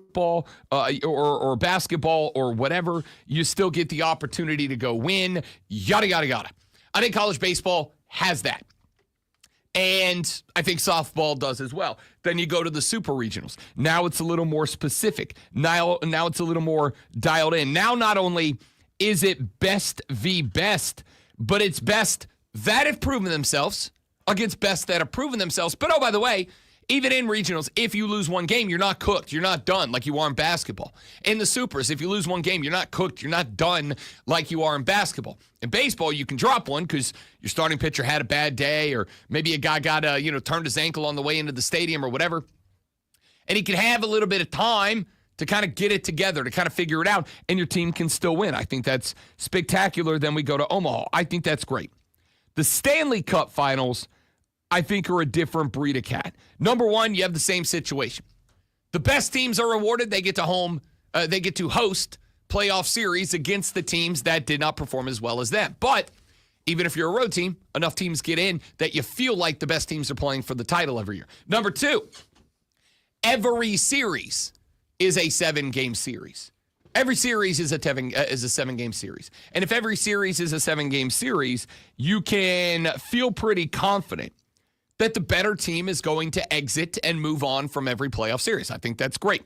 football or basketball or whatever, you still get the opportunity to go win, yada, yada, yada. I think college baseball has that. And I think softball does as well. Then you go to the super regionals. Now it's a little more specific. Now it's a little more dialed in. Now not only is it best v best, but it's best that have proven themselves against best that have proven themselves. But oh, by the way, even in regionals, if you lose one game, you're not cooked. You're not done like you are in basketball. In the supers, if you lose one game, you're not cooked. You're not done like you are in basketball. In baseball, you can drop one because your starting pitcher had a bad day, or maybe a guy got turned his ankle on the way into the stadium or whatever. And he can have a little bit of time to kind of get it together, to kind of figure it out, and your team can still win. I think that's spectacular. Then we go to Omaha. I think that's great. The Stanley Cup Finals, I think, are a different breed of cat. Number one, you have the same situation. The best teams are rewarded. They get to host playoff series against the teams that did not perform as well as them. But even if you're a road team, enough teams get in that you feel like the best teams are playing for the title every year. Number two, every series is a 7-game series. Every series is a 7-game series. And if every series is a 7-game series, you can feel pretty confident that the better team is going to exit and move on from every playoff series. I think that's great.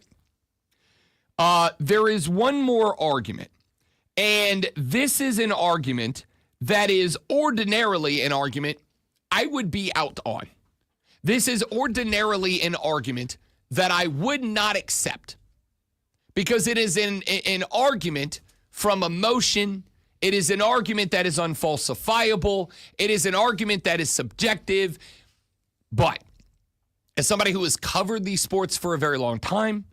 There is one more argument, and this is an argument that is ordinarily an argument I would be out on. This is ordinarily an argument that I would not accept because it is an argument from emotion. It is an argument that is unfalsifiable. It is an argument that is subjective. But as somebody who has covered these sports for a very long time,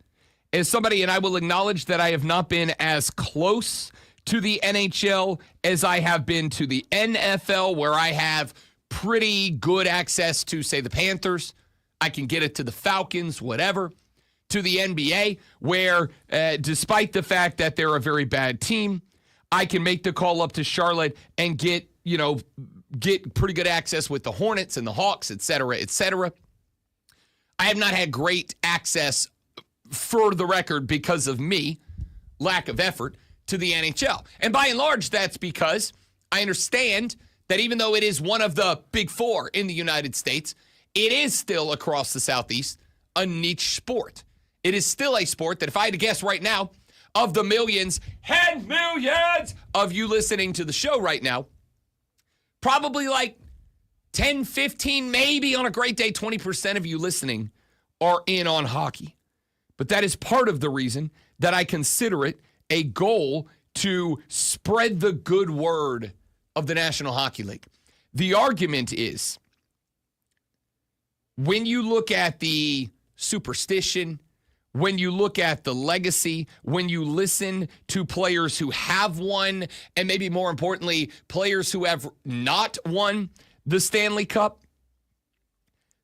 as somebody, and I will acknowledge that I have not been as close to the NHL as I have been to the NFL, where I have pretty good access to, say, the Panthers. I can get it to the Falcons, whatever. To the NBA, where despite the fact that they're a very bad team, I can make the call up to Charlotte and get pretty good access with the Hornets and the Hawks, et cetera, et cetera. I have not had great access, for the record, because of me, lack of effort, to the NHL. And by and large, that's because I understand that even though it is one of the big four in the United States, it is still across the Southeast a niche sport. It is still a sport that if I had to guess right now, of the millions and millions of you listening to the show right now, probably like 10, 15, maybe on a great day, 20% of you listening are in on hockey. But that is part of the reason that I consider it a goal to spread the good word of the National Hockey League. The argument is, when you look at the superstition, when you look at the legacy, when you listen to players who have won, and maybe more importantly, players who have not won the Stanley Cup,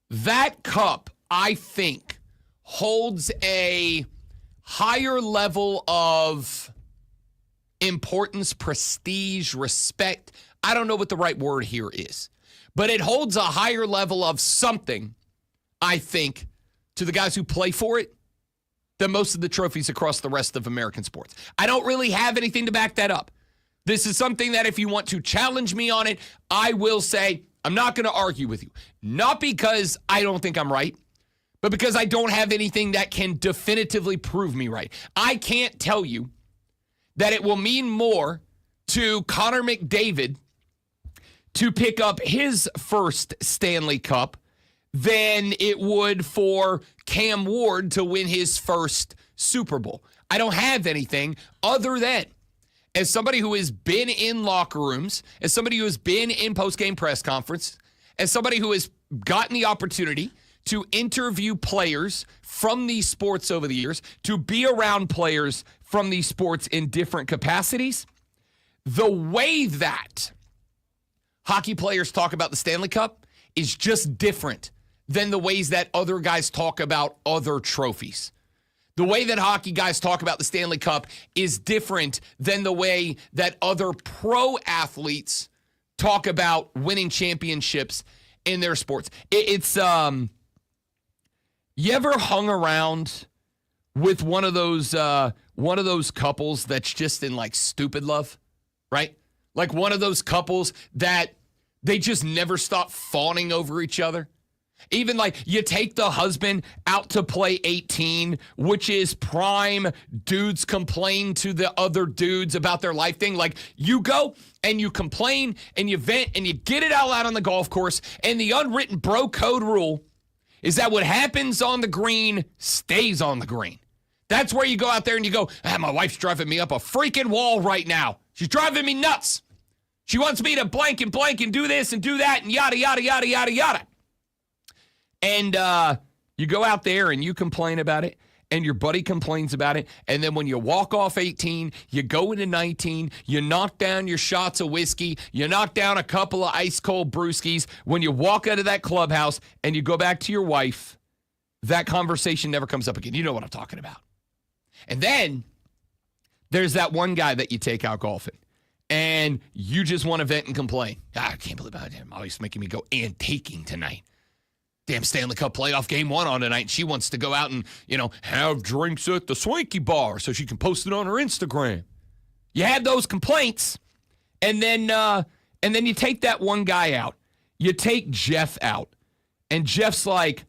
that cup, I think, holds a higher level of importance, prestige, respect. I don't know what the right word here is, but it holds a higher level of something, I think, to the guys who play for it than most of the trophies across the rest of American sports. I don't really have anything to back that up. This is something that if you want to challenge me on it, I will say I'm not going to argue with you. Not because I don't think I'm right, but because I don't have anything that can definitively prove me right. I can't tell you that it will mean more to Connor McDavid to pick up his first Stanley Cup than it would for Cam Ward to win his first Super Bowl. I don't have anything other than, as somebody who has been in locker rooms, as somebody who has been in post-game press conference, as somebody who has gotten the opportunity to interview players from these sports over the years, to be around players from these sports in different capacities, the way that hockey players talk about the Stanley Cup is just different than the ways that other guys talk about other trophies. The way that hockey guys talk about the Stanley Cup is different than the way that other pro athletes talk about winning championships in their sports. You ever hung around with one of those couples that's just in like stupid love, right? Like one of those couples that they just never stop fawning over each other. Even like you take the husband out to play 18, which is prime dudes complain to the other dudes about their life thing. Like you go and you complain and you vent and you get it all out on the golf course. And the unwritten bro code rule is that what happens on the green stays on the green. That's where you go out there and you go, my wife's driving me up a freaking wall right now. She's driving me nuts. She wants me to blank and do this and do that and yada, yada, yada, yada, yada. And you go out there and you complain about it, and your buddy complains about it. And then when you walk off 18, you go into 19, you knock down your shots of whiskey, you knock down a couple of ice cold brewskis. When you walk out of that clubhouse and you go back to your wife, that conversation never comes up again. You know what I'm talking about. And then there's that one guy that you take out golfing, and you just want to vent and complain. I can't believe I'm always making me go antiquing tonight. Damn Stanley Cup playoff game 1 on tonight. She wants to go out and, have drinks at the Swanky Bar so she can post it on her Instagram. You had those complaints, and then you take that one guy out. You take Jeff out, and Jeff's like,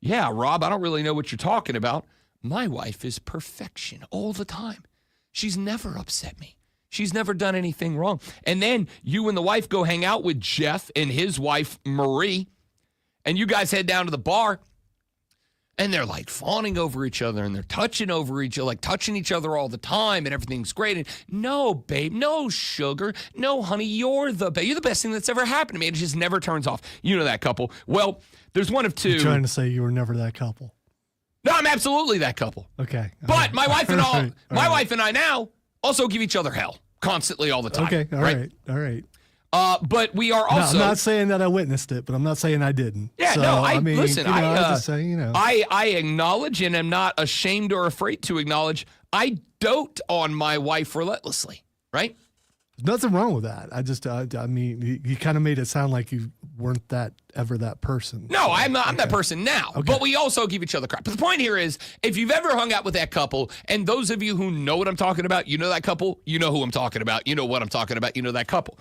yeah, Rob, I don't really know what you're talking about. My wife is perfection all the time. She's never upset me. She's never done anything wrong. And then you and the wife go hang out with Jeff and his wife, Marie, and you guys head down to the bar, and they're like fawning over each other, and they're touching over each other, like touching each other all the time, and everything's great. And no, babe, no sugar, no, honey, you're the best thing that's ever happened to me. It just never turns off. You know that couple. Well, there's one of two. You're trying to say you were never that couple. No, I'm absolutely that couple. Okay. But my wife and wife and I now also give each other hell constantly all the time. Okay. All right. But we are also. No, I'm not saying that I witnessed it, but I'm not saying I didn't. Yeah, so, no, I mean, listen. I just say, I acknowledge and am not ashamed or afraid to acknowledge I dote on my wife relentlessly. Right? There's nothing wrong with that. I mean, you kind of made it sound like you weren't ever that person. No, so, I'm that person now. Okay. But we also give each other crap. But the point here is, if you've ever hung out with that couple, and those of you who know what I'm talking about, you know that couple, you know who I'm talking about, you know what I'm talking about, you know that couple.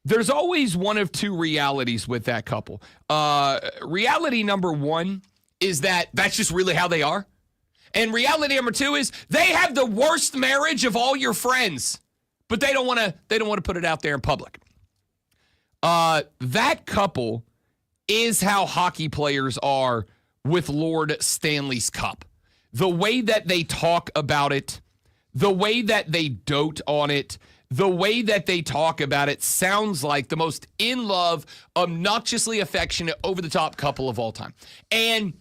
There's always one of two realities with that couple. Reality number one is that that's just really how they are. And reality number two is they have the worst marriage of all your friends, but they don't want to put it out there in public. That couple is how hockey players are with Lord Stanley's Cup. The way that they talk about it, the way that they dote on it, the way that they talk about it sounds like the most in love, obnoxiously affectionate, over-the-top couple of all time. And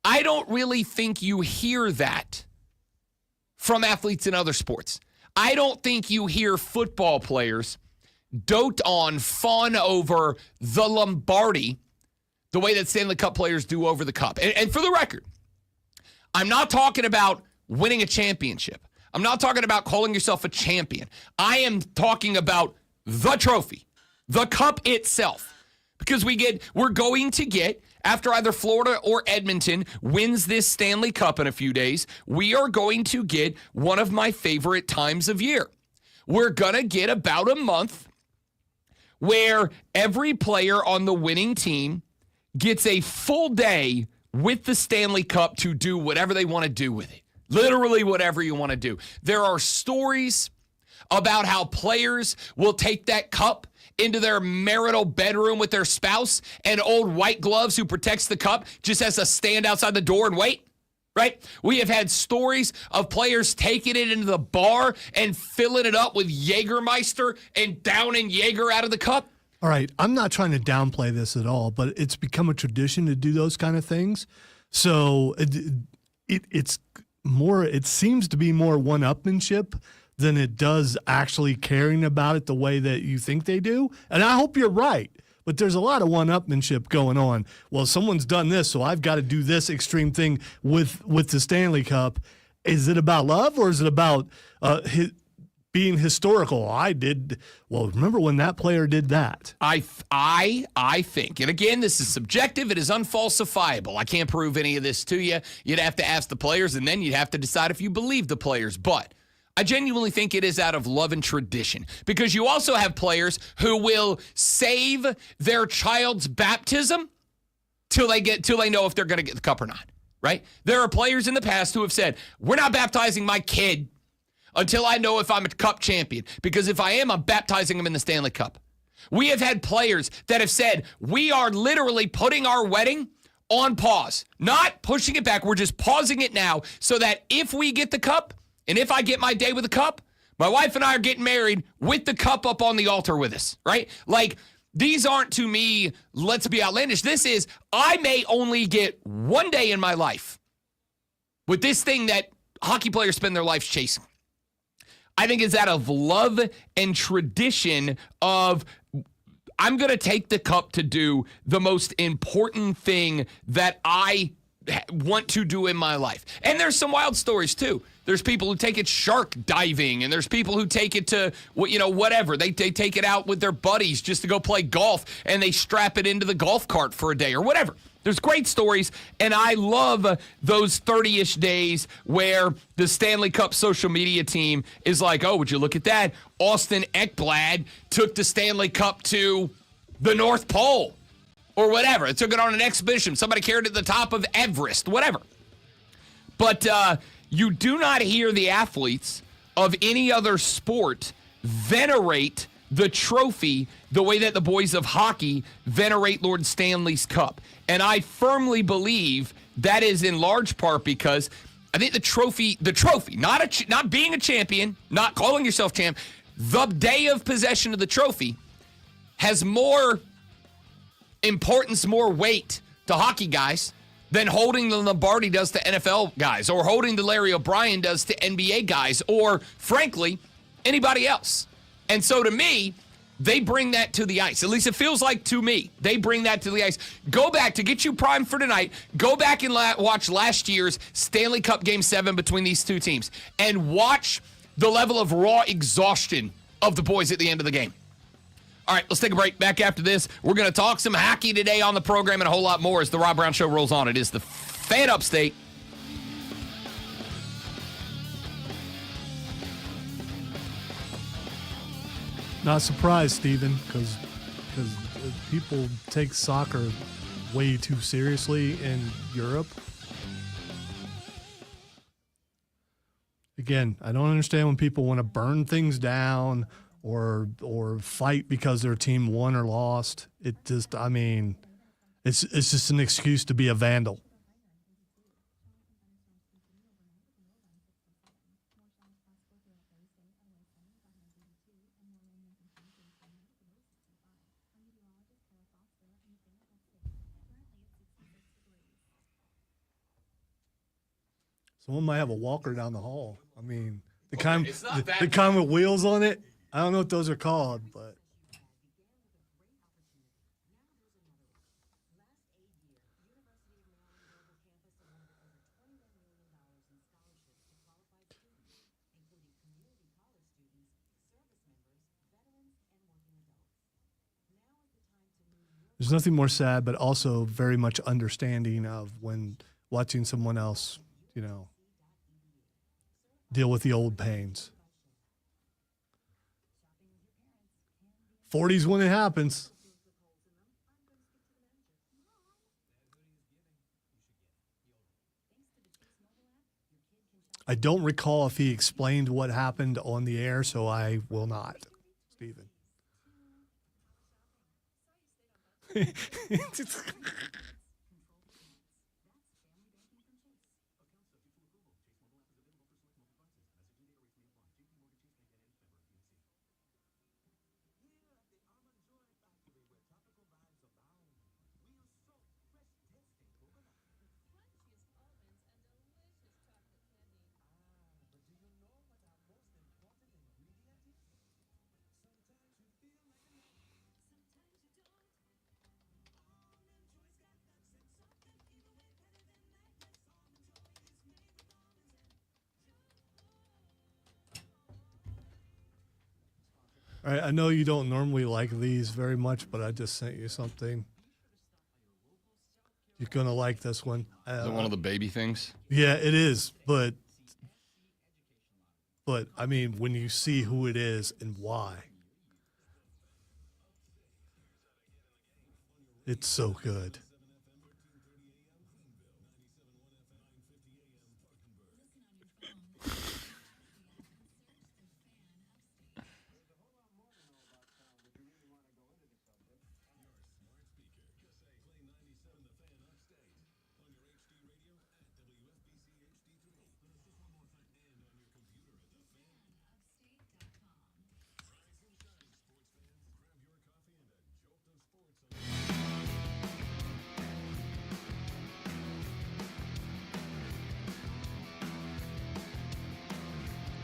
I don't really think you hear that from athletes in other sports. I don't think you hear football players dote on, fawn over the Lombardi the way that Stanley Cup players do over the Cup. And for the record, I'm not talking about winning a championship. I'm not talking about calling yourself a champion. I am talking about the trophy, the cup itself. Because we're going to get, after either Florida or Edmonton wins this Stanley Cup in a few days, we are going to get one of my favorite times of year. We're going to get about a month where every player on the winning team gets a full day with the Stanley Cup to do whatever they want to do with it. Literally whatever you want to do. There are stories about how players will take that cup into their marital bedroom with their spouse, and old white gloves who protects the cup just has to stand outside the door and wait, right? We have had stories of players taking it into the bar and filling it up with Jägermeister and downing Jaeger out of the cup. All right, I'm not trying to downplay this at all, but it's become a tradition to do those kind of things. So it's more, it seems to be more one-upmanship than it does actually caring about it the way that you think they do. And I hope you're right, but there's a lot of one-upmanship going on. Well, someone's done this, so I've got to do this extreme thing with the Stanley Cup. Is it about love, or is it about being historical. I did well. Remember when that player did that? I think, and again, this is subjective. It is unfalsifiable. I can't prove any of this to you. You'd have to ask the players, and then you'd have to decide if you believe the players. But I genuinely think it is out of love and tradition, because you also have players who will save their child's baptism till they know if they're going to get the cup or not. Right? There are players in the past who have said, "We're not baptizing my kid until I know if I'm a cup champion, because if I am, I'm baptizing him in the Stanley Cup." We have had players that have said, "We are literally putting our wedding on pause, not pushing it back. We're just pausing it now so that if we get the cup, and if I get my day with the cup, my wife and I are getting married with the cup up on the altar with us," right? Like, these aren't, to me, let's be outlandish. This is, I may only get one day in my life with this thing that hockey players spend their lives chasing. I think it's out of love and tradition of, I'm going to take the cup to do the most important thing that I want to do in my life. And there's some wild stories too. There's people who take it shark diving, and there's people who take it to, whatever. They take it out with their buddies just to go play golf, and they strap it into the golf cart for a day or whatever. There's great stories, and I love those 30-ish days where the Stanley Cup social media team is like, "Oh, would you look at that? Austin Ekblad took the Stanley Cup to the North Pole," or whatever. It took it on an expedition. Somebody carried it to the top of Everest, whatever. But you do not hear the athletes of any other sport venerate the trophy the way that the boys of hockey venerate Lord Stanley's Cup. And I firmly believe that is in large part because I think the trophy, not being a champion, not calling yourself champ, the day of possession of the trophy has more importance, more weight to hockey guys than holding the Lombardi does to NFL guys, or holding the Larry O'Brien does to NBA guys, or, frankly, anybody else. And so, to me, they bring that to the ice. At least it feels like to me. They bring that to the ice. Go back, to get you primed for tonight, go back and watch last year's Stanley Cup Game 7 between these two teams, and watch the level of raw exhaustion of the boys at the end of the game. All right, let's take a break. Back after this, we're going to talk some hockey today on the program and a whole lot more as the Rob Brown Show rolls on. It is the Fan Upstate. Not surprised, Steven, because people take soccer way too seriously in Europe. Again, I don't understand when people want to burn things down or fight because their team won or lost. It just, it's just an excuse to be a vandal. Someone might have a walker down the hall. The kind with wheels on it. I don't know what those are called, but there's nothing more sad, but also very much understanding of when watching someone else, deal with the old pains. 40's when it happens. I don't recall if he explained what happened on the air, so I will not, Stephen. All right, I know you don't normally like these very much, but I just sent you something. You're going to like this one. Is it one of the baby things? Yeah, it is, but I mean, when you see who it is and why, it's so good.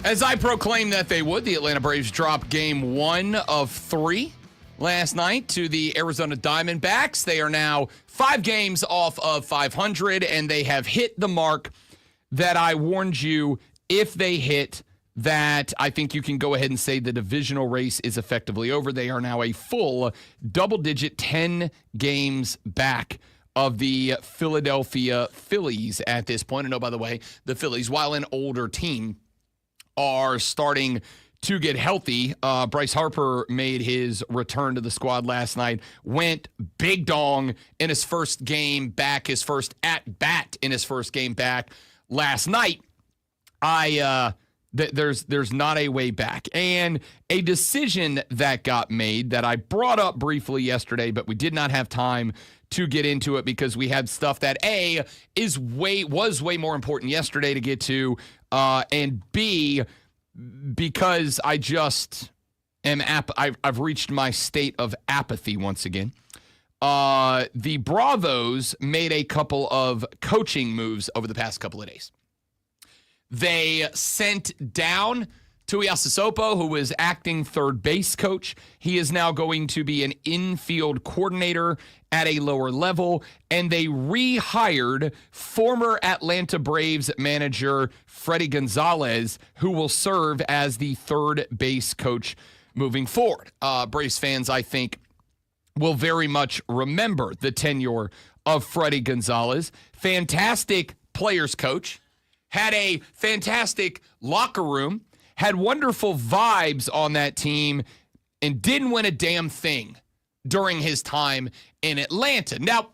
As I proclaimed that they would, the Atlanta Braves dropped game 1 of 3 last night to the Arizona Diamondbacks. They are now 5 games off of 500, and they have hit the mark that I warned you if they hit that. I think you can go ahead and say the divisional race is effectively over. They are now a full double-digit 10 games back of the Philadelphia Phillies at this point. And oh, by the way, the Phillies, while an older team, are starting to get healthy. Bryce Harper made his return to the squad last night, went big dong in his first game back, his first at-bat in his first game back last night. There's not a way back. And a decision that got made that I brought up briefly yesterday, but we did not have time to get into it because we had stuff that A, was way more important yesterday to get to, and B, because I just am I've reached my state of apathy once again. The Bravos made a couple of coaching moves over the past couple of days. They sent down Tuiasosopo, who was acting third base coach. He is now going to be an infield coordinator at a lower level. And they rehired former Atlanta Braves manager Freddie Gonzalez, who will serve as the third base coach moving forward. Braves fans, I think, will very much remember the tenure of Freddie Gonzalez. Fantastic players coach. Had a fantastic locker room, had wonderful vibes on that team, and didn't win a damn thing during his time in Atlanta. Now,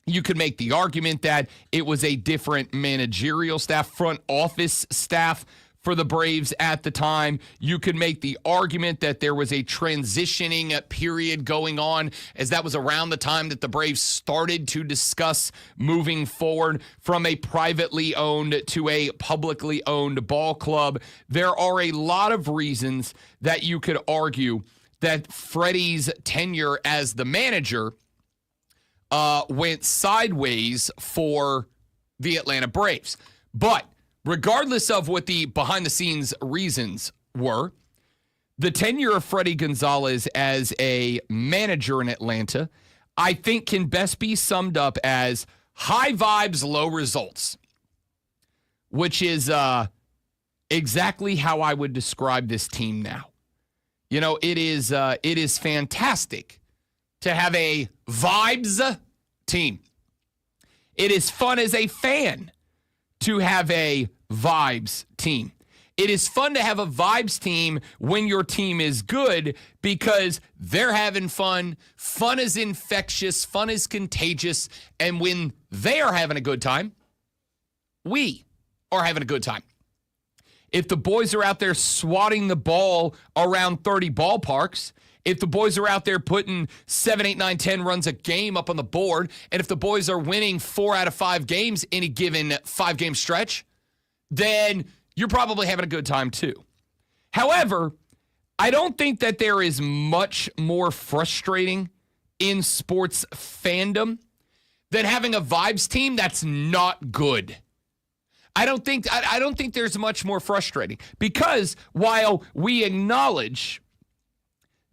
you could make the argument that it was a different managerial staff, front office staff for the Braves at the time. You could make the argument that there was a transitioning period going on, as that was around the time that the Braves started to discuss moving forward from a privately owned to a publicly owned ball club. There are a lot of reasons that you could argue that Freddie's tenure as the manager went sideways for the Atlanta Braves. But regardless of what the behind-the-scenes reasons were, the tenure of Freddie Gonzalez as a manager in Atlanta, I think, can best be summed up as high vibes, low results, which is exactly how I would describe this team now. You know, it is fantastic to have a vibes team. It is fun as a fan to have a vibes team. It is fun to have a vibes team when your team is good because they're having fun. Fun is infectious. Fun is contagious. And when they are having a good time, we are having a good time. If the boys are out there swatting the ball around 30 ballparks, if the boys are out there putting 7, 8, 9, 10 runs a game up on the board, and if the boys are winning 4 out of 5 games in a given 5-game stretch, then you're probably having a good time too. However, I don't think that there is much more frustrating in sports fandom than having a vibes team that's not good. I don't think there's much more frustrating because while we acknowledge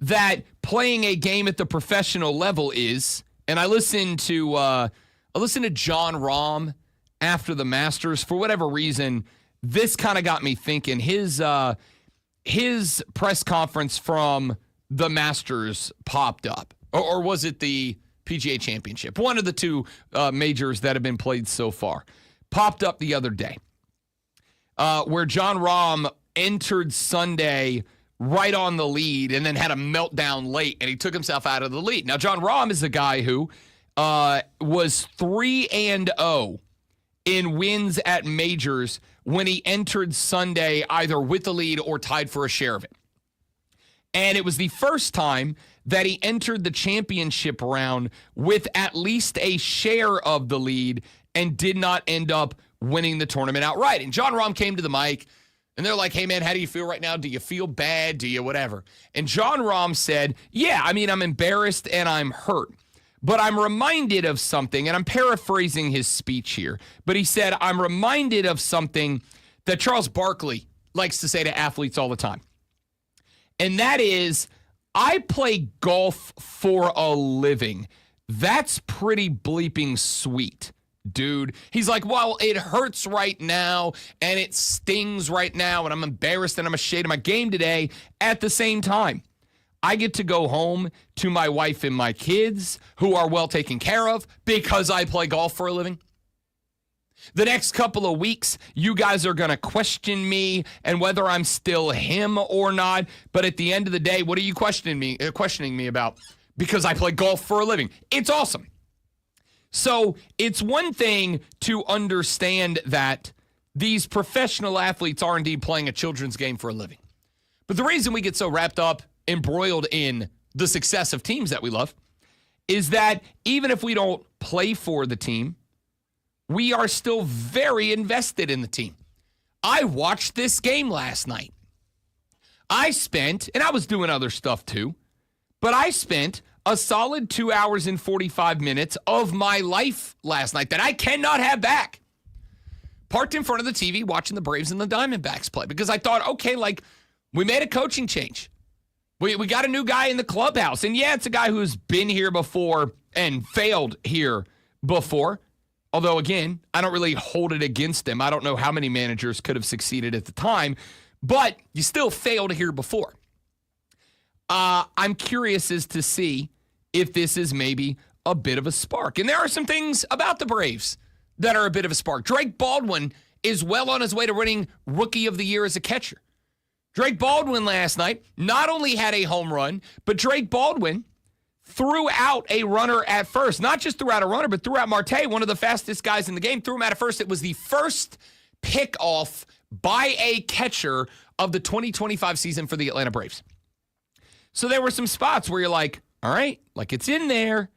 that playing a game at the professional level is, and I listened to John Rahm after the Masters for whatever reason. This kind of got me thinking. His his press conference from the Masters popped up. Or was it the PGA Championship? One of the two majors that have been played so far. Popped up the other day. Where Jon Rahm entered Sunday right on the lead and then had a meltdown late, and he took himself out of the lead. Now, Jon Rahm is a guy who was 3-0 in wins at majors when he entered Sunday either with the lead or tied for a share of it. And it was the first time that he entered the championship round with at least a share of the lead and did not end up winning the tournament outright. And Jon Rahm came to the mic, and they're like, hey, man, how do you feel right now? Do you feel bad? Do you whatever? And Jon Rahm said, yeah, I mean, I'm embarrassed and I'm hurt. But I'm reminded of something, and I'm paraphrasing his speech here, but he said, I'm reminded of something that Charles Barkley likes to say to athletes all the time. And that is, I play golf for a living. That's pretty bleeping sweet, dude. He's like, well, it hurts right now, and it stings right now, and I'm embarrassed, and I'm ashamed of my game today. At the same time, I get to go home to my wife and my kids who are well taken care of because I play golf for a living. The next couple of weeks, you guys are going to question me and whether I'm still him or not. But at the end of the day, what are you questioning me about? Because I play golf for a living. It's awesome. So it's one thing to understand that these professional athletes are indeed playing a children's game for a living. But the reason we get so wrapped up, embroiled in the success of teams that we love, is that even if we don't play for the team, we are still very invested in the team. I watched this game last night. I spent, and I was doing other stuff too, but I spent a solid 2 hours and 45 minutes of my life last night that I cannot have back. Parked in front of the TV watching the Braves and the Diamondbacks play because I thought, okay, like, we made a coaching change. We got a new guy in the clubhouse. And yeah, it's a guy who's been here before and failed here before. Although, again, I don't really hold it against him. I don't know how many managers could have succeeded at the time, but you still failed here before. I'm curious as to see if this is maybe a bit of a spark. And there are some things about the Braves that are a bit of a spark. Drake Baldwin is well on his way to winning Rookie of the Year as a catcher. Drake Baldwin last night not only had a home run, but Drake Baldwin threw out a runner at first. Not just threw out a runner, but threw out Marte, one of the fastest guys in the game, threw him out at first. It was the first pick-off by a catcher of the 2025 season for the Atlanta Braves. So there were some spots where you're like, all right, like it's in there.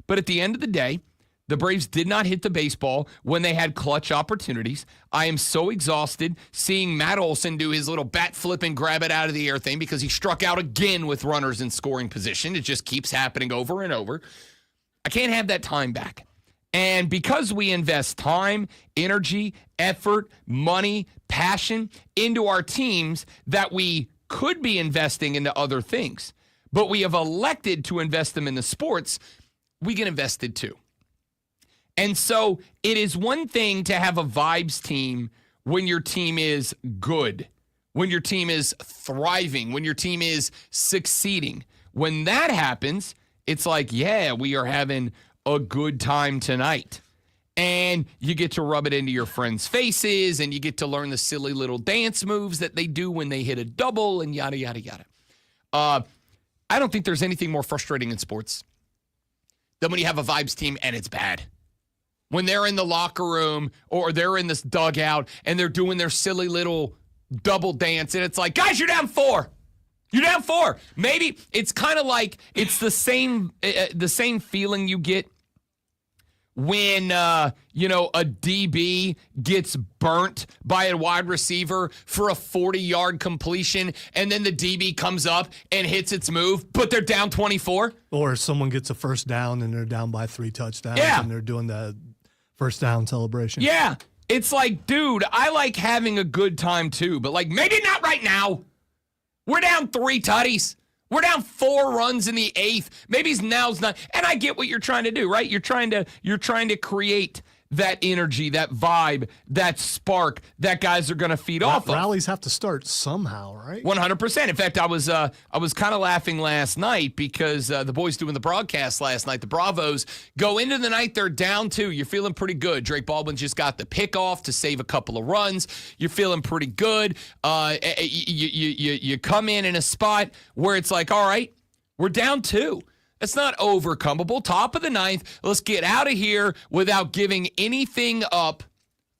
But at the end of the day, the Braves did not hit the baseball when they had clutch opportunities. I am so exhausted seeing Matt Olson do his little bat flip and grab it out of the air thing because he struck out again with runners in scoring position. It just keeps happening over and over. I can't have that time back. And because we invest time, energy, effort, money, passion into our teams that we could be investing into other things, but we have elected to invest them in the sports, we get invested too. And so it is one thing to have a vibes team when your team is good, when your team is thriving, when your team is succeeding. When that happens, it's like, yeah, we are having a good time tonight. And you get to rub it into your friends' faces, and you get to learn the silly little dance moves that they do when they hit a double, and yada, yada, yada. I don't think there's anything more frustrating in sports than when you have a vibes team and it's bad. When they're in the locker room or they're in this dugout and they're doing their silly little double dance, and it's like, guys, you're down 4. You're down 4. Maybe it's kind of like it's the same feeling you get when, a DB gets burnt by a wide receiver for a 40-yard completion, and then the DB comes up and hits its move, but they're down 24. Or someone gets a first down and they're down by 3 touchdowns, yeah, and they're doing the first down celebration. Yeah. It's like, dude, I like having a good time too, but like maybe not right now. We're down 3 tutties. We're down 4 runs in the 8th. Maybe now's not. And I get what you're trying to do, right? You're trying to create that energy, that vibe, that spark that guys are going to feed off of. Rallies have to start somehow, right? 100%. In fact, I was kind of laughing last night because the boys doing the broadcast last night, the Bravos, go into the night, they're down 2. You're feeling pretty good. Drake Baldwin just got the pick off to save a couple of runs. You're feeling pretty good. You come in a spot where it's like, all right, we're down 2. It's not overcomable. Top of the 9th. Let's get out of here without giving anything up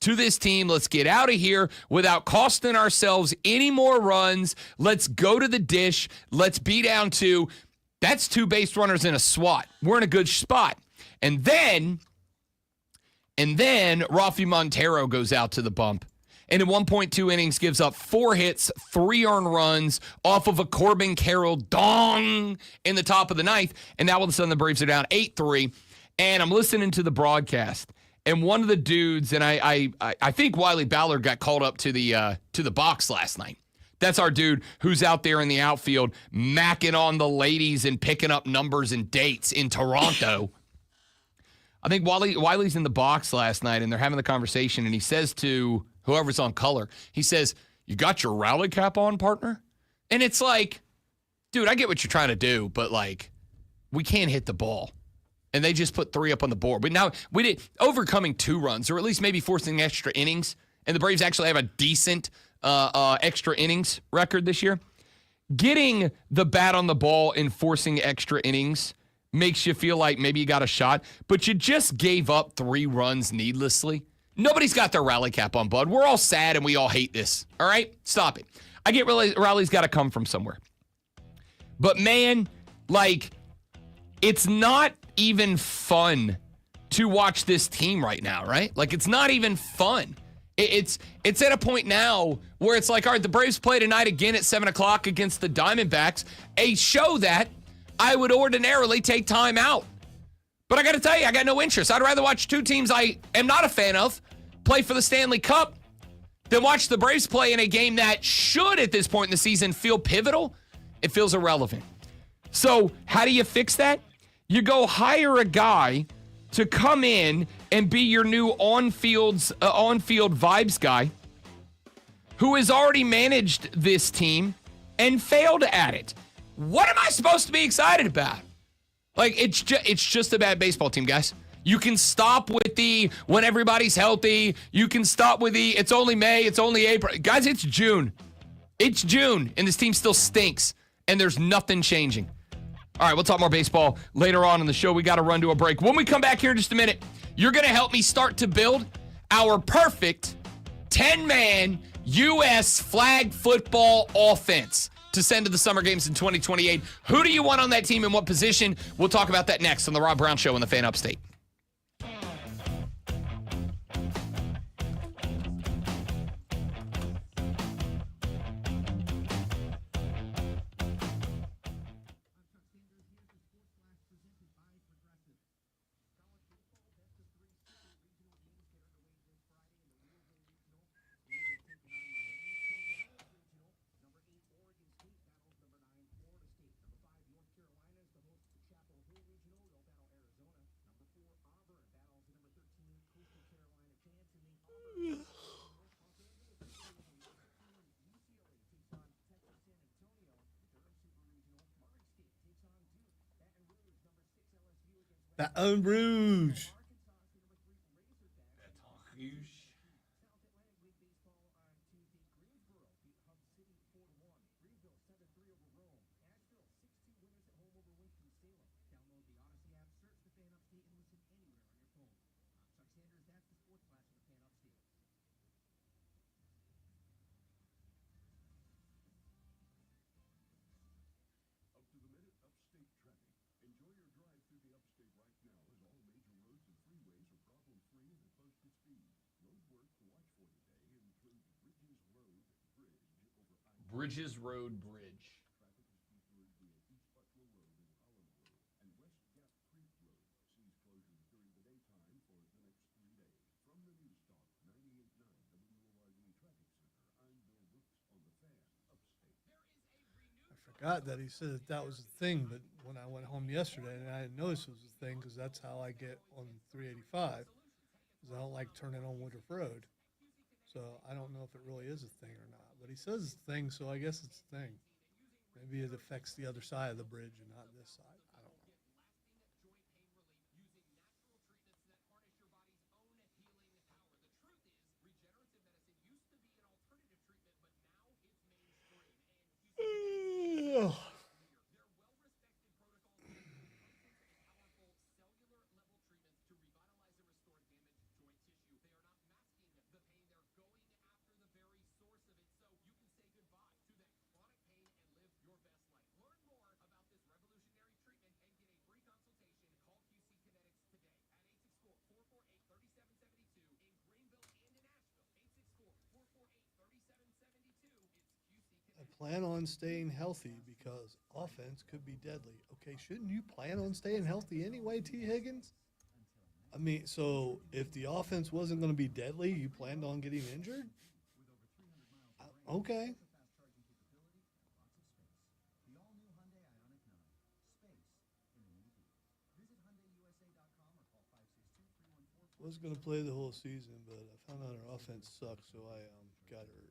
to this team. Let's get out of here without costing ourselves any more runs. Let's go to the dish. Let's be down 2. That's 2 base runners in a SWAT. We're in a good spot. And then Rafi Montero goes out to the bump. And in 1.2 innings, gives up 4 hits, 3 earned runs off of a Corbin Carroll dong in the top of the 9th. And now all of a sudden the Braves are down 8-3. And I'm listening to the broadcast. And one of the dudes, and I think Wiley Ballard got called up to the box last night. That's our dude who's out there in the outfield macking on the ladies and picking up numbers and dates in Toronto. I think Wiley's in the box last night, and they're having the conversation, and he says to whoever's on color, he says, "You got your rally cap on, partner?" And it's like, dude, I get what you're trying to do, but, like, we can't hit the ball. And they just put 3 up on the board. But now we did overcoming 2 runs, or at least maybe forcing extra innings. And the Braves actually have a decent extra innings record this year. Getting the bat on the ball and forcing extra innings makes you feel like maybe you got a shot, but you just gave up 3 runs needlessly. Nobody's got their rally cap on, bud. We're all sad and we all hate this. All right? Stop it. I get rally's got to come from somewhere. But, man, like, it's not even fun to watch this team right now, right? Like, it's not even fun. It's at a point now where it's like, all right, the Braves play tonight again at 7 o'clock against the Diamondbacks, a show that I would ordinarily take time out. But I got to tell you, I got no interest. I'd rather watch 2 teams I am not a fan of play for the Stanley Cup than watch the Braves play in a game that should, at this point in the season, feel pivotal. It feels irrelevant. So how do you fix that? You go hire a guy to come in and be your new on-field vibes guy who has already managed this team and failed at it. What am I supposed to be excited about? Like, it's just a bad baseball team, guys. You can stop with the when everybody's healthy. You can stop with the it's only May, it's only April. Guys, it's June. It's June, and this team still stinks, and there's nothing changing. All right, we'll talk more baseball later on in the show. We got to run to a break. When we come back here in just a minute, you're going to help me start to build our perfect 10-man U.S. flag football offense to send to the Summer Games in 2028. Who do you want on that team and what position? We'll talk about that next on the Rob Brown Show on the Fan Upstate. Baton Rouge. Bridges Road Bridge. I forgot that he said that was a thing, but when I went home yesterday, and I didn't notice it was a thing because that's how I get on 385. because I don't like turning on Woodruff Road. So I don't know if it really is a thing or not. But he says it's a thing, so I guess it's a thing. Maybe it affects the other side of the bridge and not this side. I don't know. Plan on staying healthy because offense could be deadly. Okay, shouldn't you plan on staying healthy anyway, T. Higgins? I mean, so if the offense wasn't going to be deadly, you planned on getting injured? Okay. Was going to play the whole season, but I found out our offense sucks, so I got hurt.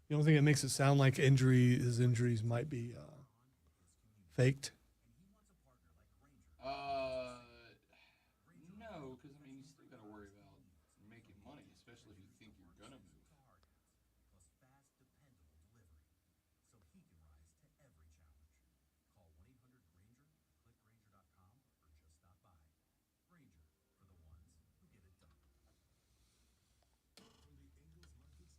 You don't think it makes it sound like his injuries might be faked? No, because, I mean, you still got to worry about making money, especially if you think you're going to move. Plus fast, dependable delivery, so he can rise to every challenge. Call 1-800-RANGER, click Ranger.com, or just stop by. Ranger, for the ones who get it done. From the Angels Market Studio.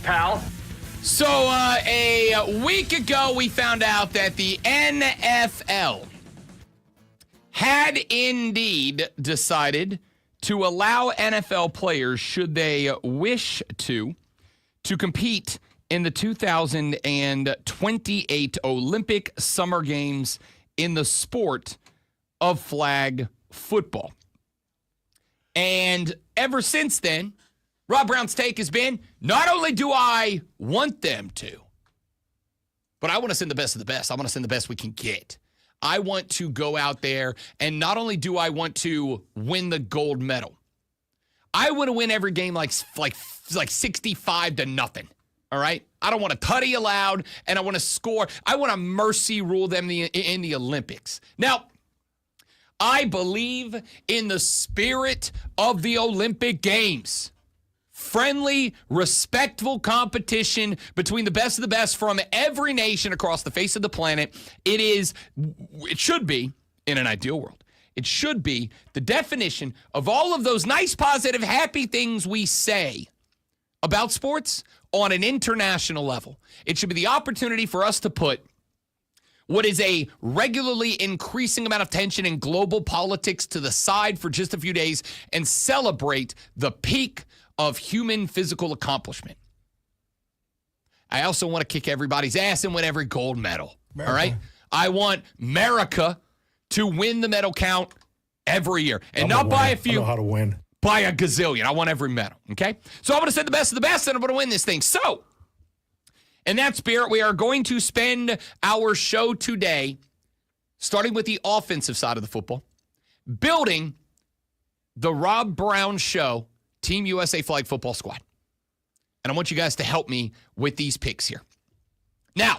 Pal. So a week ago, we found out that the NFL had indeed decided to allow NFL players, should they wish to compete in the 2028 Olympic Summer Games in the sport of flag football. And ever since then, Rob Brown's take has been, not only do I want them to, but I want to send the best of the best. I want to send the best we can get. I want to go out there, and not only do I want to win the gold medal, I want to win every game like 65-0. All right? I don't want a tutty allowed, and I want to score. I want to mercy rule them in the Olympics. Now, I believe in the spirit of the Olympic Games. Friendly, respectful competition between the best of the best from every nation across the face of the planet. It should be, in an ideal world, it should be the definition of all of those nice, positive, happy things we say about sports on an international level. It should be the opportunity for us to put what is a regularly increasing amount of tension in global politics to the side for just a few days and celebrate the peak of human physical accomplishment. I also want to kick everybody's ass and win every gold medal. America. All right? I want America to win the medal count every year. And not by a few. I know how to win. By a gazillion. I want every medal. Okay? So I'm going to send the best of the best, and I'm going to win this thing. So, in that spirit, we are going to spend our show today, starting with the offensive side of the football, building the Rob Brown Show Team USA Flag Football Squad. And I want you guys to help me with these picks here. Now,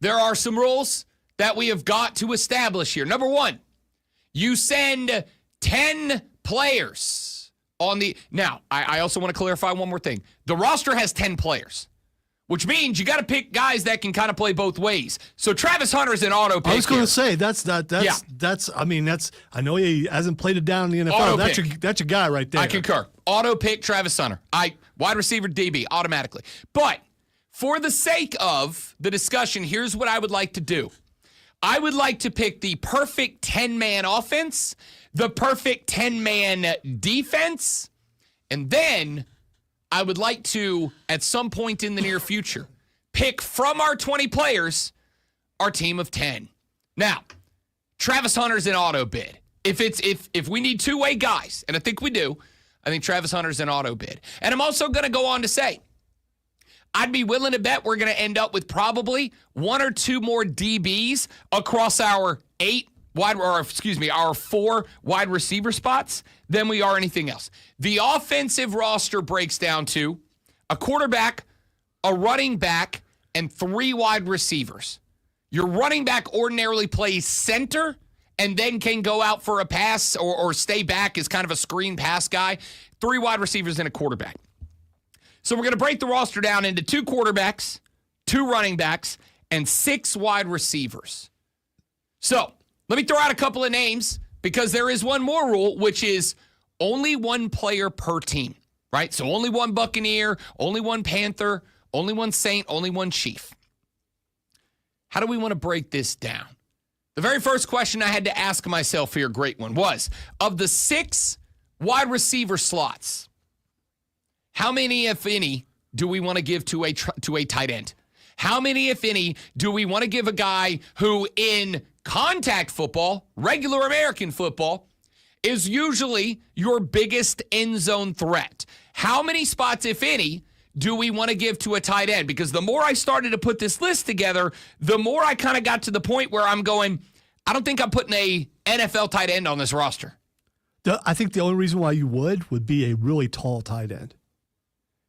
there are some rules that we have got to establish here. Number one, you send 10 players on the... Now, I also want to clarify one more thing. The roster has 10 players, which means you got to pick guys that can kind of play both ways. So Travis Hunter's an auto pick. I was going to say that's I know he hasn't played it down in the NFL. That's your guy right there. I concur. Auto pick Travis Hunter. Wide receiver DB automatically. But For the sake of the discussion, here's what I would like to do. I would like to pick the perfect 10-man offense, the perfect 10-man defense, and then I would like to, at some point in the near future, pick from our 20 players our team of 10. Now, Travis Hunter's an auto bid. If we need two-way guys, and I think we do, I think Travis Hunter's an auto bid. And I'm also going to go on to say, I'd be willing to bet we're going to end up with probably one or two more DBs across our our 4 wide receiver spots than we are anything else. The offensive roster breaks down to a quarterback, a running back, and 3 wide receivers. Your running back ordinarily plays center and then can go out for a pass or stay back as kind of a screen pass guy. 3 wide receivers and a quarterback. So we're going to break the roster down into 2 quarterbacks, 2 running backs, and 6 wide receivers. So let me throw out a couple of names because there is one more rule, which is only 1 player per team, right? So only 1 Buccaneer, only 1 Panther, only 1 Saint, only 1 Chief. How do we want to break this down? The very first question I had to ask myself here, great one, was of the 6 wide receiver slots, how many, if any, do we want to give to a tight end? How many, if any, do we want to give a guy who in contact football, regular American football, is usually your biggest end zone threat? How many spots, if any, do we want to give to a tight end? Because the more I started to put this list together, the more I kind of got to the point where I'm going, I don't think I'm putting a NFL tight end on this roster. I think the only reason why you would be a really tall tight end.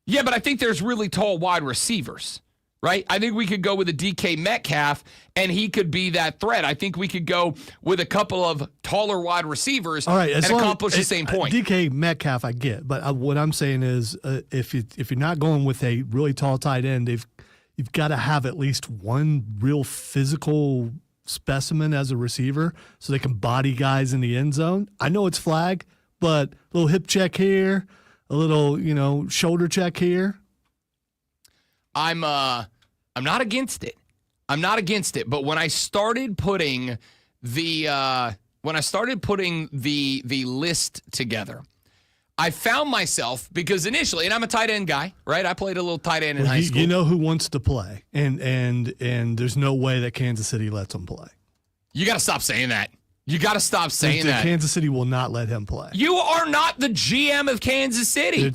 Yeah, but I think there's really tall wide receivers, right? I think we could go with a DK Metcalf, and he could be that threat. I think we could go with a couple of taller wide receivers and accomplish the same point. DK Metcalf, I get, but what I'm saying is if you're not going with a really tall tight end, you've got to have at least one real physical specimen as a receiver so they can body guys in the end zone. I know it's flag, but a little hip check here, a little, shoulder check here. I'm not against it. I'm not against it. But when I started putting the list together, I found myself, because initially, and I'm a tight end guy, right? I played a little tight end in high school. You know who wants to play, and there's no way that Kansas City lets him play. You got to stop saying that. You got to stop saying that. Kansas City will not let him play. You are not the GM of Kansas City.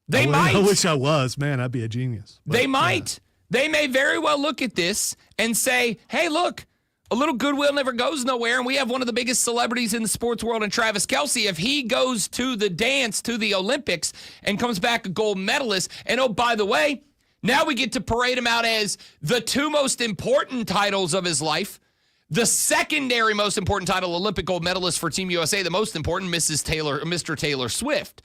They might. I wish I was. Man, I'd be a genius. But, they might. Yeah. They may very well look at this and say, hey, look, a little goodwill never goes nowhere, and we have one of the biggest celebrities in the sports world in Travis Kelce. If he goes to the dance, to the Olympics, and comes back a gold medalist, and oh, by the way, now we get to parade him out as the 2 most important titles of his life. The secondary most important title, Olympic gold medalist for Team USA. The most important, Mr. Taylor Swift.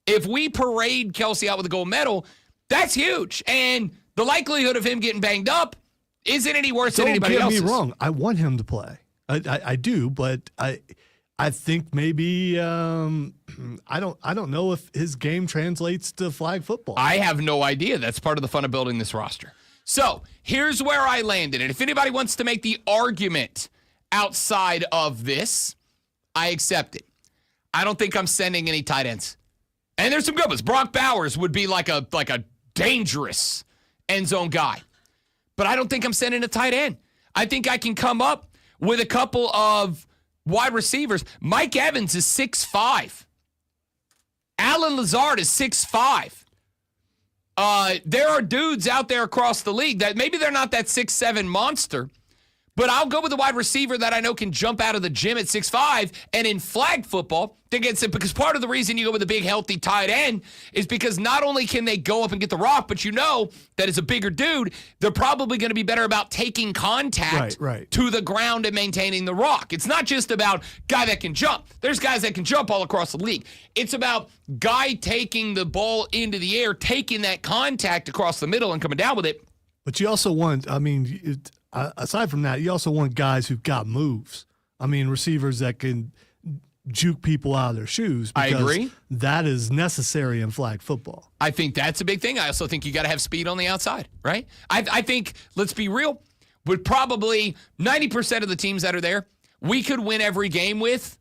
If we parade Kelce out with a gold medal, that's huge. And the likelihood of him getting banged up isn't any worse than anybody else's. Don't get me wrong. I want him to play. I do, but I think maybe I don't know if his game translates to flag football. I have no idea. That's part of the fun of building this roster. So here's where I landed. And if anybody wants to make the argument outside of this, I accept it. I don't think I'm sending any tight ends. And there's some good ones. Brock Bowers would be like a dangerous end zone guy. But I don't think I'm sending a tight end. I think I can come up with a couple of wide receivers. Mike Evans is 6'5". Alan Lazard is 6'5". There are dudes out there across the league that maybe they're not that 6'7" monster, but I'll go with the wide receiver that I know can jump out of the gym at 6'5", and in flag football, because part of the reason you go with a big, healthy tight end is because not only can they go up and get the rock, but you know that as a bigger dude, they're probably going to be better about taking contact to the ground and maintaining the rock. It's not just about guy that can jump. There's guys that can jump all across the league. It's about guy taking the ball into the air, taking that contact across the middle and coming down with it. But you also want, aside from that, you also want guys who've got moves. Receivers that can juke people out of their shoes. I Because agree. that is necessary in flag football. I think that's a big thing. I also think you got to have speed on the outside, right? I think, let's be real, with probably 90% of the teams that are there, we could win every game with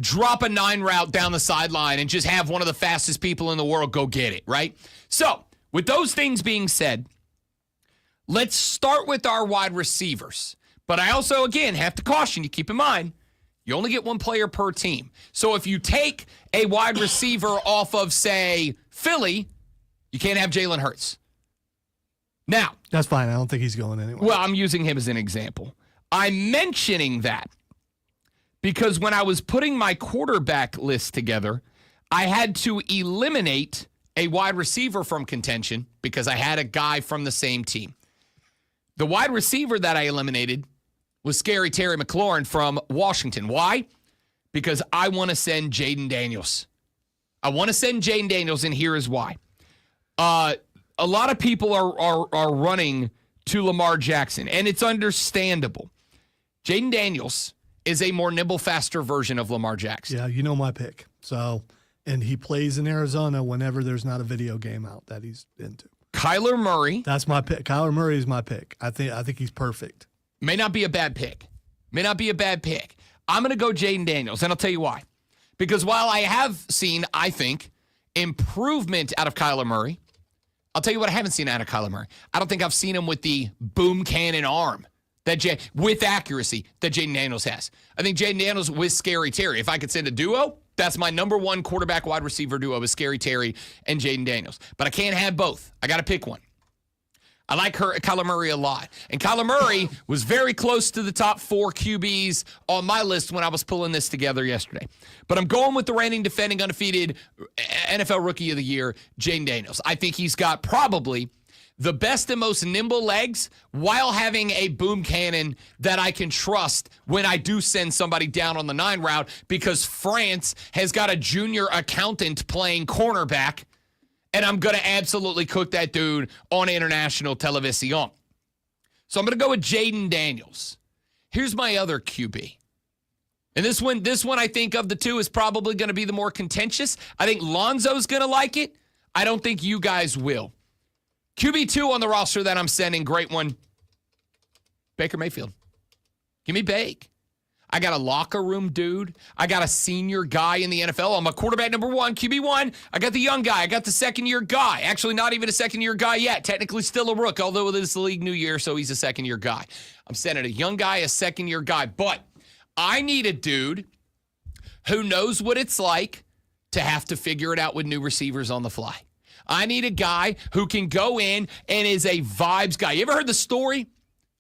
drop a 9 route down the sideline and just have one of the fastest people in the world go get it, right? So, with those things being said, let's start with our wide receivers. But I also, again, have to caution you, keep in mind, you only get one player per team. So if you take a wide receiver off of, say, Philly, you can't have Jalen Hurts. Now, That's fine. I don't think he's going anywhere. well, I'm using him as an example. I'm mentioning that because when I was putting my quarterback list together, I had to eliminate a wide receiver from contention because I had a guy from the same team. The wide receiver that I eliminated was Scary Terry McLaurin from Washington. Why? Because I want to send Jaden Daniels. I want to send Jaden Daniels, and here is why. A lot of people are running to Lamar Jackson, and it's understandable. Jaden Daniels is a more nimble, faster version of Lamar Jackson. Yeah, you know my pick. So, and he plays in Arizona whenever there's not a video game out that he's into. Kyler Murray That's my pick. Kyler Murray is my pick. I think he's perfect. may not be a bad pick. May not be a bad pick. I'm going to go Jaden Daniels, and I'll tell you why. Because while I have seen, I think, improvement out of Kyler Murray, I'll tell you what I haven't seen out of Kyler Murray. I don't think I've seen him with the boom cannon arm with accuracy that Jaden Daniels has. I think Jaden Daniels with Scary Terry. If I could send a duo, that's my number one quarterback wide receiver duo is Scary Terry and Jaden Daniels. But I can't have both. I got to pick one. I like Kyler Murray a lot. And Kyler Murray was very close to the top 4 QBs on my list when I was pulling this together yesterday. But I'm going with the reigning, defending, undefeated NFL Rookie of the Year, Jaden Daniels. I think he's got probably the best and most nimble legs while having a boom cannon that I can trust when I do send somebody down on the 9 route because France has got a junior accountant playing cornerback. And I'm going to absolutely cook that dude on international television. So I'm going to go with Jaden Daniels. Here's my other QB. And this one I think of the two is probably going to be the more contentious. I think Lonzo's going to like it. I don't think you guys will. QB2 on the roster that I'm sending, great one. Baker Mayfield. Give me Bake. I got a locker room dude. I got a senior guy in the NFL. I'm a quarterback number 1, QB1. I got the young guy. I got the second-year guy. Actually, not even a second-year guy yet. Technically still a rook, although it is the league new year, so he's a second-year guy. I'm sending a young guy, a second-year guy. But I need a dude who knows what it's like to have to figure it out with new receivers on the fly. I need a guy who can go in and is a vibes guy. You ever heard the story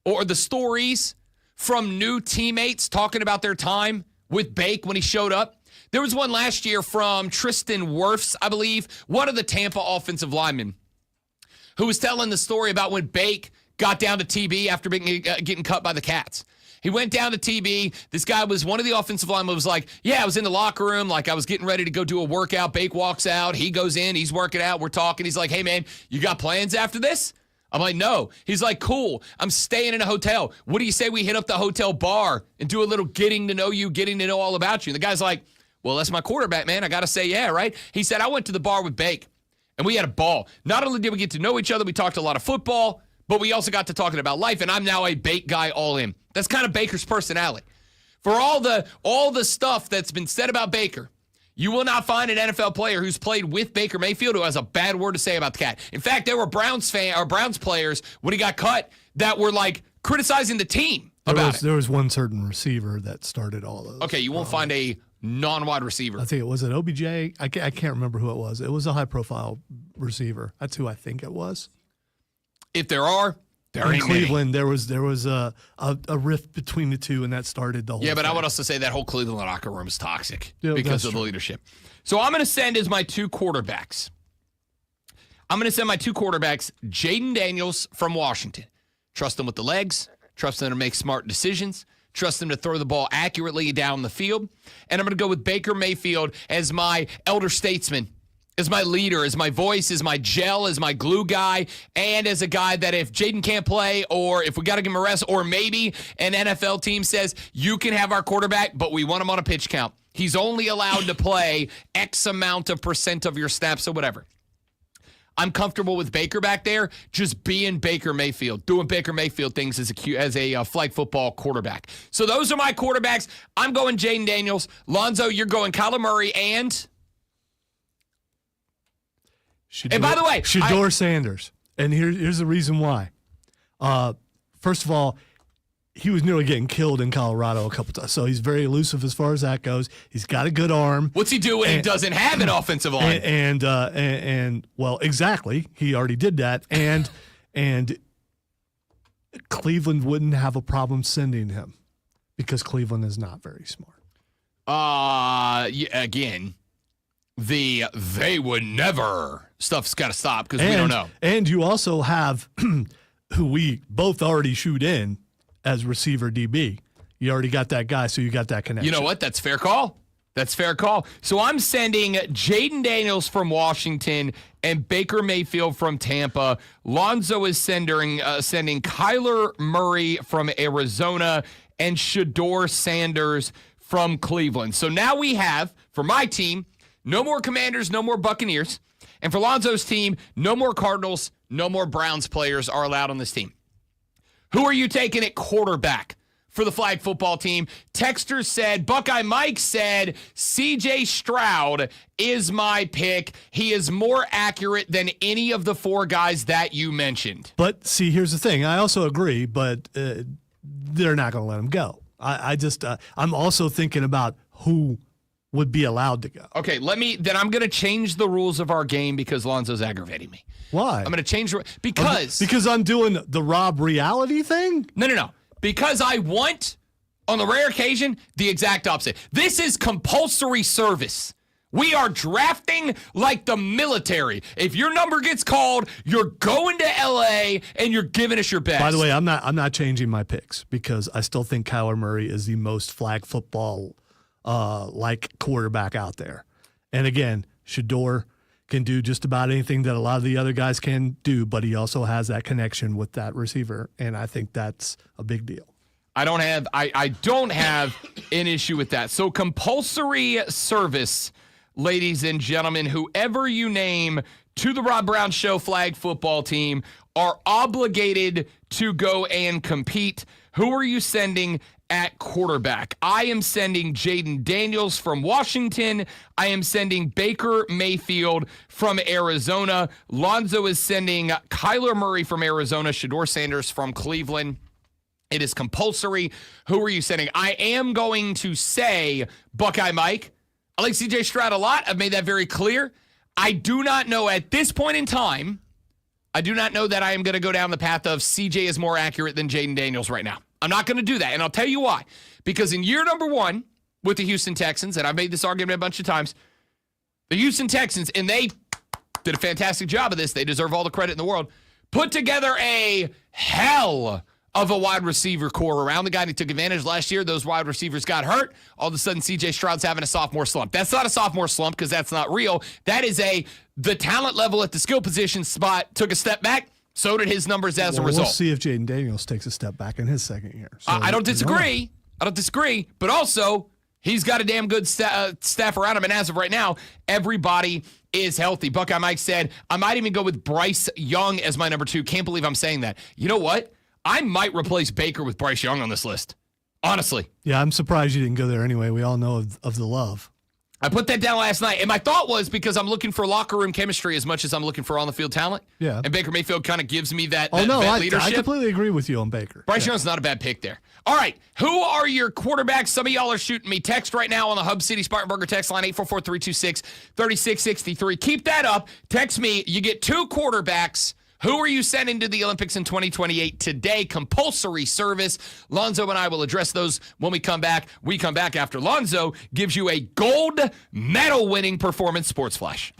or the stories from new teammates talking about their time with Bake when he showed up? There was one last year from Tristan Wirfs, I believe, one of the Tampa offensive linemen, who was telling the story about when Bake got down to TB after getting cut by the Cats. He went down to TB. This guy was one of the offensive linemen was like, yeah, I was in the locker room. Like I was getting ready to go do a workout. Bake walks out. He goes in. He's working out. We're talking. He's like, hey, man, you got plans after this? I'm like, no. He's like, cool. I'm staying in a hotel. What do you say we hit up the hotel bar and do a little getting to know you, getting to know all about you? And the guy's like, well, that's my quarterback, man. I got to say, yeah, right? He said, I went to the bar with Bake, and we had a ball. Not only did we get to know each other, we talked a lot of football, but we also got to talking about life, and I'm now a Bake guy all in. That's kind of Baker's personality. For all the stuff that's been said about Baker, you will not find an NFL player who's played with Baker Mayfield who has a bad word to say about the cat. In fact, there were Browns players when he got cut that were like criticizing the team about it. There was one certain receiver that started all those. Okay, you won't find a non-wide receiver. I think it was an OBJ. I can't remember who it was. It was a high-profile receiver. That's who I think it was. If there are, there in ain't Cleveland, many. there was a rift between the two, and that started the whole Yeah, but thing. I would also say that whole Cleveland locker room is toxic Yeah, because that's of the true. leadership. So I'm going to send as my 2 quarterbacks. I'm going to send my 2 quarterbacks, Jaden Daniels from Washington. Trust him with the legs. Trust him to make smart decisions. Trust him to throw the ball accurately down the field. And I'm going to go with Baker Mayfield as my elder statesman as my leader, as my voice, as my gel, as my glue guy, and as a guy that if Jaden can't play or if we got to give him a rest or maybe an NFL team says, you can have our quarterback, but we want him on a pitch count. He's only allowed to play X amount of % of your snaps or whatever. I'm comfortable with Baker back there, just being Baker Mayfield, doing Baker Mayfield things as a flag football quarterback. So those are my quarterbacks. I'm going Jaden Daniels. Lonzo, you're going Kyler Murray and by the way, Shedeur Sanders. And here's the reason why. First of all, he was nearly getting killed in Colorado a couple times. So he's very elusive as far as that goes. He's got a good arm. What's he do when he doesn't have an offensive line? And well, exactly. He already did that. And Cleveland wouldn't have a problem sending him because Cleveland is not very smart. Again, they would never stuff's got to stop because we don't know. And you also have who we both already shoot in as receiver DB. You already got that guy, so you got that connection. You know what? That's fair call. That's fair call. So I'm sending Jaden Daniels from Washington and Baker Mayfield from Tampa. Lonzo is sending Kyler Murray from Arizona and Shedeur Sanders from Cleveland. So now we have, for my team, no more Commanders, no more Buccaneers. And for Lonzo's team, no more Cardinals, no more Browns players are allowed on this team. Who are you taking at quarterback for the flag football team? Texter said, Buckeye Mike said, C.J. Stroud is my pick. He is more accurate than any of the 4 guys that you mentioned. But see, here's the thing. I also agree, but they're not going to let him go. I'm also thinking about who would be allowed to go. Okay, I'm going to change the rules of our game because Lonzo's aggravating me. Why? I'm going to change because I'm doing the Rob reality thing? No. Because I want, on the rare occasion, the exact opposite. This is compulsory service. We are drafting like the military. If your number gets called, you're going to LA and you're giving us your best. By the way, I'm not changing my picks because I still think Kyler Murray is the most flag football like quarterback out there. And again, Shedeur can do just about anything that a lot of the other guys can do, but he also has that connection with that receiver, and I think that's a big deal. I don't have an issue with that. So compulsory service, ladies and gentlemen, whoever you name to the Rob Brown Show flag football team are obligated to go and compete. Who are you sending at quarterback? I am sending Jaden Daniels from Washington. I am sending Baker Mayfield from Arizona. Lonzo is sending Kyler Murray from Arizona, Shedeur Sanders from Cleveland. It is compulsory. Who are you sending? I am going to say Buckeye Mike. I like C.J. Stroud a lot. I've made that very clear. I do not know at this point in time, I do not know that I am going to go down the path of C.J. is more accurate than Jaden Daniels right now. I'm not going to do that, and I'll tell you why. Because in year number 1 with the Houston Texans, and I've made this argument a bunch of times, the Houston Texans, and they did a fantastic job of this. They deserve all the credit in the world. Put together a hell of a wide receiver core around the guy who took advantage last year. Those wide receivers got hurt. All of a sudden, C.J. Stroud's having a sophomore slump. That's not a sophomore slump because that's not real. That is the talent level at the skill position spot took a step back. So did his numbers as a result. We'll see if Jaden Daniels takes a step back in his second year. So I don't disagree. But also, he's got a damn good staff around him. And as of right now, everybody is healthy. Buckeye Mike said, I might even go with Bryce Young as my number 2. Can't believe I'm saying that. You know what? I might replace Baker with Bryce Young on this list. Honestly. Yeah, I'm surprised you didn't go there anyway. We all know of the love. I put that down last night, and my thought was because I'm looking for locker room chemistry as much as I'm looking for on-the-field talent. Yeah. And Baker Mayfield kind of gives me that leadership. I completely agree with you on Baker. Bryce Young's not a bad pick there. All right, who are your quarterbacks? Some of y'all are shooting me text right now on the Hub City Spartanburger text line, 844-326-3663. Keep that up. Text me. You get 2 quarterbacks. Who are you sending to the Olympics in 2028 today? Compulsory service. Lonzo and I will address those when we come back. We come back after Lonzo gives you a gold medal winning performance sports flash.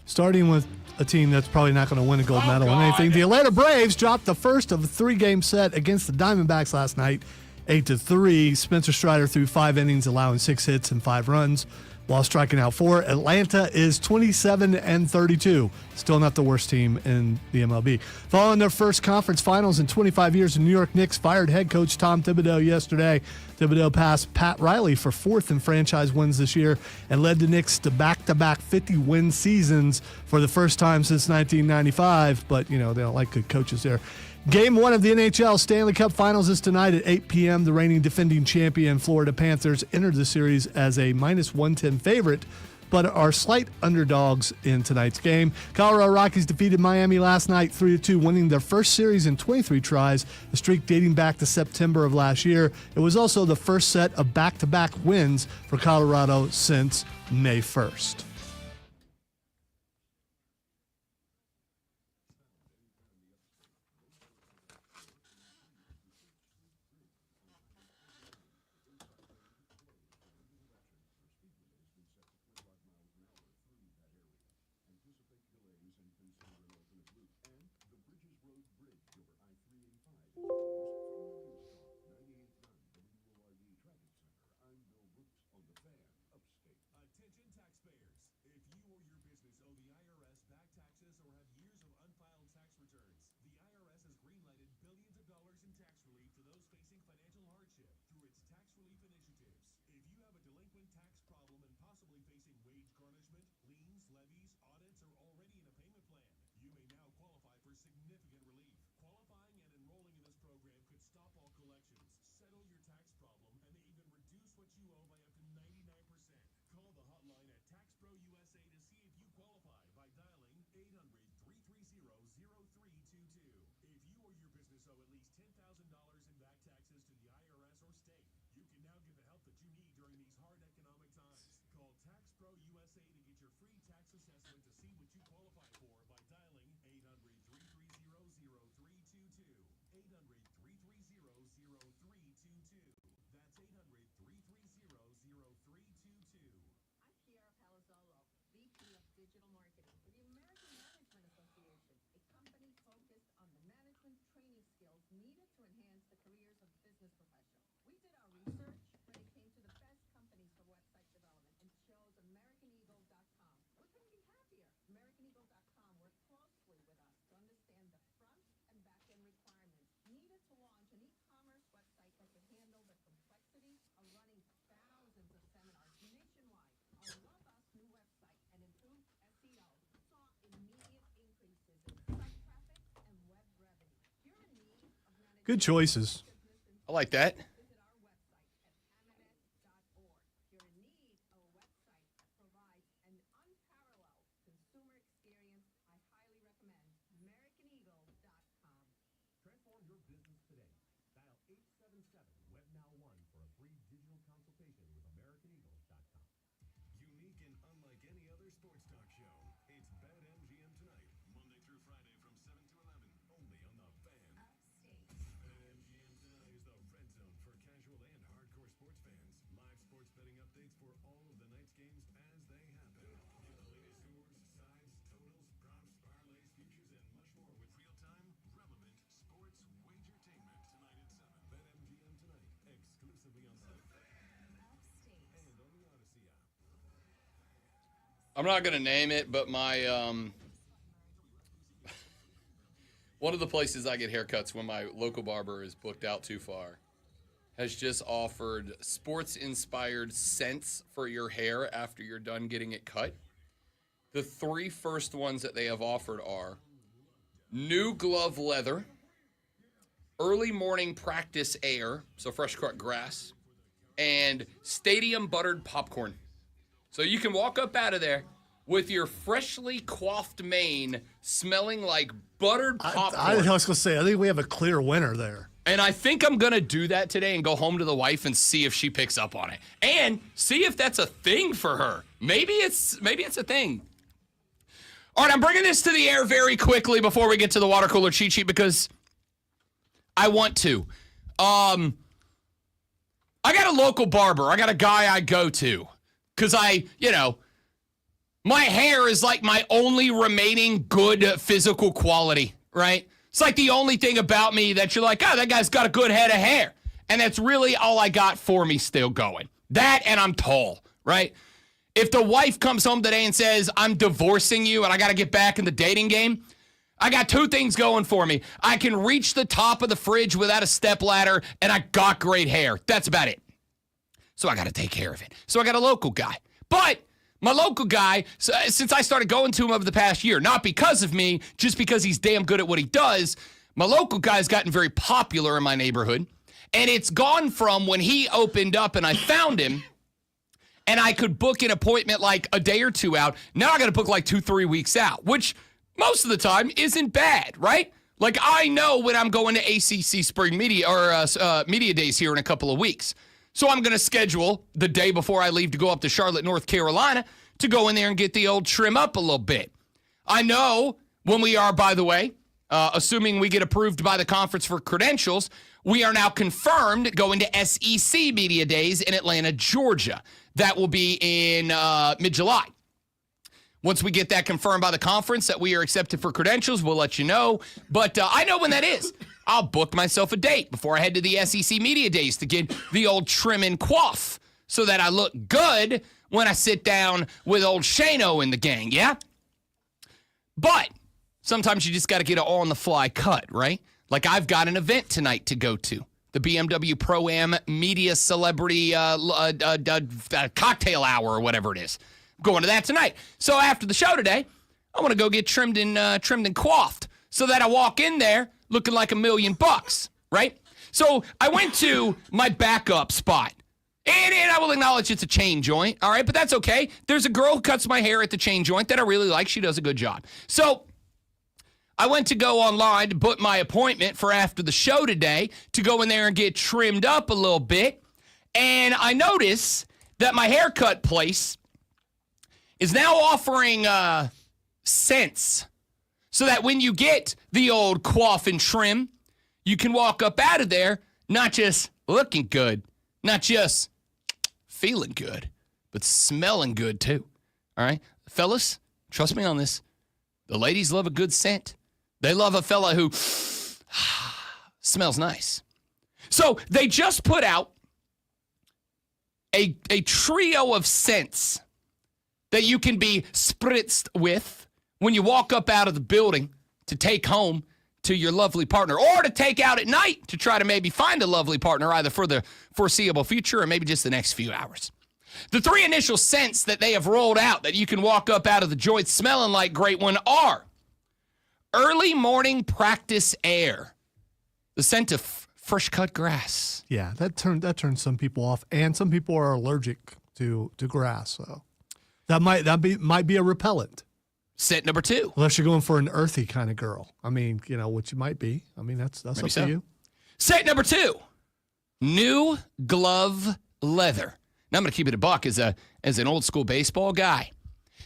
Starting with a team that's probably not going to win a gold medal in anything. The Atlanta Braves dropped the first of a 3-game set against the Diamondbacks last night, 8-3. Spencer Strider threw 5 innings, allowing 6 hits and 5 runs. while striking out 4. Atlanta is 27-32. Still not the worst team in the MLB. Following their first conference finals in 25 years, the New York Knicks fired head coach Tom Thibodeau yesterday. Thibodeau passed Pat Riley for 4th in franchise wins this year and led the Knicks to back-to-back 50-win seasons for the first time since 1995. But, they don't like good coaches there. Game 1 of the NHL Stanley Cup Finals is tonight at 8 p.m. The reigning defending champion Florida Panthers entered the series as a -110 favorite, but are slight underdogs in tonight's game. Colorado Rockies defeated Miami last night 3-2, winning their first series in 23 tries, a streak dating back to September of last year. It was also the first set of back-to-back wins for Colorado since May 1st. Attention taxpayers. If you or your business owe the IRS back taxes or have years of unfiled tax returns, the IRS has greenlighted billions of dollars in tax relief to those facing financial hardship through its tax relief initiatives. If you have a delinquent tax problem and possibly facing wage garnishment, liens, levies, audits, or already in a payment plan, you may now qualify for significant relief. Qualifying and enrolling in this program could stop all collections, settle your tax problem, and may even reduce what you owe by up to 99%. Call the hotline at TaxPro USA to see if you qualify by dialing 800-330-0322. If you or your business owe at least $10,000 in back taxes to the IRS or state, you can now get the help that you need during these hard economic times. Call TaxPro USA to get your free tax assessment to see what you qualify for by dialing 800-330-0322. 800-330-0322. That's 800-330-0322. VP of Digital Marketing for the American Management Association, a company focused on the management training skills needed to enhance the careers of business professionals. We did our research when it came to the best companies for website development and chose AmericanEagle.com. We couldn't be happier. AmericanEagle.com worked closely with us to understand the front and back end requirements needed to launch an e-commerce website that could handle the complexity of running thousands of seminars nationwide. Our robust new website and improved SEO saw immediate increases in site traffic and web revenue. If you're in need of managing Good choices. I like that. visit our website at amanet.org. If you're in need of a website that provides an unparalleled consumer experience, I highly recommend AmericanEagle.com. Transform your business today. Dial 877-WebNow1 for a free digital consultation with AmericanEagle.com. Unique and unlike any other sports talk show, it's BetMGM Tonight, Monday through Friday from 7 to 11, only on The Fan. BetMGM Tonight is the red zone for casual and hardcore sports fans. Live sports betting updates for all of the night's games as they happen. Get the latest scores, sides, totals, props, parlays, futures, and much more with real-time, relevant sports wagertainment tonight at 7. BetMGM Tonight, exclusively on The Fan and on the Odyssey app. I'm not going to name it, but my one of the places I get haircuts when my local barber is booked out too far has just offered sports-inspired scents for your hair after you're done getting it cut. The 3 first ones that they have offered are new glove leather, early morning practice air, so fresh cut grass, and stadium buttered popcorn. So you can walk up out of there with your freshly coiffed mane smelling like buttered popcorn. I was going to say, I think we have a clear winner there. And I think I'm going to do that today and go home to the wife and see if she picks up on it. And see if that's a thing for her. Maybe it's a thing. All right, I'm bringing this to the air very quickly before we get to the water cooler cheat sheet because I want to. I got a local barber. I got a guy I go to because my hair is like my only remaining good physical quality, right? It's like the only thing about me that you're like, that guy's got a good head of hair. And that's really all I got for me still going. That and I'm tall, right? If the wife comes home today and says, I'm divorcing you and I got to get back in the dating game, I got two things going for me. I can reach the top of the fridge without a stepladder, and I got great hair. That's about it. So I got to take care of it. So I got a local guy. But my local guy, since I started going to him over the past year, not because of me, just because he's damn good at what he does, my local guy's gotten very popular in my neighborhood. And it's gone from when he opened up and I found him, and I could book an appointment like a day or two out. Now I got to book like 2-3 weeks out, which most of the time isn't bad, right? Like I know when I'm going to ACC Spring Media or Media Days here in a couple of weeks. So I'm going to schedule the day before I leave to go up to Charlotte, North Carolina to go in there and get the old trim up a little bit. I know when we are, by the way, assuming we get approved by the conference for credentials, we are now confirmed going to SEC Media Days in Atlanta, Georgia. That will be in mid-July. Once we get that confirmed by the conference that we are accepted for credentials, we'll let you know. But I know when that is. I'll book myself a date before I head to the SEC Media Days to get the old trim and coif so that I look good when I sit down with old Shano and the gang, yeah? But sometimes you just got to get an on-the-fly cut, right? Like I've got an event tonight to go to. The BMW Pro-Am Media Celebrity Cocktail Hour or whatever it is. I'm going to that tonight. So after the show today, I want to go get trimmed and coiffed so that I walk in there looking like $1 million, right? So I went to my backup spot. And I will acknowledge it's a chain joint, all right? But that's okay. There's a girl who cuts my hair at the chain joint that I really like. She does a good job. So I went to go online to book my appointment for after the show today to go in there and get trimmed up a little bit. And I notice that my haircut place is now offering scents so that when you get the old coif and trim, you can walk up out of there not just looking good, not just feeling good, but smelling good too. All right? Fellas, trust me on this. The ladies love a good scent. They love a fella who smells nice. So they just put out a trio of scents that you can be spritzed with when you walk up out of the building to take home to your lovely partner or to take out at night to try to maybe find a lovely partner either for the foreseeable future or maybe just the next few hours. The three initial scents that they have rolled out that you can walk up out of the joint smelling like great one are early morning practice air, the scent of fresh cut grass. Yeah, that turns some people off, and some people are allergic to grass, so that might be a repellent. Scent number 2. Unless you're going for an earthy kind of girl. I mean, which you might be. I mean, that's Maybe up so. to you. Scent number 2, new glove leather. Now I'm going to keep it a buck as an old school baseball guy.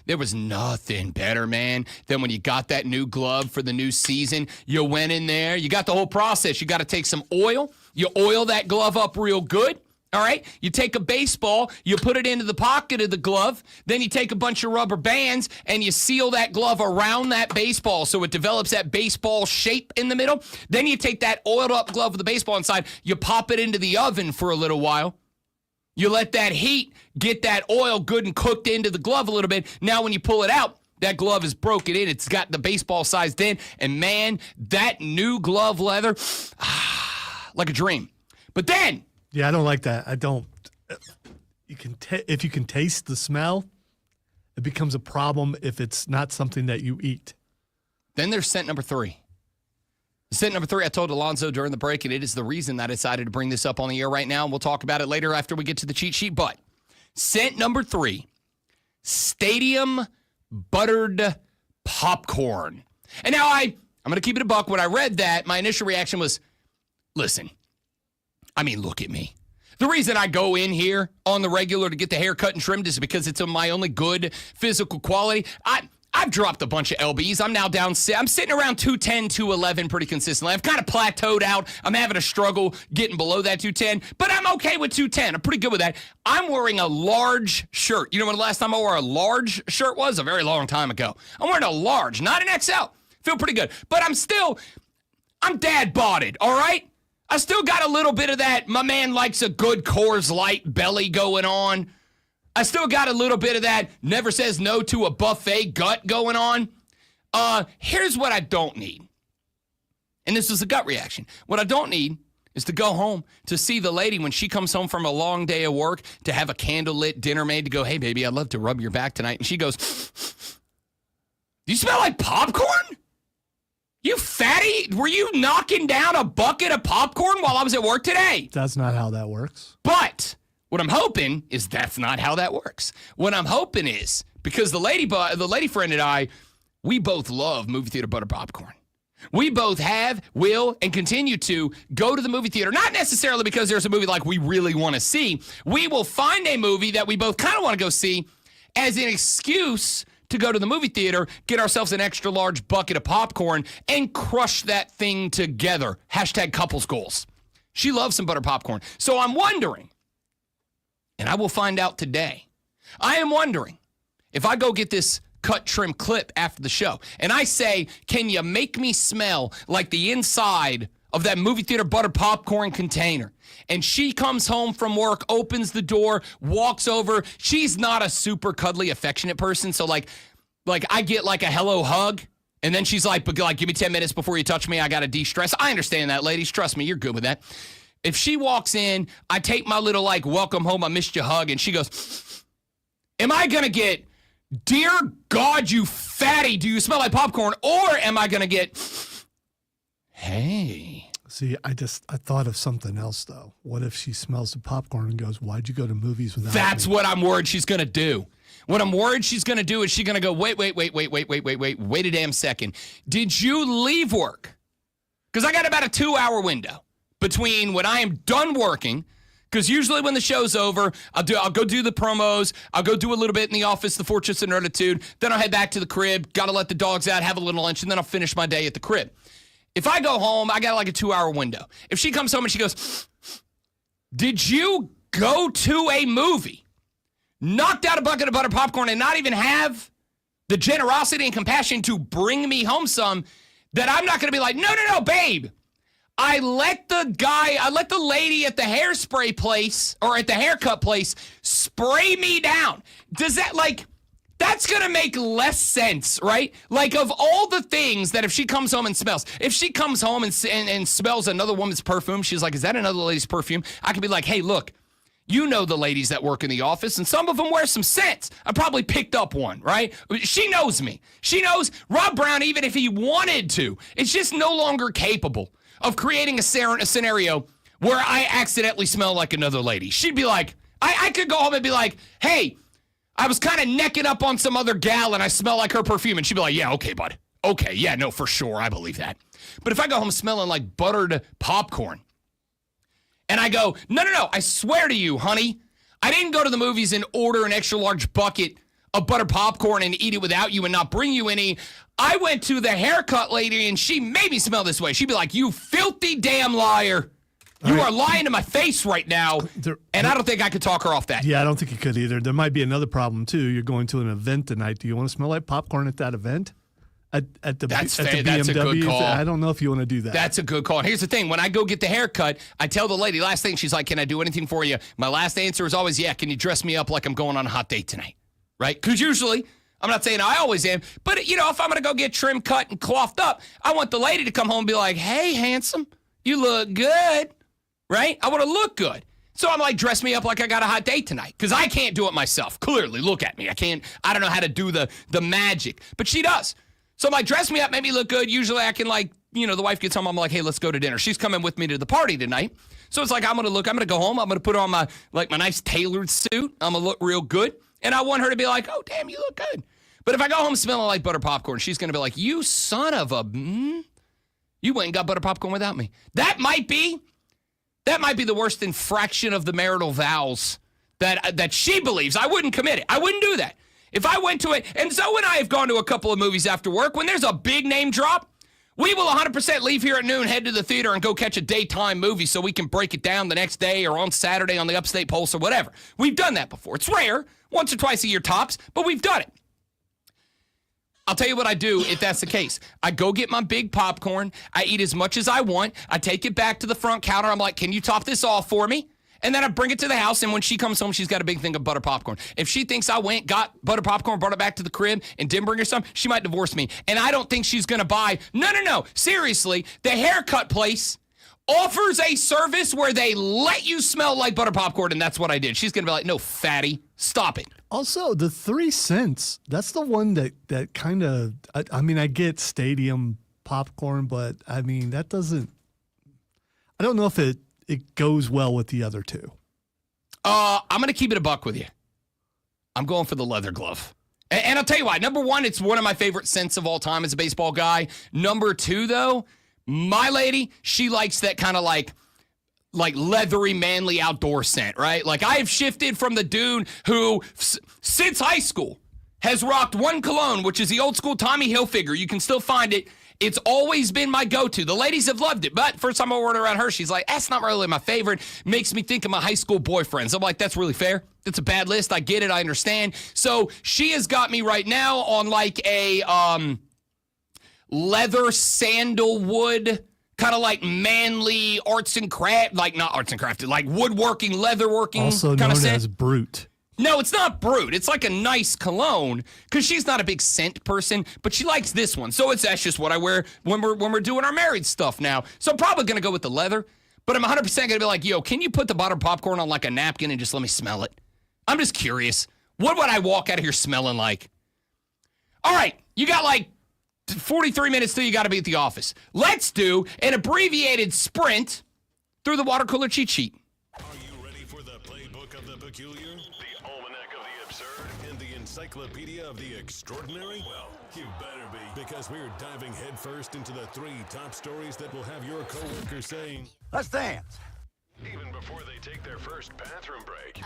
There was nothing better, man, than when you got that new glove for the new season. You went in there. You got the whole process. You got to take some oil. You oil that glove up real good. All right? You take a baseball. You put it into the pocket of the glove. Then you take a bunch of rubber bands and you seal that glove around that baseball so it develops that baseball shape in the middle. Then you take that oiled up glove with the baseball inside. You pop it into the oven for a little while. You let that heat get that oil good and cooked into the glove a little bit. Now when you pull it out, that glove is broken in. It's got the baseball sized in. And man, that new glove leather, like a dream. But then. Yeah, I don't like that. I don't. If you can taste the smell, it becomes a problem if it's not something that you eat. Then there's scent number 3. Scent number 3, I told Alonzo during the break, and it is the reason that I decided to bring this up on the air right now, and we'll talk about it later after we get to the cheat sheet. But scent number 3, stadium buttered popcorn. And now I'm going to keep it a buck. When I read that, my initial reaction was, listen, I mean, look at me. The reason I go in here on the regular to get the hair cut and trimmed is because it's my only good physical quality. I've dropped a bunch of LBs. I'm now down. I'm sitting around 210, 211 pretty consistently. I've kind of plateaued out. I'm having a struggle getting below that 210, but I'm okay with 210. I'm pretty good with that. I'm wearing a large shirt. You know when the last time I wore a large shirt was? A very long time ago. I'm wearing a large, not an XL. Feel pretty good. But I'm dad-bodied, all right? I still got a little bit of that, my man likes a good Coors Light belly going on. I still got a little bit of that never says no to a buffet gut going on. Here's what I don't need. And this is a gut reaction. What I don't need is to go home to see the lady when she comes home from a long day of work, to have a candlelit dinner made, to go, hey, baby, I'd love to rub your back tonight. And she goes, do you smell like popcorn? You fatty? Were you knocking down a bucket of popcorn while I was at work today? That's not how that works. But what I'm hoping is that's not how that works. What I'm hoping is, because the lady friend and I, we both love movie theater butter popcorn. We both have, will, and continue to go to the movie theater, not necessarily because there's a movie like we really want to see. We will find a movie that we both kind of want to go see as an excuse to go to the movie theater, get ourselves an extra large bucket of popcorn, and crush that thing together. Hashtag couples goals. She loves some butter popcorn. So I'm wondering, and I will find out today, I am wondering if I go get this cut trim clip after the show and I say, can you make me smell like the inside of that movie theater butter popcorn container? And she comes home from work, opens the door, walks over. She's not a super cuddly, affectionate person. So like I get like a hello hug. And then she's like, but like, give me 10 minutes before you touch me. I got to de-stress. I understand that, ladies. Trust me, you're good with that. If she walks in, I take my little like welcome home, I missed you hug. And she goes, am I going to get, dear God, you fatty, do you smell like popcorn? Or am I going to get, hey. See, I thought of something else, though. What if she smells the popcorn and goes, why'd you go to movies without That's me? what I'm worried she's going to do. What I'm worried she's going to do is she's going to go, wait a damn second. Did you leave work? Because I got about a 2-hour window between when I am done working, because usually when the show's over, I'll go do the promos, I'll go do a little bit in the office, the Fortress of Nerditude, then I'll head back to the crib, got to let the dogs out, have a little lunch, and then I'll finish my day at the crib. If I go home, I got like a 2-hour window. If she comes home and she goes, did you go to a movie, knocked out a bucket of butter popcorn, and not even have the generosity and compassion to bring me home some, that I'm not going to be like, no, babe. I let the lady at the hairspray place or at the haircut place spray me down. Does that that's going to make less sense, right? Like, of all the things that if she comes home and smells, if she comes home and smells another woman's perfume, she's like, is that another lady's perfume? I could be like, hey, look, you know the ladies that work in the office, and some of them wear some scents. I probably picked up one, right? She knows me. She knows Rob Brown, even if he wanted to, it's just no longer capable of creating a scenario where I accidentally smell like another lady. She'd be like, I could go home and be like, hey, I was kind of necking up on some other gal and I smell like her perfume. And she'd be like, yeah, okay, bud. Okay, yeah, no, for sure. I believe that. But if I go home smelling like buttered popcorn and I go, no, I swear to you, honey, I didn't go to the movies and order an extra large bucket of buttered popcorn and eat it without you and not bring you any. I went to the haircut lady and she made me smell this way. She'd be like, you filthy damn liar. You are lying to my face right now. And I don't think I could talk her off that. Yeah, I don't think you could either. There might be another problem, too. You're going to an event tonight. Do you want to smell like popcorn at that event? At the That's BMW? a good call. I don't know if you want to do that. That's a good call. And here's the thing. When I go get the haircut, I tell the lady, last thing, she's like, can I do anything for you? My last answer is always, yeah, can you dress me up like I'm going on a hot date tonight? Right? Because usually, I'm not saying I always am, but, if I'm going to go get trim cut and coiffed up, I want the lady to come home and be like, hey, handsome, you look good. Right? I want to look good. So I'm like, dress me up like I got a hot date tonight. Because I can't do it myself. Clearly, look at me. I don't know how to do the magic. But she does. So I'm like, dress me up, make me look good. Usually I can the wife gets home, I'm like, hey, let's go to dinner. She's coming with me to the party tonight. So it's like, I'm going to go home. I'm going to put on my nice tailored suit. I'm going to look real good. And I want her to be like, oh, damn, you look good. But if I go home smelling like butter popcorn, she's going to be like, you son of a, you went and got butter popcorn without me. That might be the worst infraction of the marital vows that she believes. I wouldn't commit it. I wouldn't do that. If I went to it, and Zoe and I have gone to a couple of movies after work, when there's a big name drop, we will 100% leave here at noon, head to the theater, and go catch a daytime movie so we can break it down the next day or on Saturday on the Upstate Pulse or whatever. We've done that before. It's rare, once or twice a year tops, but we've done it. I'll tell you what I do if that's the case. I go get my big popcorn. I eat as much as I want. I take it back to the front counter. I'm like, can you top this off for me? And then I bring it to the house, and when she comes home, she's got a big thing of butter popcorn. If she thinks I went, got butter popcorn, brought it back to the crib, and didn't bring her some, she might divorce me. And I don't think she's going to buy. No. Seriously, the haircut place offers a service where they let you smell like butter popcorn, and that's what I did. She's going to be like, no, fatty, stop it. Also, the 3 cents, that's the one that kind of, I mean, I get stadium popcorn, but I mean, that doesn't, I don't know if it goes well with the other two. I'm going to keep it a buck with you. I'm going for the leather glove. And I'll tell you why. Number one, it's one of my favorite scents of all time as a baseball guy. Number two, though, my lady, she likes that kind of like leathery, manly outdoor scent, right? Like I have shifted from the dude who, since high school, has rocked one cologne, which is the old school Tommy Hilfiger. You can still find it. It's always been my go-to. The ladies have loved it, but first time I wore it around her, she's like, that's not really my favorite. Makes me think of my high school boyfriends. I'm like, that's really fair. That's a bad list. I get it. I understand. So she has got me right now on like a leather sandalwood, kind of like manly arts and craft, like not arts and crafted, like woodworking, leatherworking. Also kind known of scent. as Brute. No, it's not Brute. It's like a nice cologne because she's not a big scent person, but she likes this one. So that's just what I wear when we're doing our married stuff now. So I'm probably going to go with the leather, but I'm 100% going to be like, yo, can you put the butter popcorn on like a napkin and just let me smell it? I'm just curious. What would I walk out of here smelling like? All right, you got like 43 minutes till you got to be at the office. Let's do an abbreviated sprint through the water cooler cheat sheet. Are you ready for the playbook of the peculiar, the almanac of the absurd, and the encyclopedia of the extraordinary? Well, you better be, because we're diving headfirst into the 3 top stories that will have your coworker saying, Let's dance. even before they take their first bathroom break.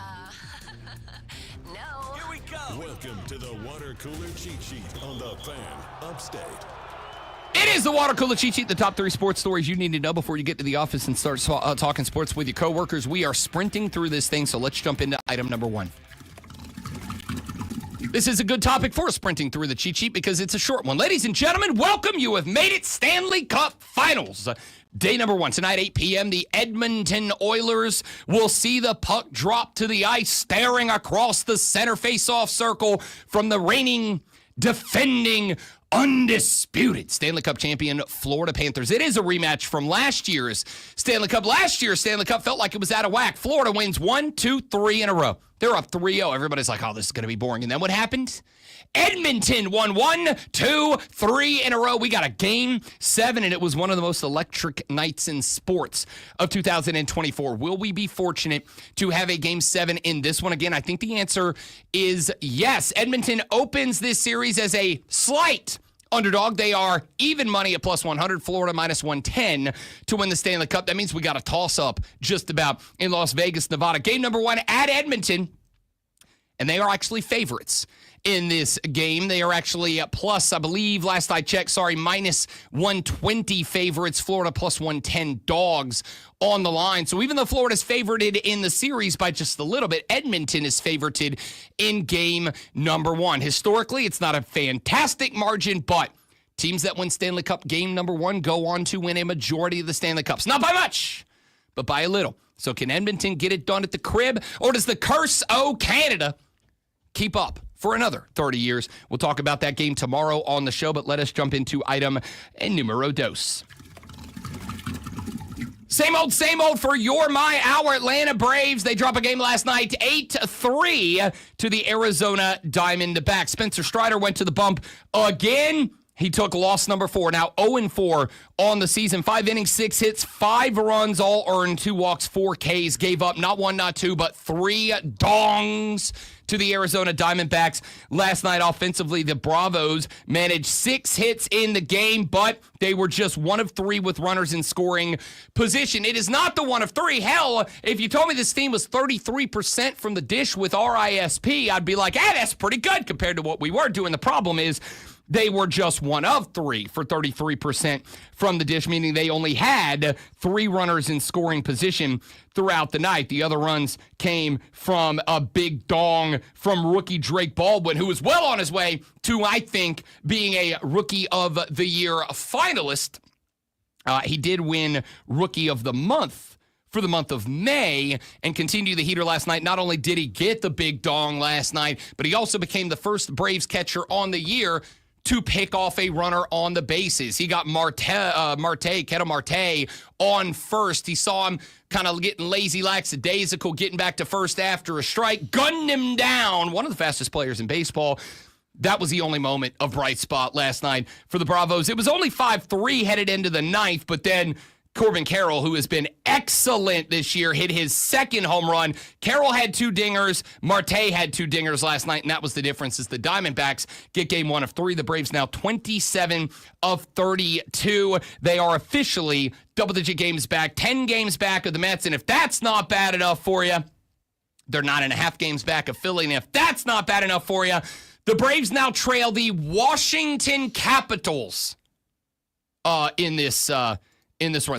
No. Here we go. Welcome to the water cooler cheat sheet on the Fan Upstate. It is the water cooler cheat sheet, the top 3 sports stories you need to know before you get to the office and start talking sports with your coworkers. We are sprinting through this thing, so let's jump into item number 1. This is a good topic for sprinting through the cheat sheet because it's a short one. Ladies and gentlemen, welcome. You have made it Stanley Cup Finals. Day number 1, tonight, 8 p.m., the Edmonton Oilers will see the puck drop to the ice, staring across the center face-off circle from the reigning, defending, undisputed Stanley Cup champion Florida Panthers. It is a rematch from last year's Stanley Cup. Last year's Stanley Cup felt like it was out of whack. Florida wins 1, 2, 3 in a row. They're up 3-0. Everybody's like, oh, this is going to be boring. And then what happened? Edmonton won 1, 2, 3 in a row. We got a game 7, and it was one of the most electric nights in sports of 2024. Will we be fortunate to have a game 7 in this one again? I think the answer is yes. Edmonton opens this series as a slight underdog. They are even money at plus 100, Florida minus 110 to win the Stanley Cup. That means we got a toss-up just about in Las Vegas, Nevada. Game number 1 at Edmonton, and they are actually favorites in this game. They are actually plus, I believe, last I checked, minus 120 favorites, Florida plus 110 dogs on the line. So even though Florida's favorited in the series by just a little bit, Edmonton is favorited in game number 1. Historically, it's not a fantastic margin, but teams that win Stanley Cup game number 1 go on to win a majority of the Stanley Cups. Not by much, but by a little. So can Edmonton get it done at the crib, or does the curse of Canada keep up for another 30 years? We'll talk about that game tomorrow on the show, but let us jump into item numero dos. Same old for our Atlanta Braves. They drop a game last night, 8-3 to the Arizona Diamondbacks. Spencer Strider went to the bump again. He took loss number 4. Now 0-4 on the season. 5 innings, 6 hits, 5 runs, all earned, 2 walks, 4 Ks. Gave up not 1, not 2, but 3 dongs to the Arizona Diamondbacks. Last night, offensively, the Bravos managed 6 hits in the game, but they were just 1 of 3 with runners in scoring position. It is not the 1 of 3. Hell, if you told me this team was 33% from the dish with RISP, I'd be like, that's pretty good compared to what we were doing. The problem is they were just 1 of 3 for 33% from the dish, meaning they only had 3 runners in scoring position throughout the night. The other runs came from a big dong from rookie Drake Baldwin, who was well on his way to, I think, being a Rookie of the Year finalist. He did win Rookie of the Month for the month of May and continue the heater last night. Not only did he get the big dong last night, but he also became the first Braves catcher on the year to pick off a runner on the bases. He got Ketel Marte on first. He saw him kind of getting lazy, lackadaisical, getting back to first after a strike, gunned him down, one of the fastest players in baseball. That was the only moment of bright spot last night for the Bravos. It was only 5-3 headed into the ninth, but then Corbin Carroll, who has been excellent this year, hit his second home run. Carroll had 2 dingers. Marte had 2 dingers last night, and that was the difference as the Diamondbacks get game 1 of 3. The Braves now 27 of 32. They are officially double-digit games back, 10 games back of the Mets, and if that's not bad enough for you, they're 9.5 games back of Philly, and if that's not bad enough for you, the Braves now trail the Washington Capitals in this run.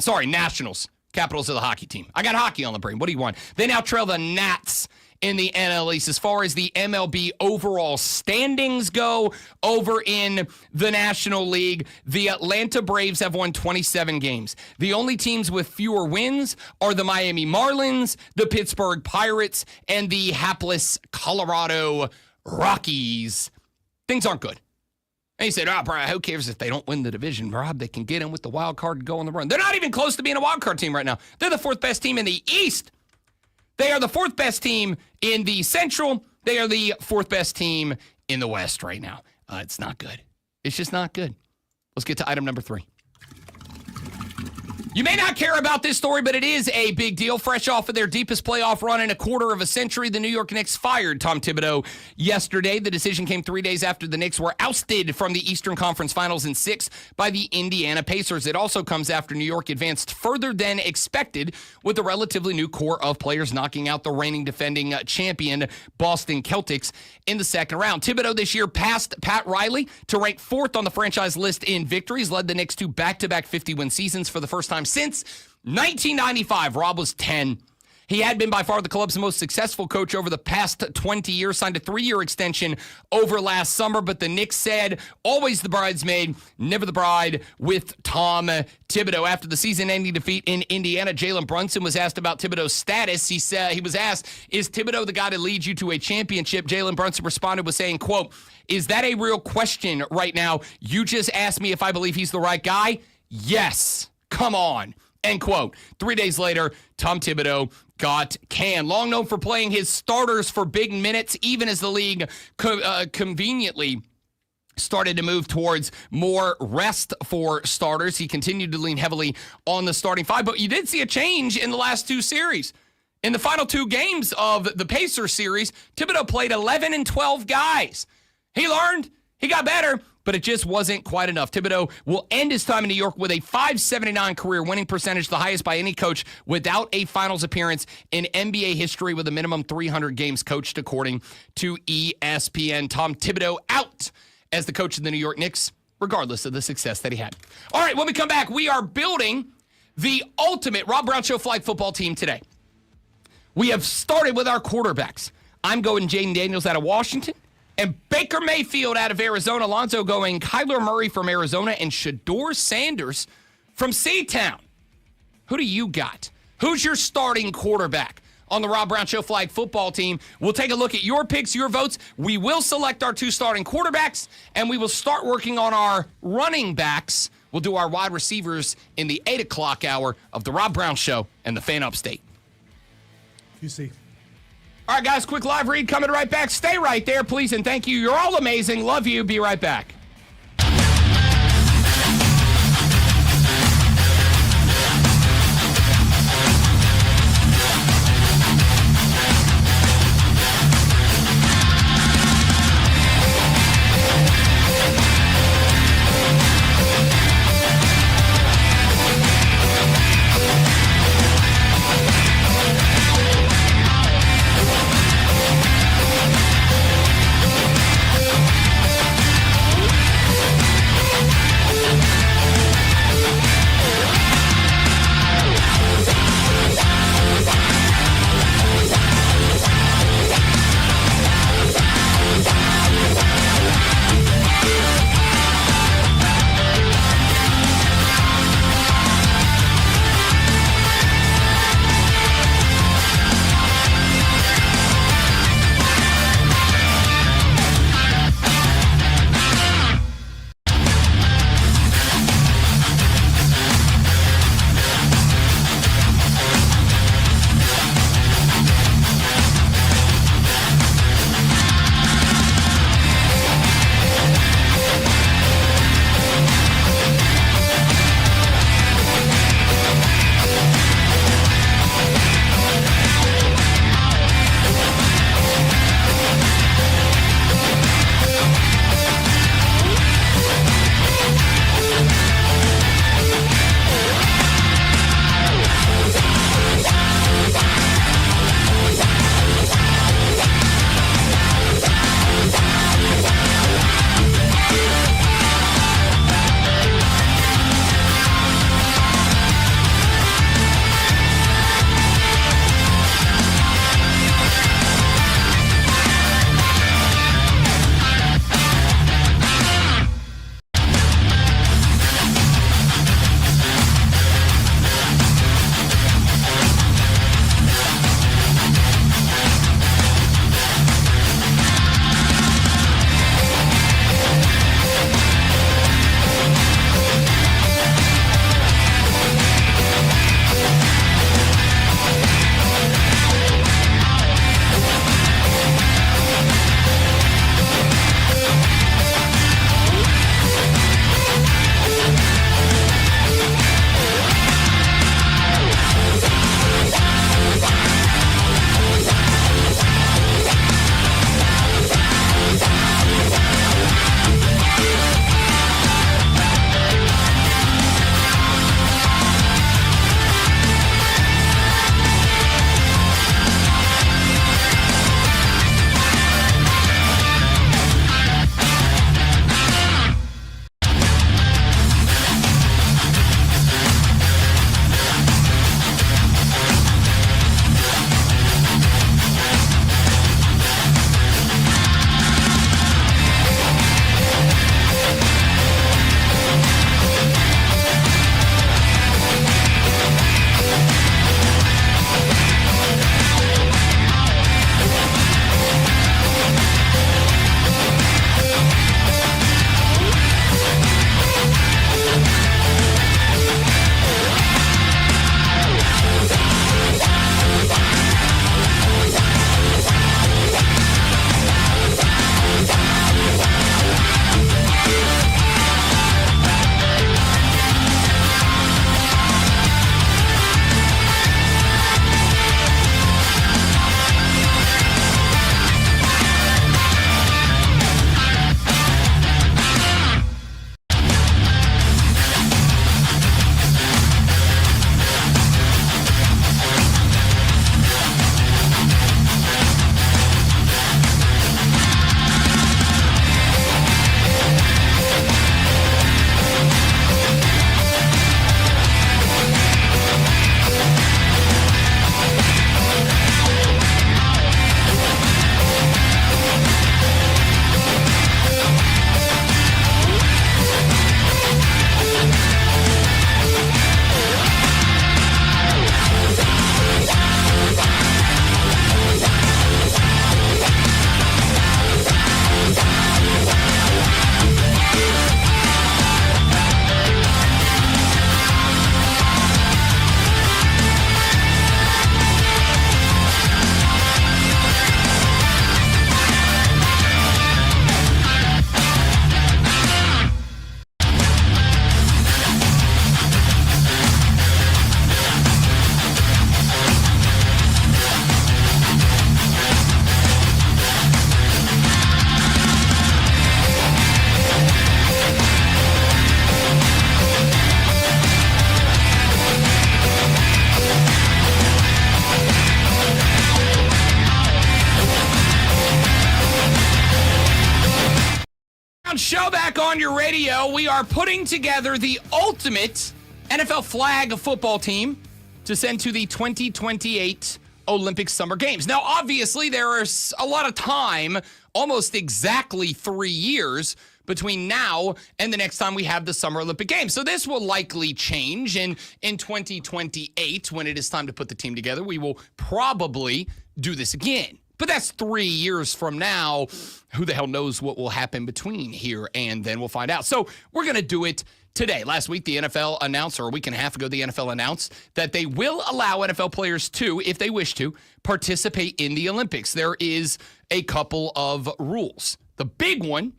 Sorry, Nationals. Capitals of the hockey team. I got hockey on the brain. What do you want? They now trail the Nats in the NL East. As far as the MLB overall standings go over in the National League, the Atlanta Braves have won 27 games. The only teams with fewer wins are the Miami Marlins, the Pittsburgh Pirates, and the hapless Colorado Rockies. Things aren't good. And he said, Brian, who cares if they don't win the division, Rob? They can get in with the wild card and go on the run. They're not even close to being a wild card team right now. They're the 4th best team in the East. They are the 4th best team in the Central. They are the 4th best team in the West right now. It's not good. It's just not good. Let's get to item number 3. You may not care about this story, but it is a big deal. Fresh off of their deepest playoff run in a quarter of a century, the New York Knicks fired Tom Thibodeau yesterday. The decision came 3 days after the Knicks were ousted from the Eastern Conference Finals in 6 by the Indiana Pacers. It also comes after New York advanced further than expected with a relatively new core of players knocking out the reigning defending champion Boston Celtics in the second round. Thibodeau this year passed Pat Riley to rank 4th on the franchise list in victories, led the Knicks to back-to-back 50-win seasons for the first time since 1995. Rob was 10. He had been by far the club's most successful coach over the past 20 years, signed a 3-year extension over last summer, but the Knicks said, always the bridesmaid, never the bride with Tom Thibodeau. After the season-ending defeat in Indiana, Jalen Brunson was asked about Thibodeau's status. He was asked, is Thibodeau the guy to lead you to a championship? Jalen Brunson responded with saying, quote, is that a real question right now? You just asked me if I believe he's the right guy? Yes. Come on. End quote. 3 days later, Tom Thibodeau got canned. Long known for playing his starters for big minutes, even as the league conveniently started to move towards more rest for starters. He continued to lean heavily on the starting 5, but you did see a change in the last 2 series. In the final 2 games of the Pacers series, Thibodeau played 11 and 12 guys. He learned, he got better, but it just wasn't quite enough. Thibodeau will end his time in New York with a .579 career winning percentage, the highest by any coach without a finals appearance in NBA history, with a minimum 300 games coached, according to ESPN. Tom Thibodeau out as the coach of the New York Knicks, regardless of the success that he had. All right, when we come back, we are building the ultimate Rob Brown Show flag football team today. We have started with our quarterbacks. I'm going Jaden Daniels out of Washington, and Baker Mayfield out of Arizona. Alonzo going Kyler Murray from Arizona, and Shedeur Sanders from Seatown. Who do you got? Who's your starting quarterback on the Rob Brown Show flag football team? We'll take a look at your picks, your votes. We will select our 2 starting quarterbacks, and we will start working on our running backs. We'll do our wide receivers in the 8 o'clock hour of the Rob Brown Show and the Fan Upstate. You see. All right, guys, quick live read coming right back. Stay right there, please, and thank you. You're all amazing. Love you. Be right back. Down show back on your radio. We are putting together the ultimate NFL flag football team to send to the 2028 Olympic Summer Games. Now, obviously, there is a lot of time, almost exactly 3 years, between now and the next time we have the Summer Olympic Games. So this will likely change. And in 2028, when it is time to put the team together, we will probably do this again. But that's 3 years from now. Who the hell knows what will happen between here and then? We'll find out. So we're going to do it today. Last week, the NFL announced, or a week and a half ago, the NFL announced that they will allow NFL players to, if they wish to, participate in the Olympics. There is a couple of rules. The big one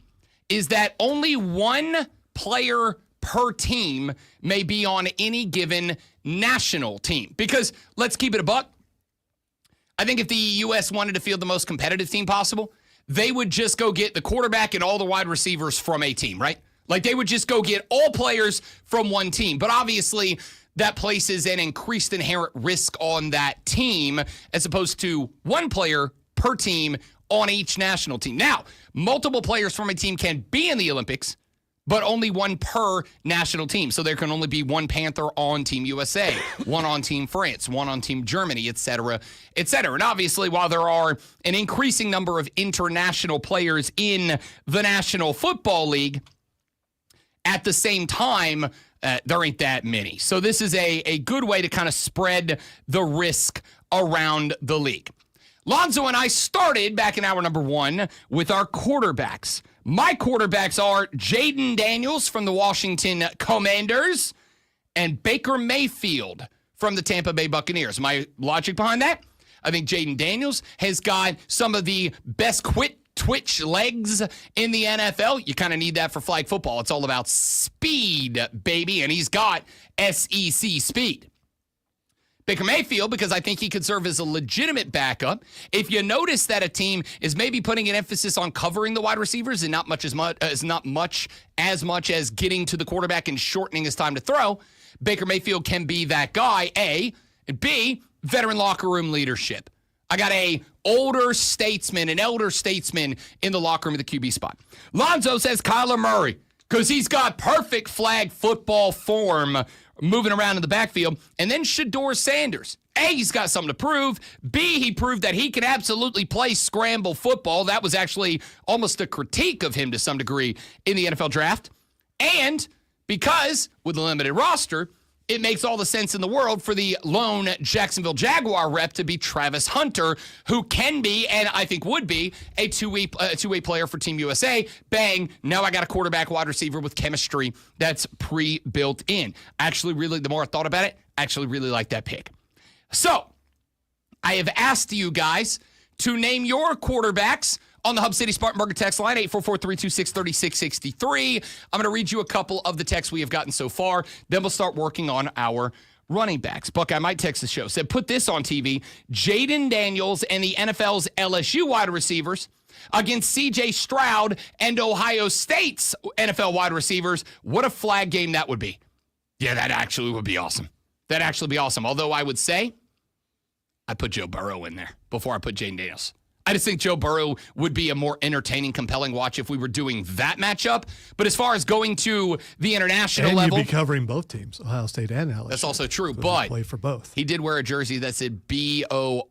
is that only one player per team may be on any given national team. Because let's keep it a buck. I think if the U.S. wanted to field the most competitive team possible, they would just go get the quarterback and all the wide receivers from a team, right? Like they would just go get all players from one team. But obviously, that places an increased inherent risk on that team as opposed to one player per team on each national team. Now, multiple players from a team can be in the Olympics, but only one per national team. So there can only be one Panther on Team USA, one on Team France, one on Team Germany, et cetera, et cetera. And obviously, while there are an increasing number of international players in the National Football League, at the same time, there ain't that many. So this is a good way to kind of spread the risk around the league. Lonzo and I started back in hour number 1 with our quarterbacks. My quarterbacks are Jaden Daniels from the Washington Commanders and Baker Mayfield from the Tampa Bay Buccaneers. My logic behind that? I think Jaden Daniels has got some of the best twitch legs in the NFL. You kind of need that for flag football. It's all about speed, baby, and he's got SEC speed. Baker Mayfield, because I think he could serve as a legitimate backup. If you notice that a team is maybe putting an emphasis on covering the wide receivers and not much as getting to the quarterback and shortening his time to throw, Baker Mayfield can be that guy, A. And B, veteran locker room leadership. I got an elder statesman in the locker room at the QB spot. Lonzo says Kyler Murray, because he's got perfect flag football form moving around in the backfield. And then Shedeur Sanders. A, he's got something to prove. B, he proved that he can absolutely play scramble football. That was actually almost a critique of him to some degree in the NFL draft. And because with a limited roster, it makes all the sense in the world for the lone Jacksonville Jaguar rep to be Travis Hunter, who can be, and I think would be, a two-way player for Team USA. Bang, now I got a quarterback wide receiver with chemistry that's pre-built in. Actually, really, the more I thought about it, I actually really like that pick. So, I have asked you guys to name your quarterbacks on the Hub City Spartan Burger text line, 844-326-3663. I'm going to read you a couple of the texts we have gotten so far. Then we'll start working on our running backs. Buckeye might text the show. Said, put this on TV. Jaden Daniels and the NFL's LSU wide receivers against C.J. Stroud and Ohio State's NFL wide receivers. What a flag game that would be. Yeah, that actually would be awesome. That'd actually be awesome. Although I would say I'd put Joe Burrow in there before I put Jaden Daniels. I just think Joe Burrow would be a more entertaining, compelling watch if we were doing that matchup. But as far as going to the international level, you'd be covering both teams, Ohio State and LSU. That's also true. So but play for both. He did wear a jersey that said Boreaux,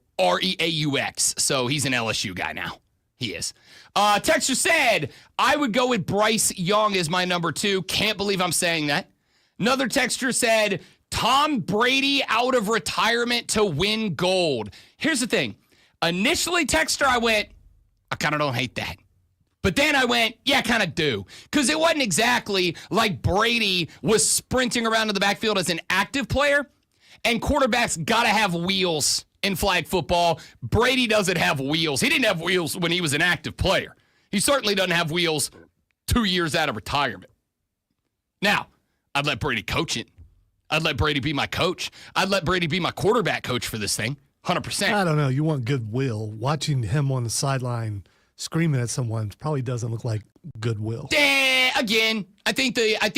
so he's an LSU guy now. He is. Texture said, I would go with Bryce Young as my number 2. Can't believe I'm saying that. Another texture said, Tom Brady out of retirement to win gold. Here's the thing. Initially, texter, I went, I kind of don't hate that. But then I went, yeah, I kind of do. Because it wasn't exactly like Brady was sprinting around in the backfield as an active player. And quarterbacks got to have wheels in flag football. Brady doesn't have wheels. He didn't have wheels when he was an active player. He certainly doesn't have wheels 2 years out of retirement. Now, I'd let Brady coach it. I'd let Brady be my coach. I'd let Brady be my quarterback coach for this thing. 100%. I don't know. You want goodwill. Watching him on the sideline screaming at someone probably doesn't look like goodwill. Again, I think there are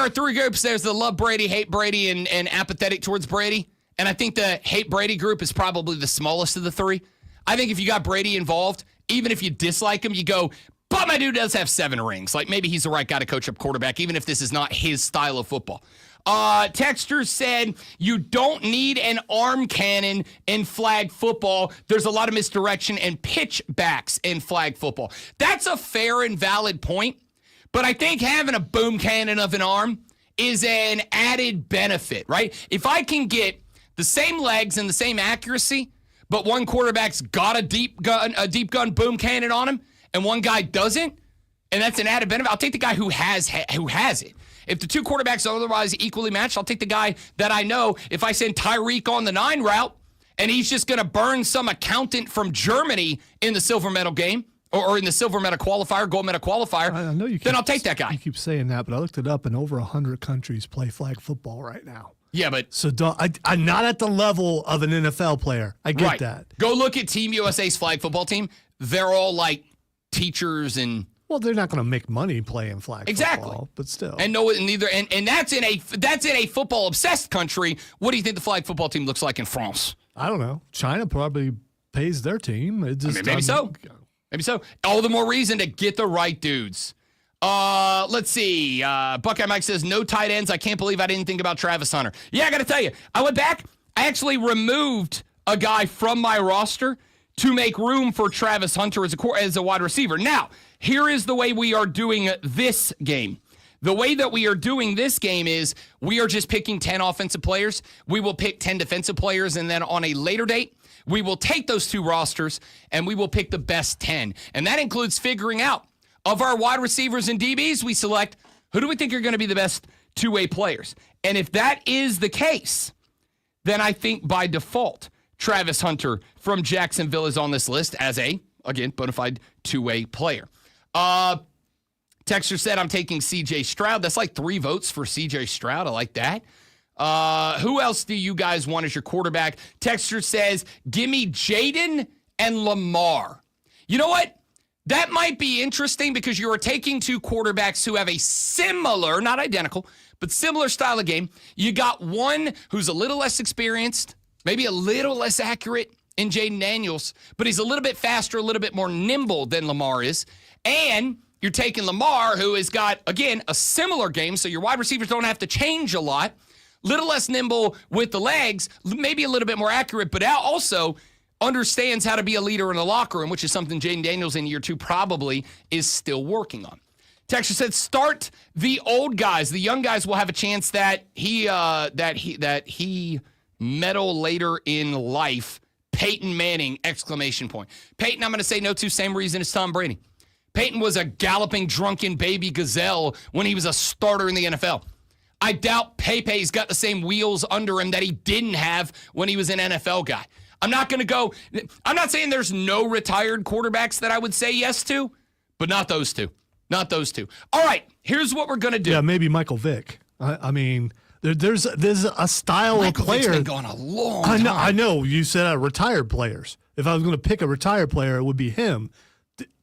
3 groups. There's the love Brady, hate Brady, and apathetic towards Brady. And I think the hate Brady group is probably the smallest of the 3. I think if you got Brady involved even if you dislike him, you go, but my dude does have 7 rings. Like, maybe he's the right guy to coach up quarterback, even if this is not his style of football. Texter said, you don't need an arm cannon in flag football. There's a lot of misdirection and pitch backs in flag football. That's a fair and valid point, but I think having a boom cannon of an arm is an added benefit, right? If I can get the same legs and the same accuracy, but one quarterback's got a deep gun boom cannon on him, and one guy doesn't, and that's an added benefit, I'll take the guy who has it. If the two quarterbacks are otherwise equally matched, I'll take the guy that I know. If I send Tyreek on the 9 route, and he's just going to burn some accountant from Germany in the silver medal game, or in the silver medal qualifier, gold medal qualifier, I know then I'll take that guy. You keep saying that, but I looked it up, and over 100 countries play flag football right now. Yeah, but So I'm not at the level of an NFL player. I get that. Go look at Team USA's flag football team. They're all like teachers and Well, they're not going to make money playing flag football, but still. and neither and that's in a football obsessed country. What do you think the flag football team looks like in France? I don't know. China probably pays their team. It just, Maybe so. Maybe so. All the more reason to get the right dudes. Let's see. Buckeye Mike says, no tight ends. I can't believe I didn't think about Travis Hunter. Yeah, I got to tell you, I went back. I actually removed a guy from my roster to make room for Travis Hunter as a wide receiver. Now, here is the way we are doing this game. The way that we are doing this game is we are just picking 10 offensive players. We will pick 10 defensive players, and then on a later date, we will take those 2 rosters, and we will pick the best 10. And that includes figuring out, of our wide receivers and DBs we select, who do we think are going to be the best two-way players? And if that is the case, then I think by default, Travis Hunter from Jacksonville is on this list as a, again, bona fide two-way player. Texter said, I'm taking C.J. Stroud. That's like 3 votes for C.J. Stroud. I like that. Who else do you guys want as your quarterback? Texter says, give me Jaden and Lamar. You know what? That might be interesting because you are taking 2 quarterbacks who have a similar, not identical, but similar style of game. You got one who's a little less experienced, maybe a little less accurate in Jaden Daniels, but he's a little bit faster, a little bit more nimble than Lamar is. And you're taking Lamar, who has got, again, a similar game, so your wide receivers don't have to change a lot. Little less nimble with the legs, maybe a little bit more accurate, but also understands how to be a leader in the locker room, which is something Jaden Daniels in year 2 probably is still working on. Texas said, start the old guys. The young guys will have a chance that he medal later in life. Peyton Manning, exclamation point. Peyton, I'm going to say no to, same reason as Tom Brady. Peyton was a galloping, drunken baby gazelle when he was a starter in the NFL. I doubt Pepe's got the same wheels under him that he didn't have when he was an NFL guy. I'm not saying there's no retired quarterbacks that I would say yes to, but not those two. Not those two. All right, here's what we're going to do. Yeah, maybe Michael Vick. I mean, there's a style Michael of player. Vick's been gone a long time. I know. You said retired players. If I was going to pick a retired player, it would be him.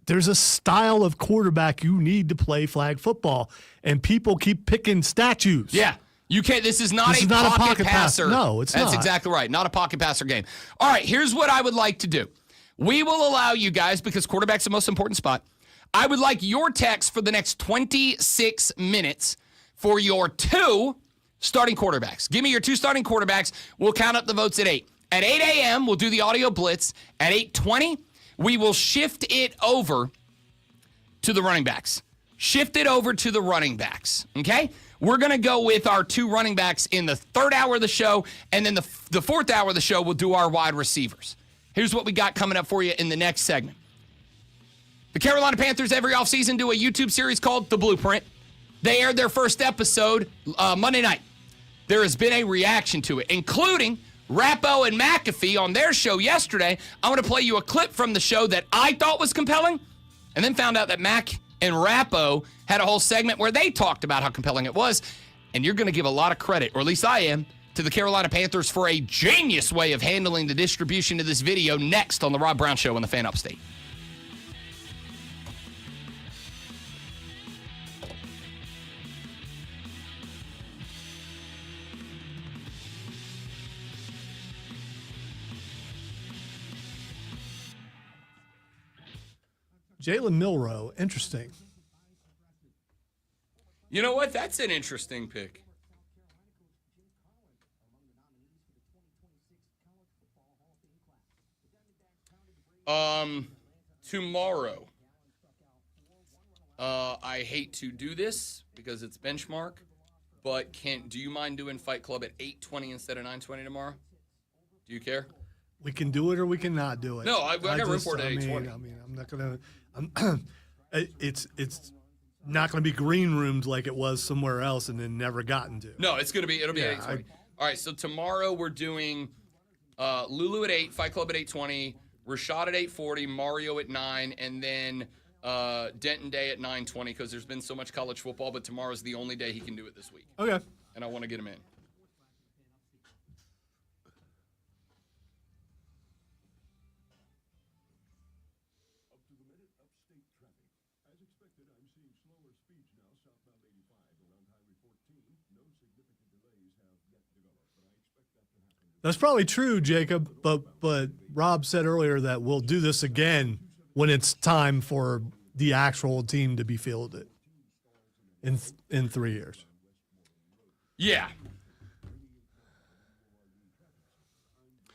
There's a style of quarterback you need to play flag football, and people keep picking statues. Yeah. You can't. This is not a pocket passer. No, it's not. That's exactly right. Not a pocket passer game. All right, here's what I would like to do. We will allow you guys, because quarterback's the most important spot, I would like your text for the next 26 minutes for your 2 starting quarterbacks. Give me your 2 starting quarterbacks. We'll count up the votes at 8. At 8 a.m., we'll do the audio blitz. At 8:20, we will shift it over to the running backs. Shift it over to the running backs, okay? We're going to go with our 2 running backs in the 3rd hour of the show, and then the 4th hour of the show, we'll do our wide receivers. Here's what we got coming up for you in the next segment. The Carolina Panthers every offseason do a YouTube series called The Blueprint. They aired their first episode Monday night. There has been a reaction to it, including Rapo and McAfee on their show yesterday. I'm going to play you a clip from the show that I thought was compelling, and then found out that Mac and Rapo had a whole segment where they talked about how compelling it was. And you're going to give a lot of credit, or at least I am, to the Carolina Panthers for a genius way of handling the distribution of this video next on the Rob Brown Show on the Fan Upstate. Jalen Milroe, interesting. You know what? That's an interesting pick. Tomorrow. I hate to do this because it's benchmark, but do you mind doing Fight Club at 8:20 instead of 9:20 tomorrow? Do you care? We can do it or we can not do it. No, I got room for it at 8:20. I mean, I'm not gonna. It's not gonna be green rooms like it was somewhere else and then never gotten to. No, it'll be at 8:20. All right, so tomorrow we're doing Lulu at 8, Fight Club at 8:20, Rashad at 8:40, Mario at 9, and then Denton Day at 9:20 because there's been so much college football, but tomorrow's the only day he can do it this week. Okay. And I want to get him in. That's probably true, Jacob. But Rob said earlier that we'll do this again when it's time for the actual team to be fielded in 3 years. Yeah.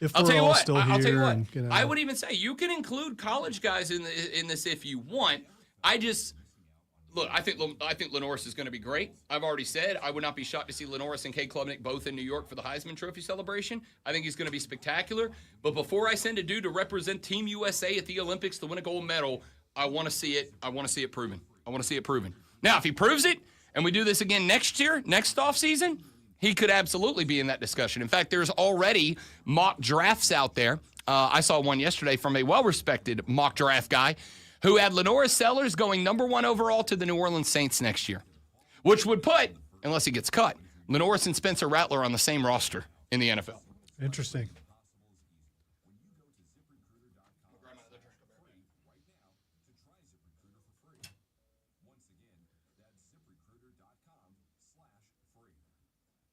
If I'll we're tell you all what. still I'll tell you here what. and, you know. I would even say you can include college guys in this if you want. I think Lenoris is going to be great. I've already said I would not be shocked to see Lenoris and Cade Klubnik both in New York for the Heisman Trophy celebration. I think he's going to be spectacular. But before I send a dude to represent Team USA at the Olympics to win a gold medal, I want to see it. I want to see it proven. Now, if he proves it and we do this again next year, next offseason, he could absolutely be in that discussion. In fact, there's already mock drafts out there. I saw one yesterday from a well-respected mock draft guy who had Lenoris Sellers going number 1 overall to the New Orleans Saints next year, which would put, unless he gets cut, Lenoris and Spencer Rattler on the same roster in the NFL. Interesting.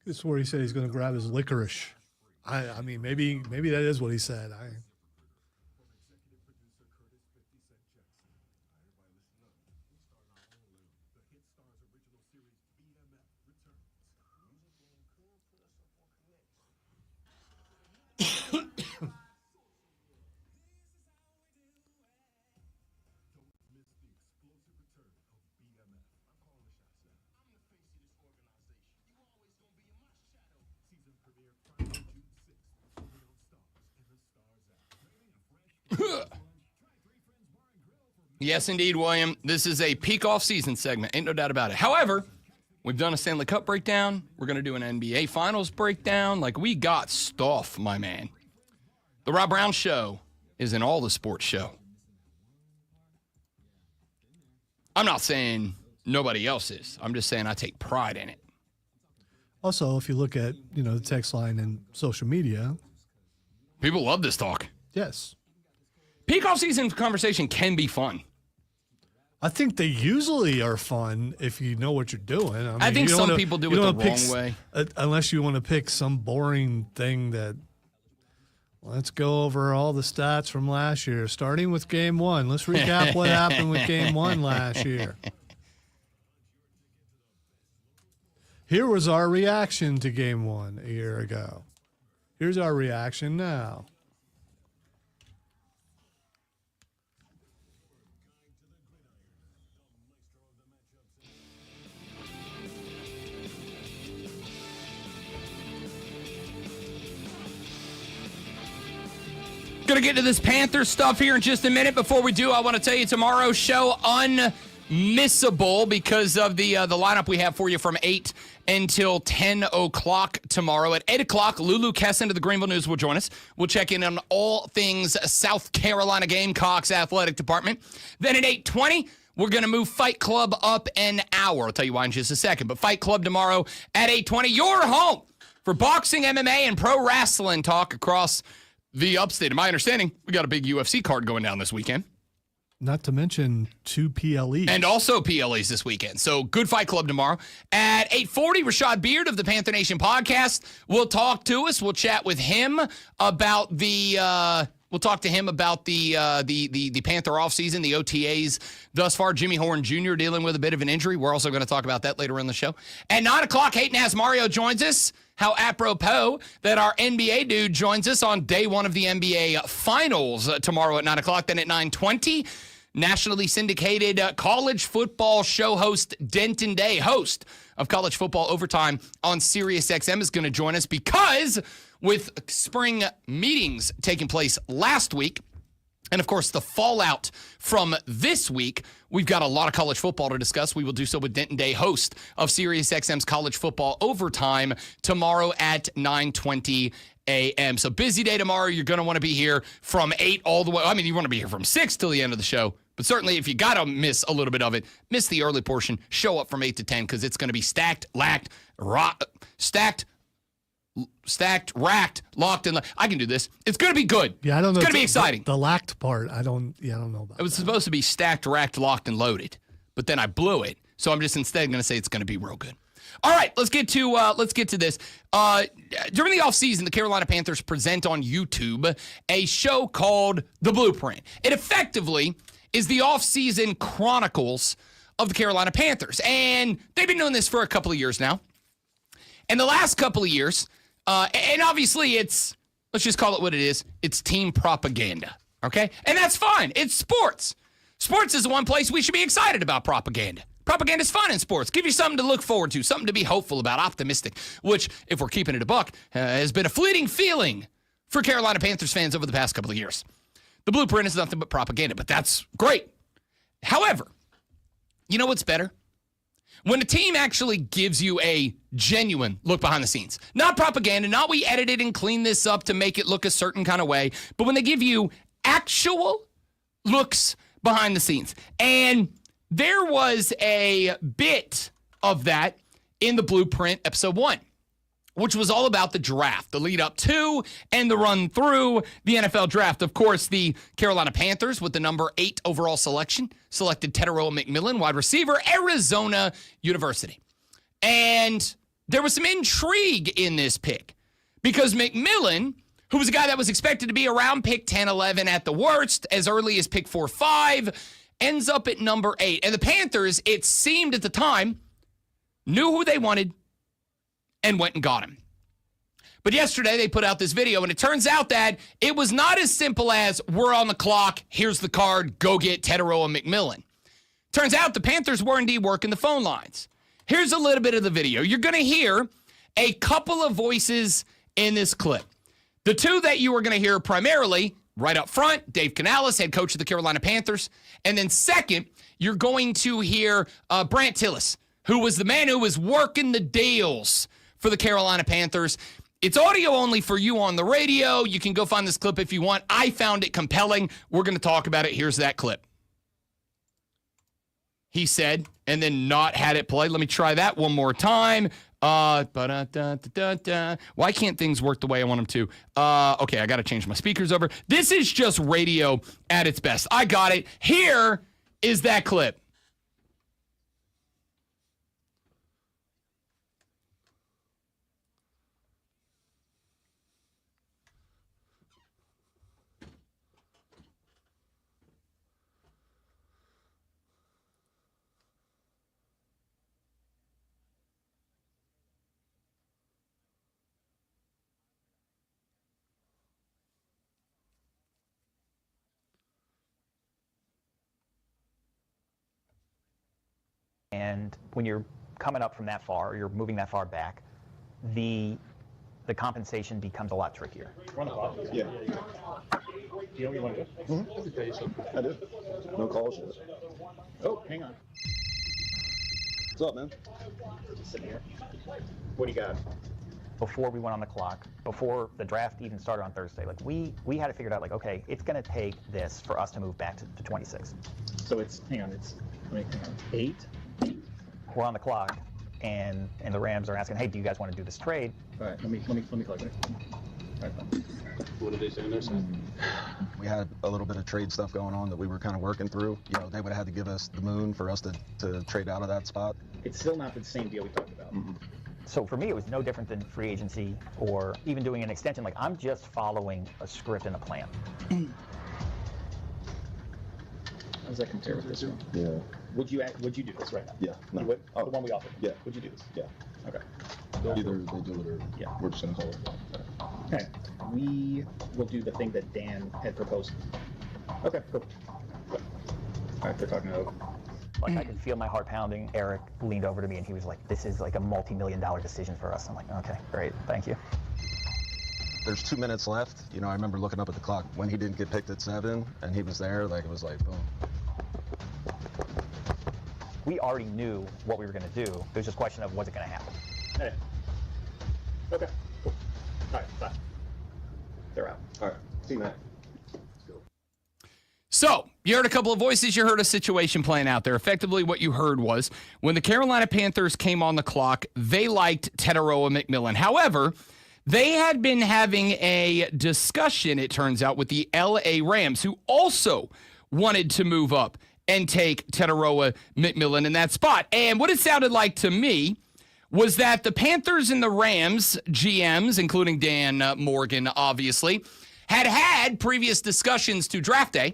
This is where he said he's going to grab his licorice. I mean, maybe that is what he said. Yes, indeed, William. This is a peak off-season segment. Ain't no doubt about it. However, we've done a Stanley Cup breakdown. We're going to do an NBA Finals breakdown. Like, we got stuff, my man. The Rob Brown Show is an all-the-sports show. I'm not saying nobody else is. I'm just saying I take pride in it. Also, if you look at, the text line and social media. People love this talk. Yes. Peak off-season conversation can be fun. I think they usually are fun if you know what you're doing. I mean, I think some people do it the wrong way. Unless you want to pick some boring thing that, let's go over all the stats from last year, starting with game 1. Let's recap what happened with game 1 last year. Here was our reaction to game 1 a year ago. Here's our reaction now. Going to get to this Panthers stuff here in just a minute. Before we do, I want to tell you tomorrow's show unmissable because of the lineup we have for you from 8 until 10 o'clock tomorrow. At 8 o'clock, Lulu Kesson of the Greenville News will join us. We'll check in on all things South Carolina Gamecocks athletic department. Then at 8:20, we're going to move Fight Club up an hour. I'll tell you why in just a second. But Fight Club tomorrow at 8:20. Your home for boxing, MMA, and pro wrestling talk across the upstate. In my understanding, we got a big UFC card going down this weekend. Not to mention 2 PLEs. And also PLEs this weekend. So good Fight Club tomorrow. At 8:40, Rashad Beard of the Panther Nation podcast will talk to us. We'll chat with him about the We'll talk to him about the Panther offseason, the OTAs thus far. Jimmy Horn Jr. dealing with a bit of an injury. We're also going to talk about that later in the show. At 9 o'clock, Hayden Asmario joins us. How apropos that our NBA dude joins us on day one of the NBA Finals tomorrow at 9 o'clock. Then at 9:20, nationally syndicated college football show host Denton Day, host of College Football Overtime on SiriusXM, is going to join us because with spring meetings taking place last week, and of course the fallout from this week, we've got a lot of college football to discuss. We will do so with Denton Day, host of SiriusXM's College Football Overtime, tomorrow at 9:20 a.m. So busy day tomorrow. You're going to want to be here from 8 all the way. I mean, you want to be here from 6 till the end of the show. But certainly, if you got to miss a little bit of it, miss the early portion, show up from 8 to 10 because it's going to be stacked, racked, locked, and I can do this. It's going to be good. Yeah, I don't know. It's going to be exciting. The lacked part, I don't know about. It was supposed to be stacked, racked, locked, and loaded, but then I blew it. So I'm just instead going to say it's going to be real good. All right, let's get to this. During the offseason, the Carolina Panthers present on YouTube a show called The Blueprint. It effectively is the offseason chronicles of the Carolina Panthers, and they've been doing this for a couple of years now. And the last couple of years, and obviously let's just call it what it is. It's team propaganda, okay? And that's fine. It's sports. Sports is the one place we should be excited about propaganda. Propaganda is fun in sports. Give you something to look forward to, something to be hopeful about, optimistic, which, if we're keeping it a buck, has been a fleeting feeling for Carolina Panthers fans over the past couple of years. The Blueprint is nothing but propaganda, but that's great. However, you know what's better? When a team actually gives you a genuine look behind the scenes, not propaganda, not we edited and cleaned this up to make it look a certain kind of way, but when they give you actual looks behind the scenes. And there was a bit of that in the Blueprint episode 1, which was all about the draft, the lead up to and the run through the NFL draft. Of course, the Carolina Panthers, with the number 8 overall selection, selected Teteroa McMillan, wide receiver, Arizona University. And there was some intrigue in this pick because McMillan, who was a guy that was expected to be around pick 10, 11 at the worst, as early as pick 4, 5, ends up at number 8. And the Panthers, it seemed at the time, knew who they wanted and went and got him. But yesterday they put out this video, and it turns out that it was not as simple as we're on the clock, here's the card, go get Teteroa McMillan. Turns out the Panthers were indeed working the phone lines. Here's a little bit of the video. You're going to hear a couple of voices in this clip. The two that you are going to hear primarily, right up front, Dave Canales, head coach of the Carolina Panthers. And then second, you're going to hear Brant Tillis, who was the man who was working the deals for the Carolina Panthers. It's audio only for you on the radio. You can go find this clip if you want. I found it compelling. We're going to talk about it. Here's that clip. He said, and then not had it play. Let me try that one more time. Why can't things work the way I want them to? Okay, I got to change my speakers over. This is just radio at its best. I got it. Here is that clip. And when you're coming up from that far, or you're moving that far back, the compensation becomes a lot trickier. Run the clock? Yeah. Do you know what you want to do? Mm-hmm. I do. No calls yet. Oh, hang on. What's up, man? Just sitting here. What do you got? Before we went on the clock, before the draft even started on Thursday, like we had to figure it out, like, okay, it's going to take this for us to move back to 26. So it's, hang on, hang on, 8? We're on the clock, and the Rams are asking, hey, do you guys want to do this trade? All right, let me calculate. All right, fine. What did they say on their side? We had a little bit of trade stuff going on that we were kind of working through. You know, they would have had to give us the moon for us to trade out of that spot. It's still not the same deal we talked about. Mm-hmm. So for me, it was no different than free agency or even doing an extension. Like, I'm just following a script and a plan. How does that compare with this one? Yeah. Would you do this right now? Yeah. No. You would? Oh. The one we offered? Yeah. Would you do this? Yeah. Okay. Either they do it or Yeah. we're just gonna call it. Okay. We will do the thing that Dan had proposed. Okay, cool. All right, they're talking over. Like, I could feel my heart pounding. Eric leaned over to me and he was like, this is like a multi-million-dollar decision for us. I'm like, okay, great, thank you. There's 2 minutes left. You know, I remember looking up at the clock when he didn't get picked at 7 and he was there, like, it was like, boom. We already knew what we were going to do. It was just a question of, was it going to happen? Hey. Okay, cool. All right, bye. They're out. All right. See you, Matt. So, you heard a couple of voices, you heard a situation playing out there. Effectively, what you heard was when the Carolina Panthers came on the clock, they liked Teteroa McMillan. However, they had been having a discussion, it turns out, with the LA Rams, who also wanted to move up and take Teteroa McMillan in that spot. And what it sounded like to me was that the Panthers and the Rams GMs, including Dan Morgan, obviously, had previous discussions to draft day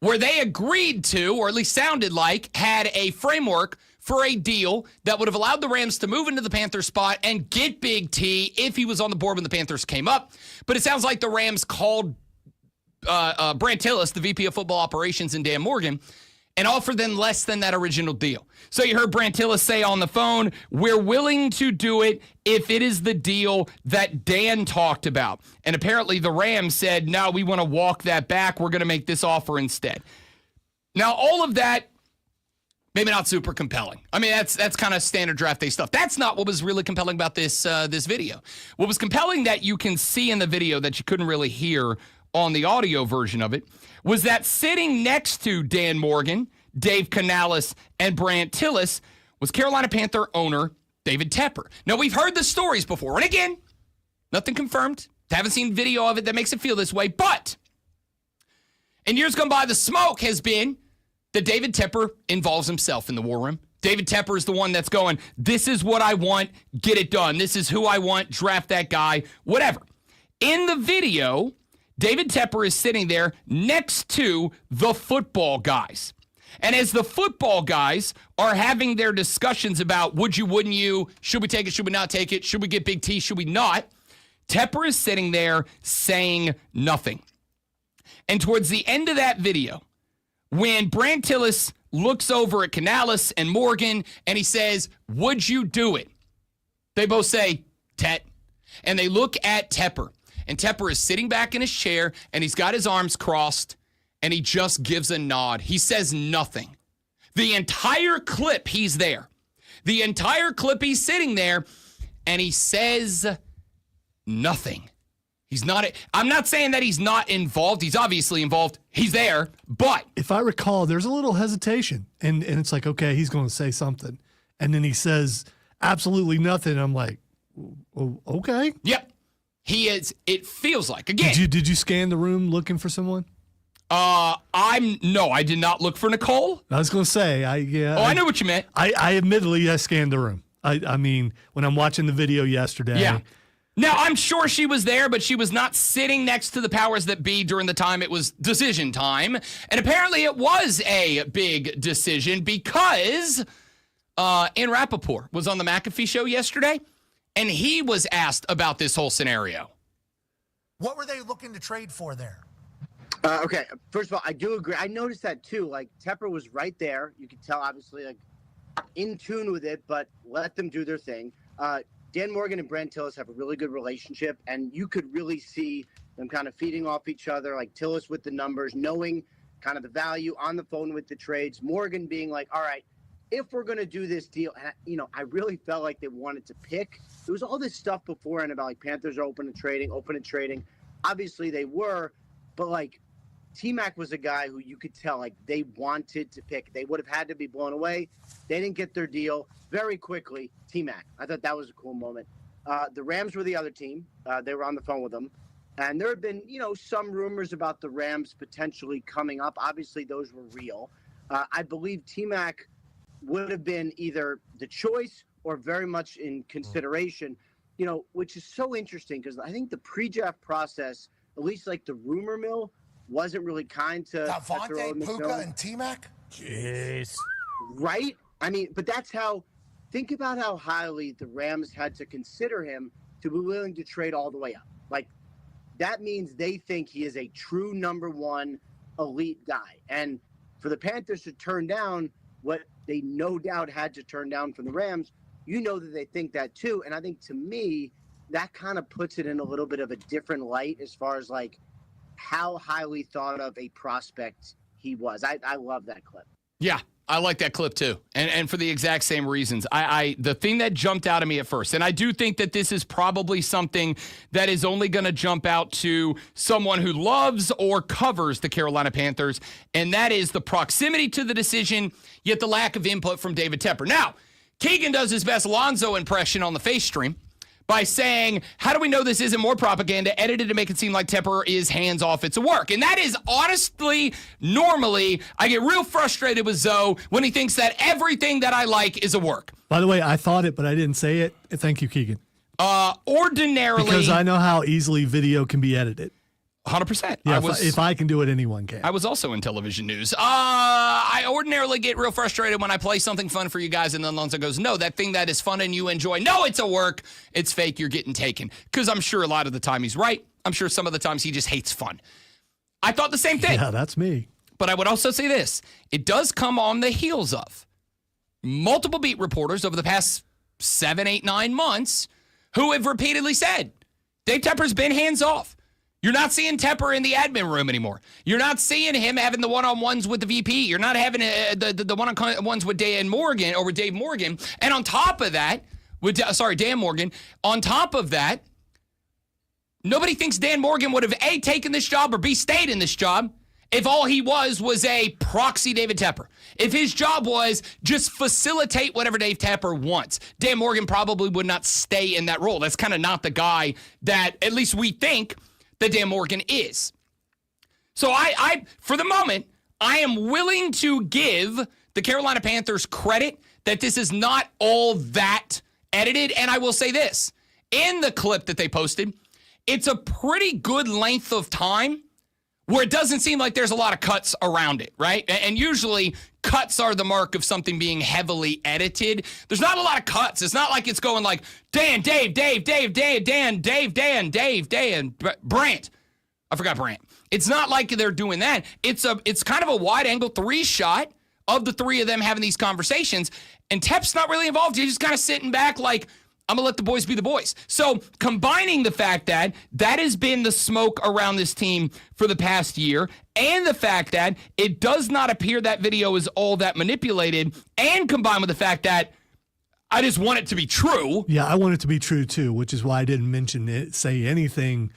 where they agreed to, or at least sounded like, had a framework for a deal that would have allowed the Rams to move into the Panthers spot and get Big T if he was on the board when the Panthers came up. But it sounds like the Rams called Brant Tillis, the VP of Football Operations, and Dan Morgan, and offered them less than that original deal. So you heard Brant Tillis say on the phone, we're willing to do it if it is the deal that Dan talked about. And apparently the Rams said, no, we want to walk that back. We're going to make this offer instead. Now, all of that, maybe not super compelling. I mean, that's kind of standard draft day stuff. That's not what was really compelling about this video. What was compelling that you can see in the video that you couldn't really hear on the audio version of it was that sitting next to Dan Morgan, Dave Canales, and Brant Tillis was Carolina Panther owner David Tepper. Now, we've heard the stories before, and again, nothing confirmed. Haven't seen video of it that makes it feel this way, but in years gone by, the smoke has been that David Tepper involves himself in the war room. David Tepper is the one that's going, this is what I want, get it done. This is who I want, draft that guy, whatever. In the video, David Tepper is sitting there next to the football guys. And as the football guys are having their discussions about would you, wouldn't you, should we take it, should we not take it, should we get Big T, should we not, Tepper is sitting there saying nothing. And towards the end of that video, when Brant Tillis looks over at Canales and Morgan and he says, would you do it? They both say, Tet. And they look at Tepper. And Tepper is sitting back in his chair, and he's got his arms crossed, and he just gives a nod. He says nothing. The entire clip, he's there. The entire clip, he's sitting there, and he says nothing. He's not. I'm not saying that he's not involved. He's obviously involved. He's there, but if I recall, there's a little hesitation, and it's like, okay, he's going to say something, and then he says absolutely nothing. I'm like, okay. Yep. He is, it feels like, again. Did you scan the room looking for someone? No, I did not look for Nicole. I was going to say, I know what you meant. I admittedly, I scanned the room. I mean, when I'm watching the video yesterday. Yeah. Now, I'm sure she was there, but she was not sitting next to the powers that be during the time it was decision time. And apparently it was a big decision because Ian Rappaport was on the McAfee show yesterday. And he was asked about this whole scenario. What were they looking to trade for there? Okay, first of all, I do agree. I noticed that too. Like, Tepper was right there. You could tell, obviously, like, in tune with it, but let them do their thing. Dan Morgan and Brant Tillis have a really good relationship, and you could really see them kind of feeding off each other, like Tillis with the numbers, knowing kind of the value on the phone with the trades. Morgan being like, all right, if we're going to do this deal, and, I really felt like they wanted to pick. There was all this stuff beforehand about, like, Panthers are open to trading. Obviously, they were, but, like, T-Mac was a guy who you could tell, like, they wanted to pick. They would have had to be blown away. They didn't get their deal very quickly. T-Mac. I thought that was a cool moment. The Rams were the other team. They were on the phone with them. And there had been, some rumors about the Rams potentially coming up. Obviously, those were real. I believe T-Mac would have been either the choice or very much in consideration, which is so interesting because I think the pre-draft process, at least like the rumor mill, wasn't really kind to Davante, Puka, and T-Mac? Jeez. Right? I mean, but think about how highly the Rams had to consider him to be willing to trade all the way up. Like, that means they think he is a true number one elite guy. And for the Panthers to turn down what they no doubt had to turn down from the Rams, that they think that too. And I think, to me, that kind of puts it in a little bit of a different light as far as like how highly thought of a prospect he was. I love that clip. Yeah, I like that clip too. And for the exact same reasons. The thing that jumped out at me at first, and I do think that this is probably something that is only going to jump out to someone who loves or covers the Carolina Panthers, and that is the proximity to the decision, yet the lack of input from David Tepper. Now, Keegan does his best Lonzo impression on the face stream by saying, how do we know this isn't more propaganda edited to make it seem like Tepper is hands off, it's a work? And that is honestly, normally, I get real frustrated with Zoe when he thinks that everything that I like is a work. By the way, I thought it, but I didn't say it. Thank you, Keegan. Ordinarily. Because I know how easily video can be edited. 100%. Yeah, if I can do it, anyone can. I was also in television news. I ordinarily get real frustrated when I play something fun for you guys, and then Lonzo goes, no, that thing that is fun and you enjoy, no, it's a work. It's fake. You're getting taken. Because I'm sure a lot of the time he's right. I'm sure some of the times he just hates fun. I thought the same thing. Yeah, that's me. But I would also say this. It does come on the heels of multiple beat reporters over the past 7, 8, 9 months who have repeatedly said, Dave Tepper's been hands off. You're not seeing Tepper in the admin room anymore. You're not seeing him having the one-on-ones with the VP. You're not having the one-on-ones with Dan Morgan or with Dave Morgan. And on top of that, Dan Morgan, on top of that, nobody thinks Dan Morgan would have A, taken this job or B, stayed in this job if all he was a proxy David Tepper. If his job was just facilitate whatever Dave Tepper wants, Dan Morgan probably would not stay in that role. That's kind of not the guy that at least we think that Dan Morgan is. So I, for the moment, I am willing to give the Carolina Panthers credit that this is not all that edited. And I will say this, in the clip that they posted, it's a pretty good length of time where it doesn't seem like there's a lot of cuts around it, right? And usually cuts are the mark of something being heavily edited. There's not a lot of cuts. It's not like it's going like Dan, Dave, Brant. I forgot Brant. It's not like they're doing that. It's kind of a wide angle 3 shot of the 3 of them having these conversations. And Tep's not really involved. He's just kind of sitting back like, I'm going to let the boys be the boys. So combining the fact that has been the smoke around this team for the past year, and the fact that it does not appear that video is all that manipulated, and combined with the fact that I just want it to be true. Yeah, I want it to be true too, which is why I didn't say anything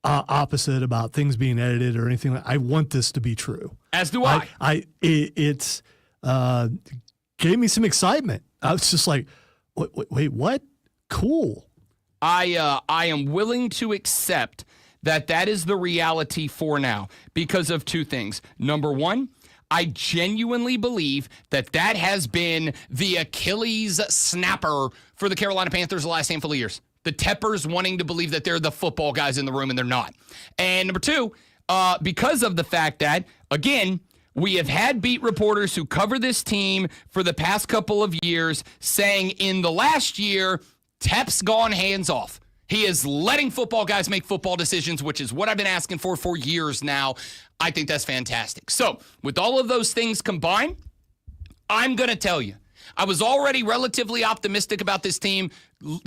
opposite about things being edited or anything. I want this to be true. As do I. It's gave me some excitement. I was just like, wait, what? Cool. I am willing to accept that is the reality for now because of 2 things. Number 1, I genuinely believe that has been the Achilles snapper for the Carolina Panthers the last handful of years. The Teppers wanting to believe that they're the football guys in the room, and they're not. And number 2, because of the fact that, again, we have had beat reporters who cover this team for the past couple of years saying in the last year, Tep's gone hands off. He is letting football guys make football decisions, which is what I've been asking for years now. I think that's fantastic. So with all of those things combined, I'm going to tell you, I was already relatively optimistic about this team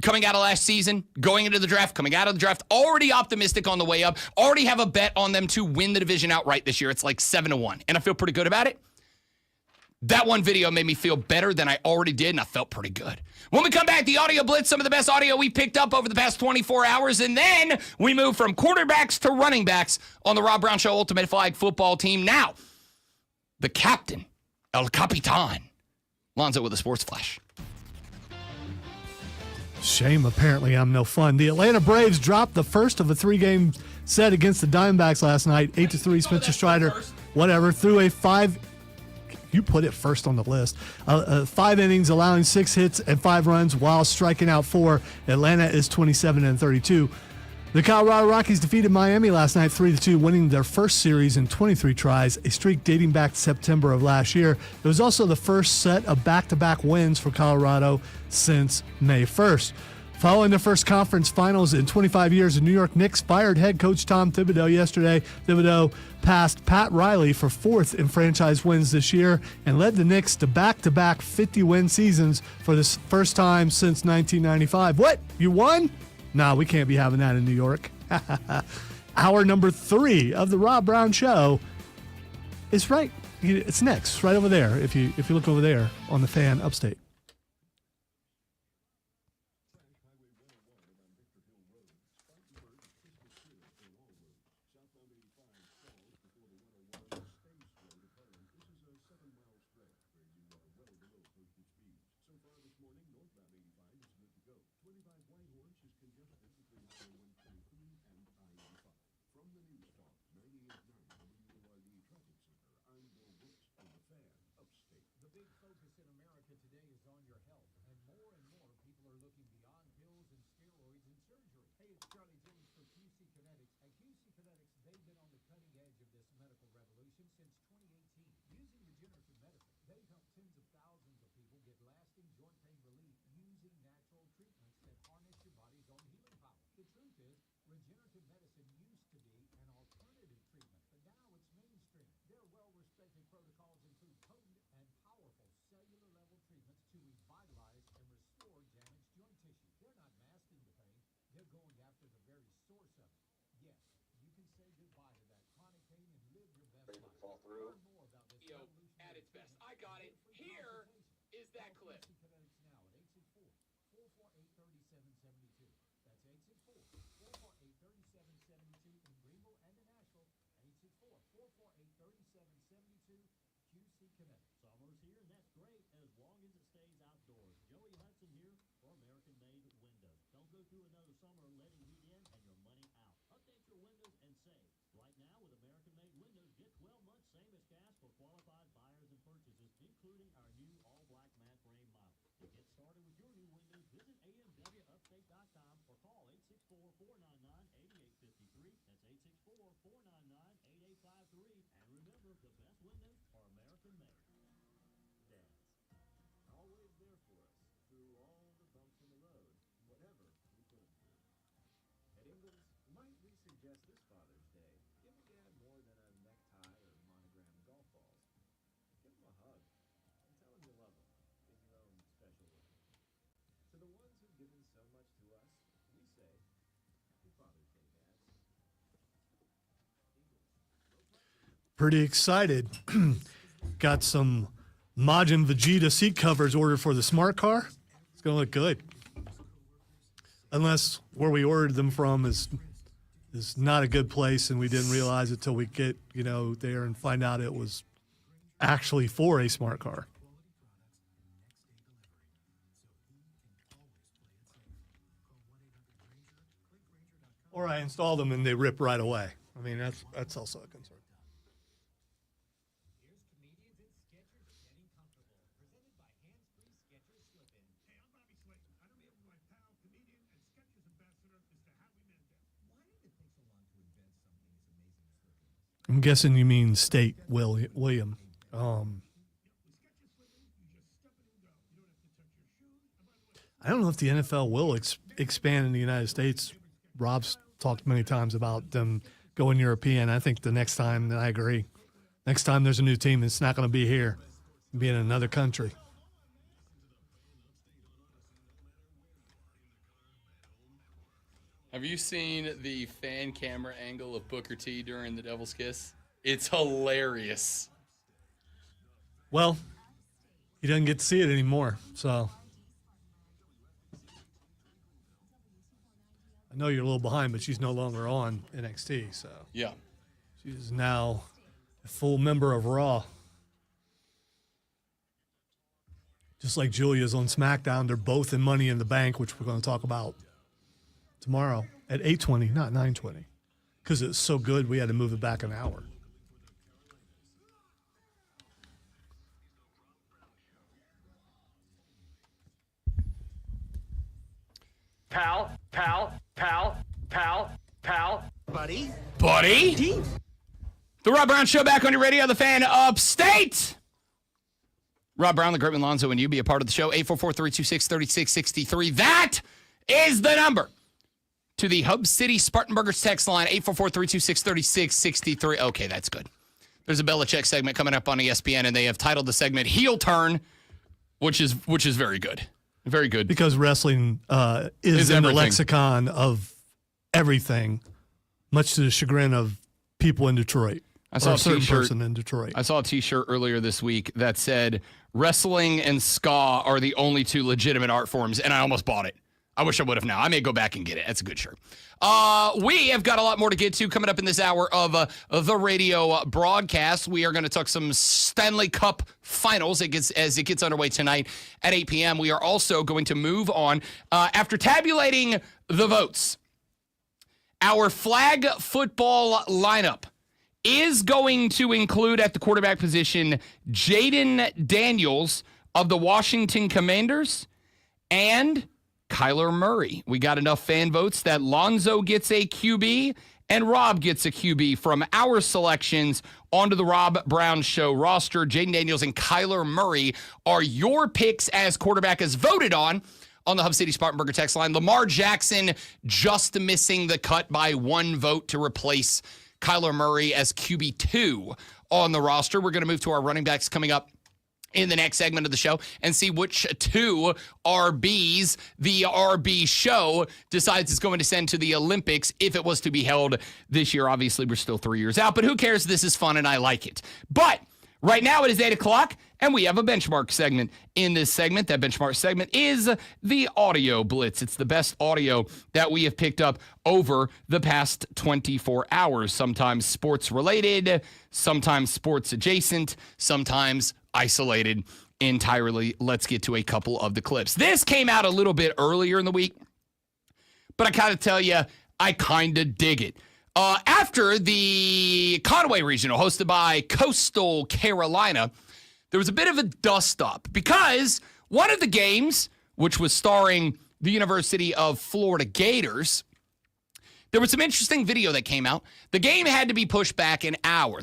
coming out of last season, going into the draft, coming out of the draft, already optimistic on the way up, already have a bet on them to win the division outright this year. It's like 7-1, and I feel pretty good about it. That one video made me feel better than I already did, and I felt pretty good. When we come back, the Audio Blitz, some of the best audio we picked up over the past 24 hours, and then we move from quarterbacks to running backs on the Rob Brown Show Ultimate Flag Football Team. Now, the captain, El Capitan, Lonzo with a sports flash. Shame, apparently I'm no fun. The Atlanta Braves dropped the first of a 3-game set against the Diamondbacks last night, 8-3. Spencer Strider, whatever, threw a 5. you put it first on the list. 5 innings, allowing 6 hits and 5 runs while striking out 4. Atlanta is 27-32. The Colorado Rockies defeated Miami last night 3-2, winning their first series in 23 tries, a streak dating back to September of last year. It was also the first set of back-to-back wins for Colorado since May 1st. Following their first conference finals in 25 years, the New York Knicks fired head coach Tom Thibodeau yesterday. Thibodeau passed Pat Riley for 4th in franchise wins this year and led the Knicks to back-to-back 50-win seasons for the first time since 1995. What? You won? Nah, we can't be having that in New York. Hour number 3 of the Rob Brown Show is right. It's next, right over there. If you look over there on the Fan Upstate. At its best. I got it. Here is that clip. Summer's here, and that's great as long as it stays outdoors. Joey Hudson here for American Made Windows. Don't go through another summer letting heat in and your money out. Update your windows and save. Right now with American Made Windows, get 12 months same as gas for qualified buyers and purchases, including our new all-black matte frame model. To get started with your new windows, visit amwupstate.com or call 864-499-8853. That's 864-499-8853. And remember, the best windows are American made. Dads, always there for us through all the bumps in the road, whatever we put them through. At Ingles, might we suggest this Father's Day, give a dad more than a necktie or monogram golf balls. Give him a hug and tell him you love him in your own special way. To the ones who've given so much to us, we say, Happy Father's Day, Dads. Pretty excited. Got some Majin Vegeta seat covers ordered for the smart car. It's going to look good. Unless where we ordered them from is not a good place and we didn't realize it till we get, there and find out it was actually for a smart car. Or I install them and they rip right away. I mean, that's also a concern. I'm guessing you mean State William. I don't know if the NFL will expand in the United States. Rob's talked many times about them going European. I think the next time, I agree. Next time there's a new team, it's not going to be here. It'll be in another country. Have you seen the fan camera angle of Booker T during the Devil's Kiss? It's hilarious. Well, he doesn't get to see it anymore, so. I know you're a little behind, but she's no longer on NXT, so. Yeah. She's now a full member of Raw. Just like Julia's on SmackDown, they're both in Money in the Bank, which we're going to talk about tomorrow at 8:20, not 9:20, because it's so good we had to move it back an hour. Buddy? The Rob Brown Show back on your radio, the fan upstate. Rob Brown, the Great Lonzo, and you be a part of the show. 844-326-3663. That is the number to the Hub City Spartanburgers text line, 844-326-3663. Okay, that's good. There's a Belichick segment coming up on ESPN, and they have titled the segment Heel Turn, which is very good. Very good. Because wrestling is in the lexicon of everything, much to the chagrin of people in Detroit. I saw a certain person in Detroit. I saw a T-shirt earlier this week that said, wrestling and ska are the only two legitimate art forms, and I almost bought it. I wish I would have now. I may go back and get it. That's a good shirt. We have got a lot more to get to coming up in this hour of the radio broadcast. We are going to talk some Stanley Cup finals as it gets underway tonight at 8 p.m. We are also going to move on. After tabulating the votes, our flag football lineup is going to include at the quarterback position Jaden Daniels of the Washington Commanders and Kyler Murray. We got enough fan votes that Lonzo gets a QB and Rob gets a QB from our selections onto the Rob Brown Show roster. Jaden Daniels and Kyler Murray are your picks as quarterback as voted on the Hub City Spartanburger text line. Lamar Jackson just missing the cut by one vote to replace Kyler Murray as QB2 on the roster. We're going to move to our running backs coming up in the next segment of the show and see which two RBs the RB show decides it's going to send to the Olympics if it was to be held this year. Obviously, we're still 3 years out, but who cares? This is fun and I like it. But right now it is 8 o'clock and we have a benchmark segment in this segment. That benchmark segment is the Audio Blitz. It's the best audio that we have picked up over the past 24 hours. Sometimes sports related, sometimes sports adjacent, sometimes isolated entirely. Let's get to a couple of the clips. This came out a little bit earlier in the week, but I got to tell you, I kind of dig it. After the Conway Regional hosted by Coastal Carolina, there was a bit of a dust-up because one of the games, which was starring the University of Florida Gators, there was some interesting video that came out. The game had to be pushed back an hour.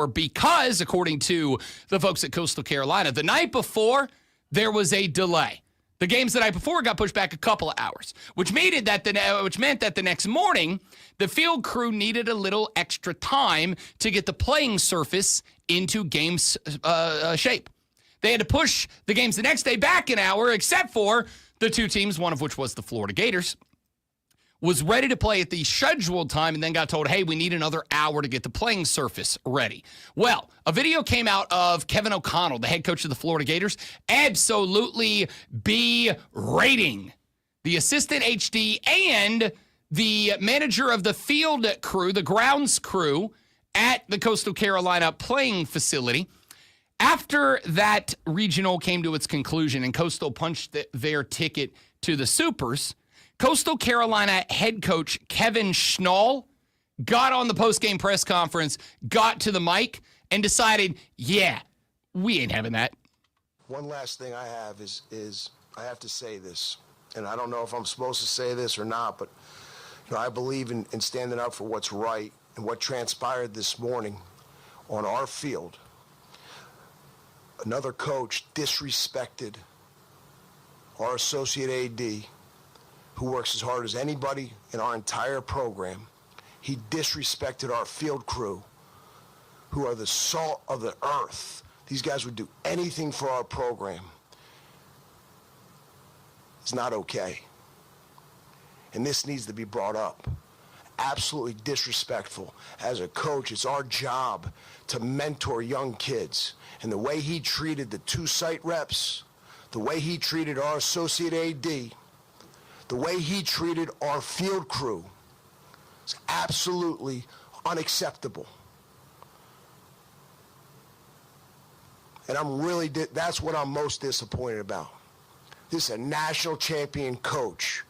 Because, according to the folks at Coastal Carolina, the night before, there was a delay. The games the night before got pushed back a couple of hours, which meant that the next morning, the field crew needed a little extra time to get the playing surface into game shape. They had to push the games the next day back an hour, except for the two teams, one of which was the Florida Gators, was ready to play at the scheduled time and then got told, hey, we need another hour to get the playing surface ready. Well, a video came out of Kevin O'Connell, the head coach of the Florida Gators, absolutely berating the assistant HD and the manager of the field crew, the grounds crew at the Coastal Carolina playing facility. After that regional came to its conclusion and Coastal punched their ticket to the Supers, Coastal Carolina head coach Kevin Schnall got on the postgame press conference, got to the mic, and decided, yeah, we ain't having that. One last thing I have is I have to say this, and I don't know if I'm supposed to say this or not, but I believe in standing up for what's right, and what transpired this morning on our field. Another coach disrespected our associate AD, who works as hard as anybody in our entire program. He disrespected our field crew, who are the salt of the earth. These guys would do anything for our program. It's not okay. And this needs to be brought up. Absolutely disrespectful. As a coach, it's our job to mentor young kids. And the way he treated the two site reps, the way he treated our associate AD, the way he treated our field crew is absolutely unacceptable. And that's what I'm most disappointed about. This is a national champion coach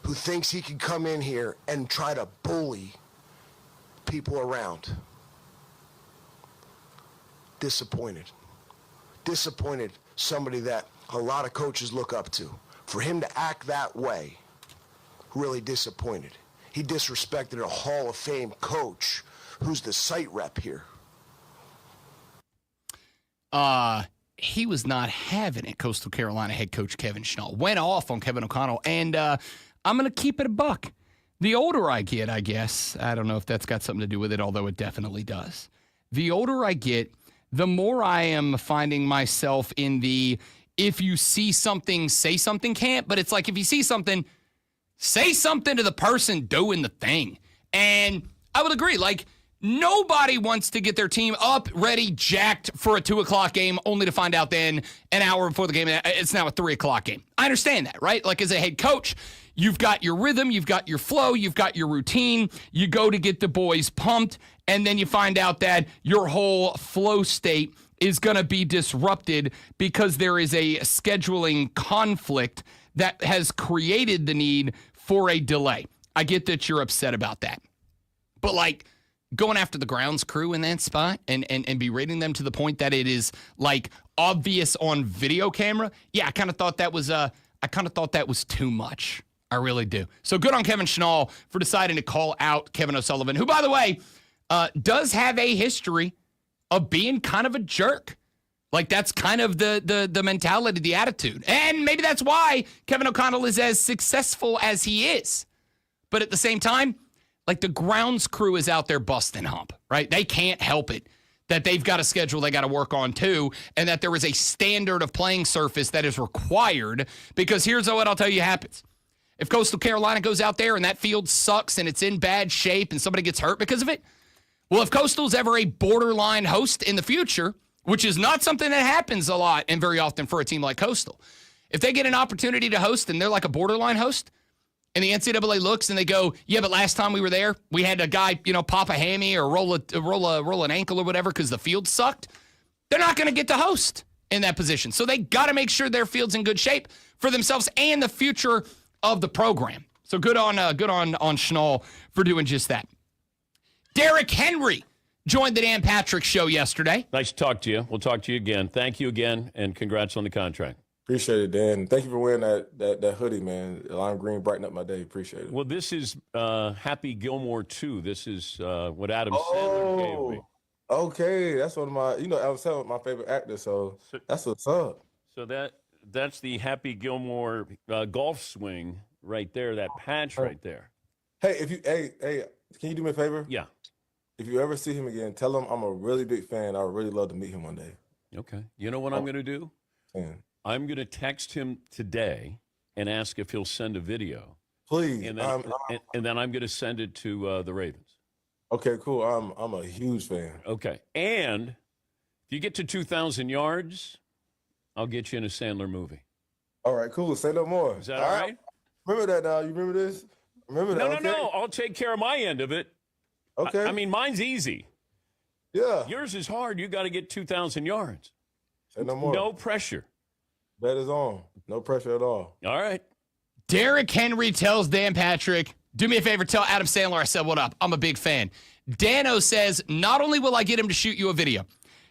who thinks he can come in here and try to bully people around. Disappointed. Somebody that a lot of coaches look up to. For him to act that way, really disappointed. He disrespected a Hall of Fame coach who's the site rep here. He was not having it, Coastal Carolina head coach Kevin Schnall. Went off on Kevin O'Connell, and I'm going to keep it a buck. The older I get, I guess, I don't know if that's got something to do with it, although it definitely does. The older I get, the more I am finding myself in the if you see something, say something camp. But it's like if you see something, say something to the person doing the thing. And I would agree, like, nobody wants to get their team up, ready, jacked for a 2 o'clock game, only to find out then an hour before the game, it's now a 3 o'clock game. I understand that, right? Like, as a head coach, you've got your rhythm, you've got your flow, you've got your routine. You go to get the boys pumped, and then you find out that your whole flow state is going to be disrupted because there is a scheduling conflict that has created the need for a delay. I get that you're upset about that. But, like, going after the grounds crew in that spot and berating them to the point that it is, like, obvious on video camera, yeah, I kind of thought that was too much. I really do. So good on Kevin Schnall for deciding to call out Kevin O'Sullivan, who, by the way, does have a history of being kind of a jerk. Like, that's kind of the mentality, the attitude. And maybe that's why Kevin O'Connell is as successful as he is. But at the same time, like, the grounds crew is out there busting hump, right? They can't help it that they've got a schedule they got to work on too, and that there is a standard of playing surface that is required, because here's what I'll tell you happens. If Coastal Carolina goes out there and that field sucks and it's in bad shape and somebody gets hurt because of it, well, if Coastal's ever a borderline host in the future, which is not something that happens a lot and very often for a team like Coastal, if they get an opportunity to host and they're like a borderline host, and the NCAA looks and they go, yeah, but last time we were there, we had a guy, pop a hammy or roll an ankle or whatever because the field sucked. They're not going to get to host in that position. So they got to make sure their field's in good shape for themselves and the future of the program. So good on Schnall for doing just that. Derrick Henry joined the Dan Patrick Show yesterday. Nice to talk to you. We'll talk to you again. Thank you again, and congrats on the contract. Appreciate it, Dan. Thank you for wearing that hoodie, man. Lime green brighten up my day. Appreciate it. Well, this is Happy Gilmore 2. This is what Adam Sandler gave me. Okay. That's one of my, Adam Sandler, my favorite actor, so that's what's up. So that's the Happy Gilmore golf swing right there, that patch right there. Hey, can you do me a favor? Yeah. If you ever see him again, tell him I'm a really big fan. I would really love to meet him one day. Okay. You know what I'm going to do? I'm going to text him today and ask if he'll send a video. Please. And then I'm going to send it to the Ravens. Okay, cool. I'm a huge fan. Okay. And if you get to 2,000 yards, I'll get you in a Sandler movie. All right, cool. Say no more. Is that all right? Remember that now. You remember this? Remember that? No. I'll take care of my end of it. Okay. I mean, mine's easy. Yeah. Yours is hard. You got to get 2,000 yards. Say no more. No pressure. Bet is on. No pressure at all. All right. Derrick Henry tells Dan Patrick, do me a favor, tell Adam Sandler I said what up. I'm a big fan. Dano says, not only will I get him to shoot you a video,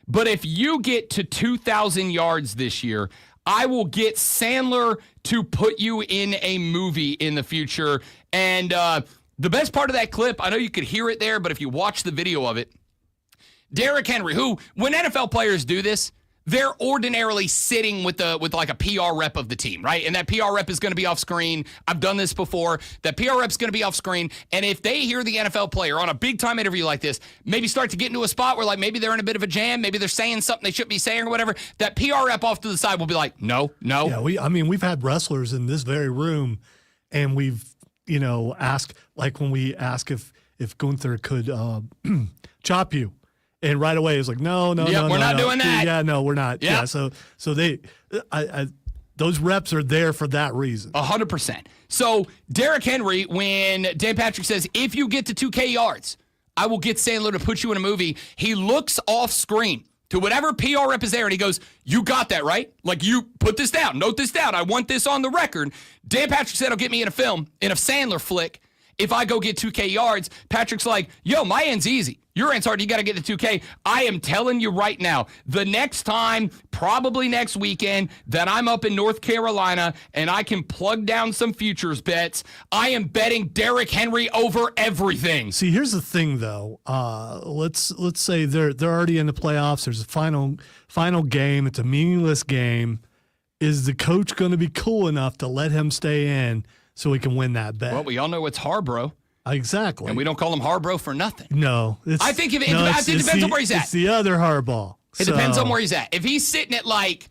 but if you get to 2,000 yards this year, I will get Sandler to put you in a movie in the future. And the best part of that clip, I know you could hear it there, but if you watch the video of it, Derrick Henry, who, when NFL players do this, they're ordinarily sitting with like a PR rep of the team, right? And that PR rep is going to be off screen. I've done this before. That PR rep's going to be off screen. And if they hear the NFL player on a big time interview like this, maybe start to get into a spot where like maybe they're in a bit of a jam, maybe they're saying something they shouldn't be saying or whatever, that PR rep off to the side will be like, no. Yeah, we've had wrestlers in this very room, and we've, asked, like when we ask if Gunther could chop you. And right away, it's like, no, we're not doing that. Yeah, no, we're not. Yeah, so they, those reps are there for that reason. 100%. So Derrick Henry, when Dan Patrick says, if you get to 2K yards, I will get Sandler to put you in a movie, he looks off screen to whatever PR rep is there, and he goes, you got that, right? Like, you put this down. Note this down. I want this on the record. Dan Patrick said he'll get me in a film, in a Sandler flick, if I go get 2K yards, Patrick's like, yo, my end's easy. Your end's hard. You got to get the 2K. I am telling you right now, the next time, probably next weekend, that I'm up in North Carolina and I can plug down some futures bets, I am betting Derrick Henry over everything. See, here's the thing, though. Let's say they're already in the playoffs. There's a final game. It's a meaningless game. Is the coach going to be cool enough to let him stay in so he can win that bet? Well, we all know it's Harbro. Exactly. And we don't call him Harbro for nothing. No. I think it depends on where he's at. It's the other Harbaugh. It depends on where he's at. If he's sitting at like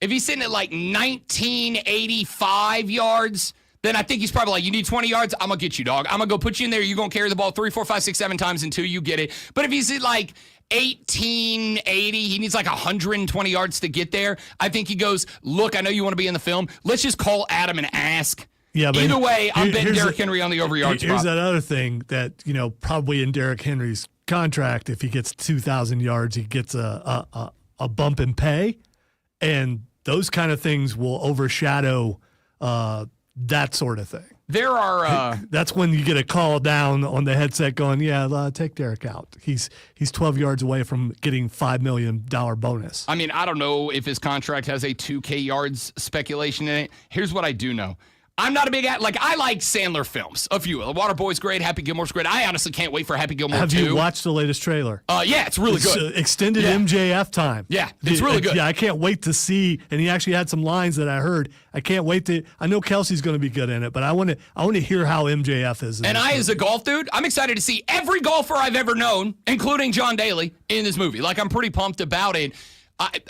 1985 yards, then I think he's probably like, you need 20 yards? I'm going to get you, dog. I'm going to go put you in there. You're going to carry the ball 3, 4, 5, 6, 7 times until you get it. But if he's at like 1880, he needs like 120 yards to get there. I think he goes, look, I know you want to be in the film. Let's just call Adam and ask. Yeah, but either way, I'm betting Derrick Henry on the over yards. Here's that other thing that, probably in Derrick Henry's contract, if he gets 2,000 yards, he gets a bump in pay. And those kind of things will overshadow that sort of thing. There are that's when you get a call down on the headset going, take Derrick out. He's 12 yards away from getting $5 million bonus. I mean, I don't know if his contract has a 2K yards speculation in it. Here's what I do know. I'm not a big I like Sandler films. A few. The Waterboy's great. Happy Gilmore's great. I honestly can't wait for Happy Gilmore 2. Have you watched the latest trailer? Yeah, it's really good. Extended MJF time. Yeah, it's really good. Yeah, I can't wait to see. And he actually had some lines that I heard. I can't wait to. I know Kelsey's going to be good in it, but I want to hear how MJF is. And as a golf dude, I'm excited to see every golfer I've ever known, including John Daly, in this movie. Like, I'm pretty pumped about it.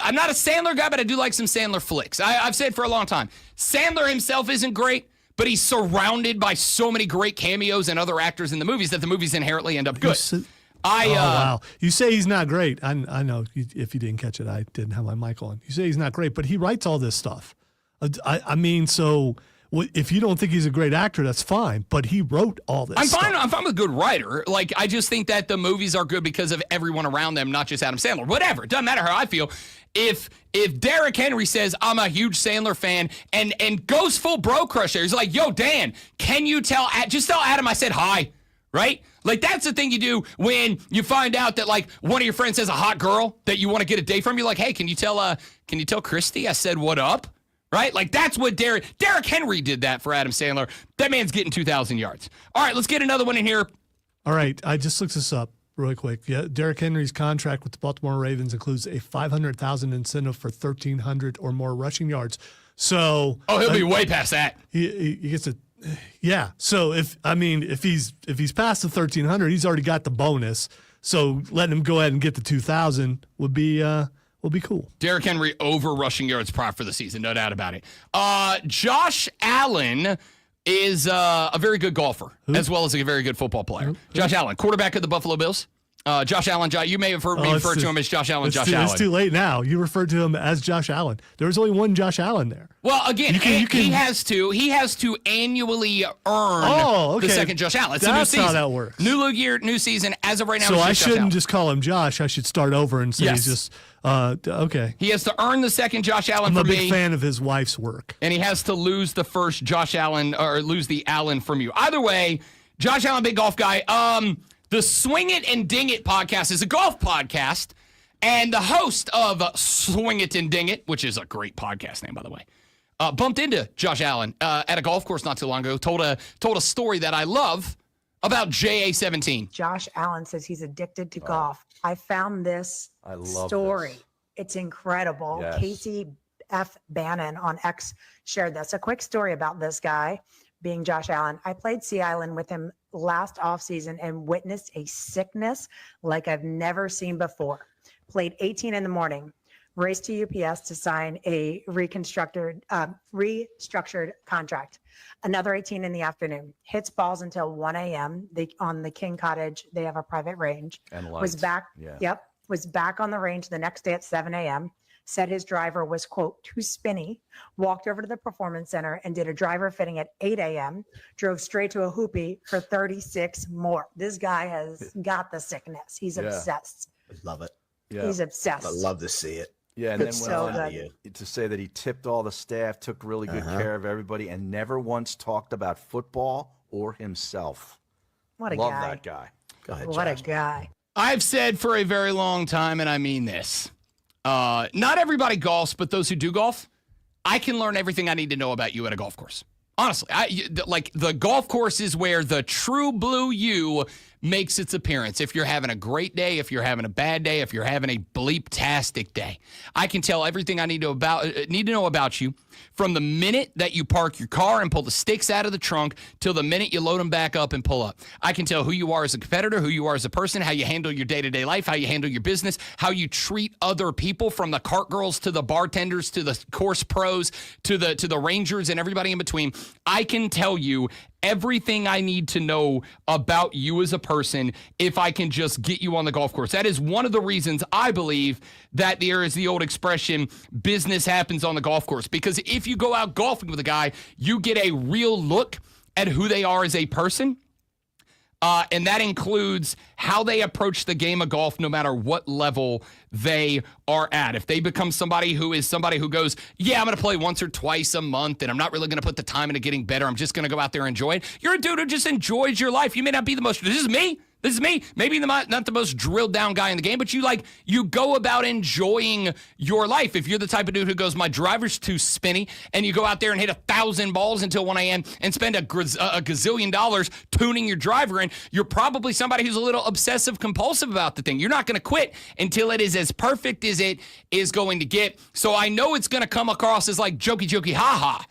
I'm not a Sandler guy, but I do like some Sandler flicks. I've said for a long time, Sandler himself isn't great, but he's surrounded by so many great cameos and other actors in the movies that the movies inherently end up good. Wow. You say he's not great. I know if you didn't catch it, I didn't have my mic on. You say he's not great, but he writes all this stuff. I mean, so if you don't think he's a great actor, that's fine, but he wrote all this stuff. I'm fine with a good writer. Like, I just think that the movies are good because of everyone around them, not just Adam Sandler. Whatever. It doesn't matter how I feel. If Derrick Henry says, I'm a huge Sandler fan, and goes full bro crusher, he's like, yo, Dan, can you tell Adam I said hi, right? Like, that's the thing you do when you find out that, like, one of your friends has a hot girl that you want to get a date from. You're like, hey, can you tell Christy I said what up? Right? Like, that's what Derrick Henry did that for Adam Sandler. That man's getting 2,000 yards. All right, let's get another one in here. All right, I just looked this up really quick. Yeah, Derrick Henry's contract with the Baltimore Ravens includes a $500,000 incentive for 1,300 or more rushing yards. So, he'll be way past that. He gets a, yeah. So if he's past the 1,300, he's already got the bonus. So letting him go ahead and get the 2,000 would be cool. Derrick Henry over rushing yards prop for the season, no doubt about it. Josh Allen is a very good golfer, as well as a very good football player. Josh Allen, quarterback of the Buffalo Bills. Josh Allen, you may have heard me refer to him as Josh Allen. It's too late now. You referred to him as Josh Allen. There's only one Josh Allen there. Well, again, he has to annually earn the second Josh Allen. It's a new season. That's how that works. New year, new season. As of right now, so I shouldn't just call him Josh. I should start over and say he's just okay. He has to earn the second Josh Allen. I'm a big fan of his wife's work, and he has to lose the first Josh Allen or lose the Allen from you. Either way, Josh Allen, big golf guy. The Swing It and Ding It podcast is a golf podcast, and the host of Swing It and Ding It, which is a great podcast name, by the way, bumped into Josh Allen at a golf course not too long ago, told a story that I love about JA-17. Josh Allen says he's addicted to golf. I found this story. It's incredible. Yes. Casey F. Bannon on X shared this. A quick story about this guy being Josh Allen. I played Sea Island with him last offseason and witnessed a sickness like I've never seen before. Played 18 in the morning, raced to UPS to sign a restructured contract. Another 18 in the afternoon, hits balls until 1 a.m. On the King Cottage, they have a private range. And lights. Was back. Yeah. Yep. Was back on the range the next day at 7 a.m. Said his driver was, quote, too spinny, walked over to the performance center and did a driver fitting at 8 a.m., drove straight to a hoopy for 36 more. This guy has got the sickness. He's obsessed. I love it. Yeah. He's obsessed. I love to see it. Yeah, and then to say that he tipped all the staff, took really good care of everybody, and never once talked about football or himself. What a Love guy. that guy. Go ahead, What a Josh. guy. I've said for a very long time, and I mean this, not everybody golfs, but those who do golf, I can learn everything I need to know about you at a golf course. Honestly, like the golf course is where the true blue you makes its appearance. If you're having a great day, if you're having a bad day, if you're having a bleep-tastic day, I can tell everything I need to know about you from the minute that you park your car and pull the sticks out of the trunk till the minute you load them back up and pull up. I can tell who you are as a competitor, who you are as a person, how you handle your day-to-day life, how you handle your business, how you treat other people, from the cart girls to the bartenders to the course pros to the rangers and everybody in between. I can tell you everything I need to know about you as a person if I can just get you on the golf course. That is one of the reasons I believe that there is the old expression, business happens on the golf course. Because if you go out golfing with a guy, you get a real look at who they are as a person. And that includes how they approach the game of golf, no matter what level they are at. If they become somebody who goes, yeah, I'm going to play once or twice a month, and I'm not really going to put the time into getting better. I'm just going to go out there and enjoy it. You're a dude who just enjoys your life. You may not be the most, this is me. Maybe not the most drilled down guy in the game, but you go about enjoying your life. If you're the type of dude who goes, my driver's too spinny, and you go out there and hit 1,000 balls until 1 a.m. and spend a gazillion dollars tuning your driver in, you're probably somebody who's a little obsessive compulsive about the thing. You're not going to quit until it is as perfect as it is going to get. So I know it's going to come across as like jokey, ha-ha.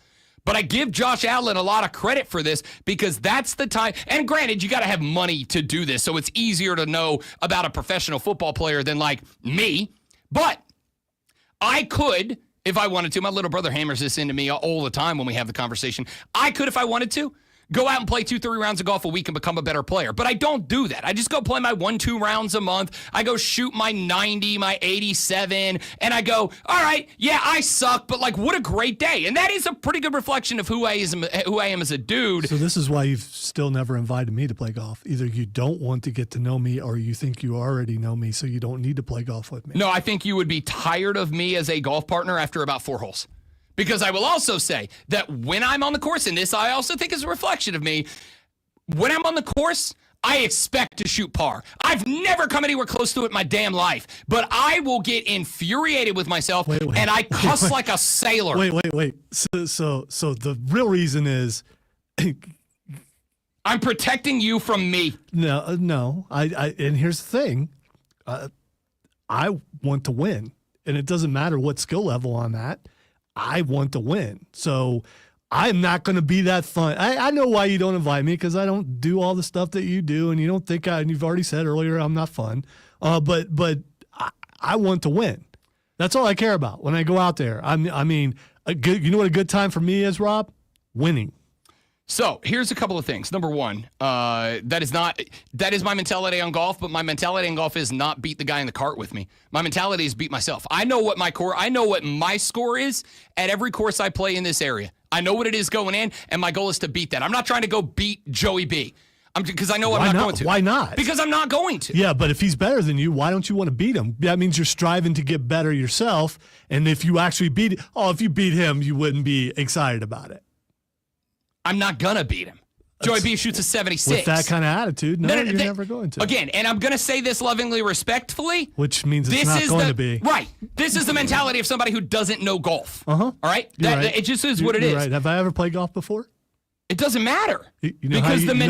But I give Josh Allen a lot of credit for this because that's the time. And granted, you got to have money to do this, so it's easier to know about a professional football player than like me. But I could, if I wanted to, my little brother hammers this into me all the time when we have the conversation. I could, if I wanted to, go out and play 2-3 rounds of golf a week and become a better player. But I don't do that. I just go play my 1-2 rounds a month. I go shoot my 90, my 87, and I go, all right, yeah, I suck, but like, what a great day. And that is a pretty good reflection of who I am as a dude. So this is why you've still never invited me to play golf. Either you don't want to get to know me or you think you already know me, so you don't need to play golf with me. No, I think you would be tired of me as a golf partner after about 4 holes. Because I will also say that when I'm on the course, and this I also think is a reflection of me, when I'm on the course, I expect to shoot par. I've never come anywhere close to it in my damn life, but I will get infuriated with myself, and I cuss like a sailor. Wait. So the real reason is I'm protecting you from me. No. And here's the thing. I want to win, and it doesn't matter what skill level I'm at. I want to win. So I'm not going to be that fun. I know why you don't invite me, because I don't do all the stuff that you do, and you don't think and you've already said earlier I'm not fun. But I want to win. That's all I care about when I go out there. You know what a good time for me is, Rob? Winning. So here's a couple of things. Number one, that is my mentality on golf, but my mentality on golf is not beat the guy in the cart with me. My mentality is beat myself. I know what my score is at every course I play in this area. I know what it is going in, and my goal is to beat that. I'm not trying to go beat Joey B. Because I know I'm not going to. Why not? Because I'm not going to. Yeah, but if he's better than you, why don't you want to beat him? That means you're striving to get better yourself. And if you actually if you beat him, you wouldn't be excited about it. I'm not going to beat him. Joey B shoots a 76. With that kind of attitude, you're never going to. Again, and I'm going to say this lovingly, respectfully. Which means it's not going to be. Right. This is the mentality of somebody who doesn't know golf. All right? It just is what it is. Right. Have I ever played golf before? It doesn't matter. You know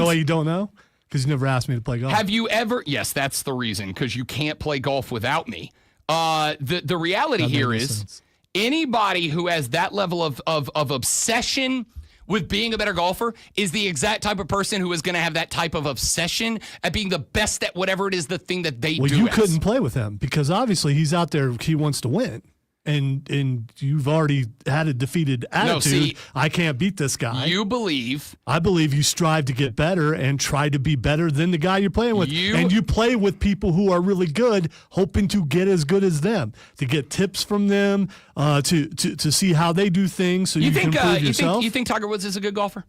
why you don't know? Because you never asked me to play golf. Have you ever? Yes, that's the reason, because you can't play golf without me. The reality here is anybody who has that level of obsession with being a better golfer is the exact type of person who is going to have that type of obsession at being the best at whatever it is the thing that they do. Well, you couldn't play with him because obviously he's out there, he wants to win. And you've already had a defeated attitude. No, see, I can't beat this guy. I believe you strive to get better and try to be better than the guy you're playing with. And you play with people who are really good, hoping to get as good as them, to get tips from them, to see how they do things so you can improve yourself. You think Tiger Woods is a good golfer?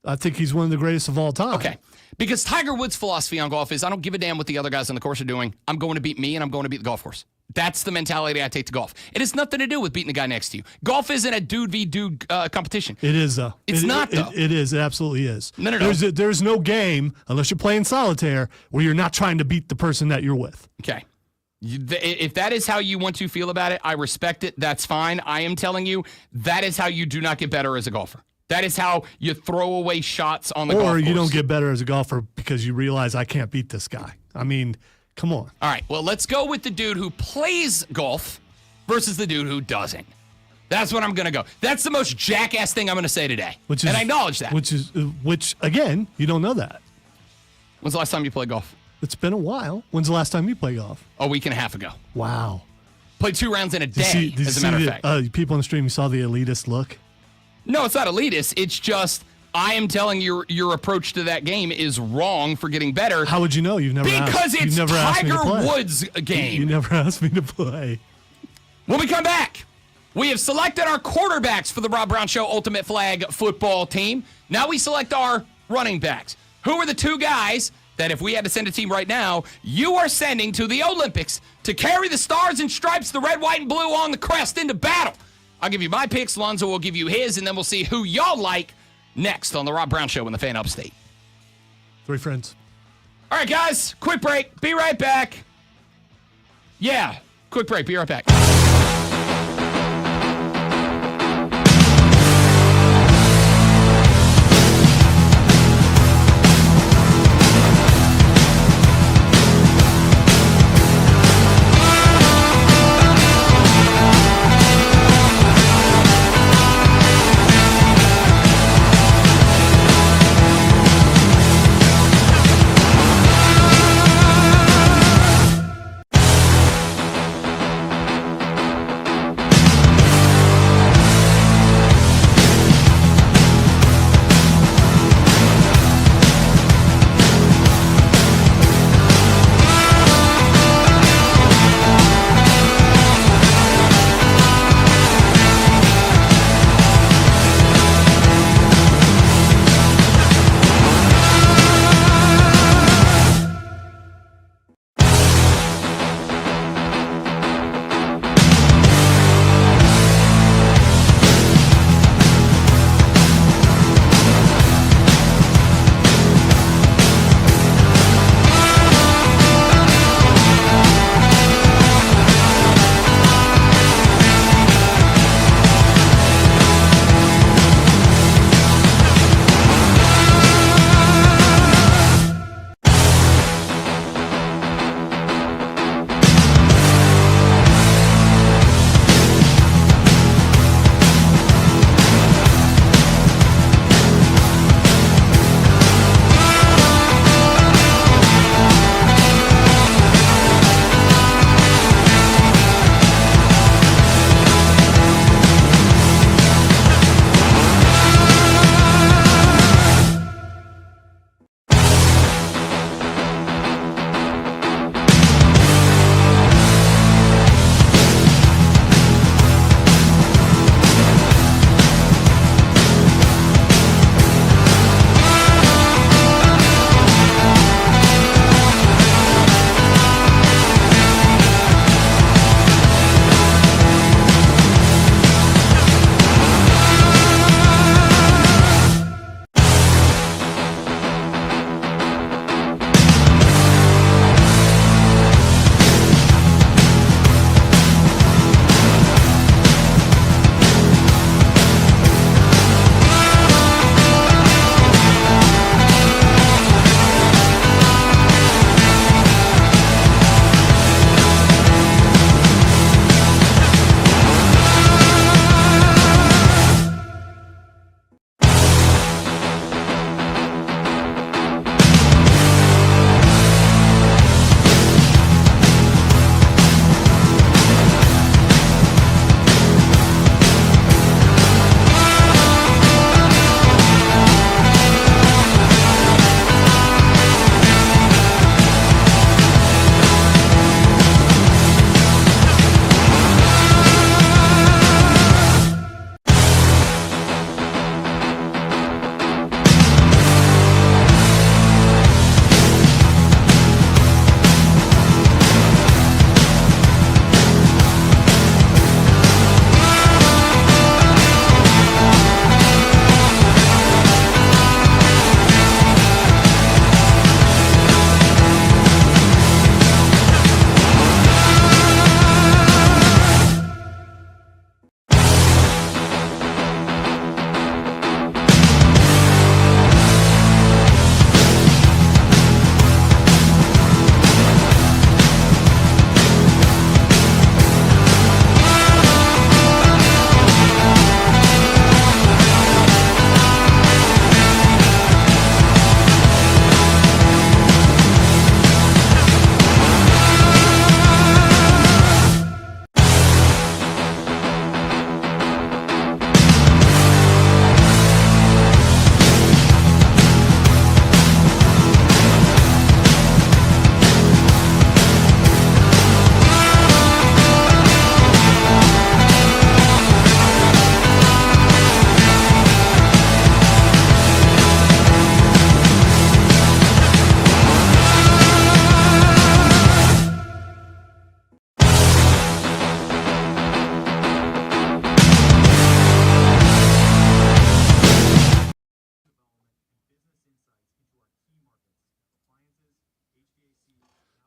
I think he's one of the greatest of all time. Okay. Because Tiger Woods' philosophy on golf is I don't give a damn what the other guys on the course are doing. I'm going to beat me, and I'm going to beat the golf course. That's the mentality I take to golf. It has nothing to do with beating the guy next to you. Golf isn't a dude v dude competition. It is, though. It's not, though. It is. It absolutely is. No. There's no game, unless you're playing solitaire, where you're not trying to beat the person that you're with. Okay. If that is how you want to feel about it, I respect it. That's fine. I am telling you, that is how you do not get better as a golfer. That is how you throw away shots on the golf course. Or you don't get better as a golfer because you realize I can't beat this guy. I mean, come on. All right, well, let's go with the dude who plays golf versus the dude who doesn't. That's what I'm going to go. That's the most jackass thing I'm going to say today. And I acknowledge that. Which, again, you don't know that. When's the last time you played golf? It's been a while. When's the last time you played golf? A week and a half ago. Wow. Played 2 rounds in a day, as a matter of fact. People on the stream, you saw the elitist look? No, it's not elitist. It's just I am telling you your approach to that game is wrong for getting better. How would you know? You've never Because asked, it's you've never asked me to Tiger play. Woods' game. You never asked me to play. When we come back, we have selected our quarterbacks for the Rob Brown Show Ultimate Flag football team. Now we select our running backs. Who are the 2 guys that if we had to send a team right now, you are sending to the Olympics to carry the stars and stripes, the red, white, and blue on the crest into battle? I'll give you my picks. Lonzo will give you his, and then we'll see who y'all like next on the Rob Brown Show in the Fan Upstate. 3 friends. All right, guys, quick break. Be right back. Yeah, quick break. Be right back.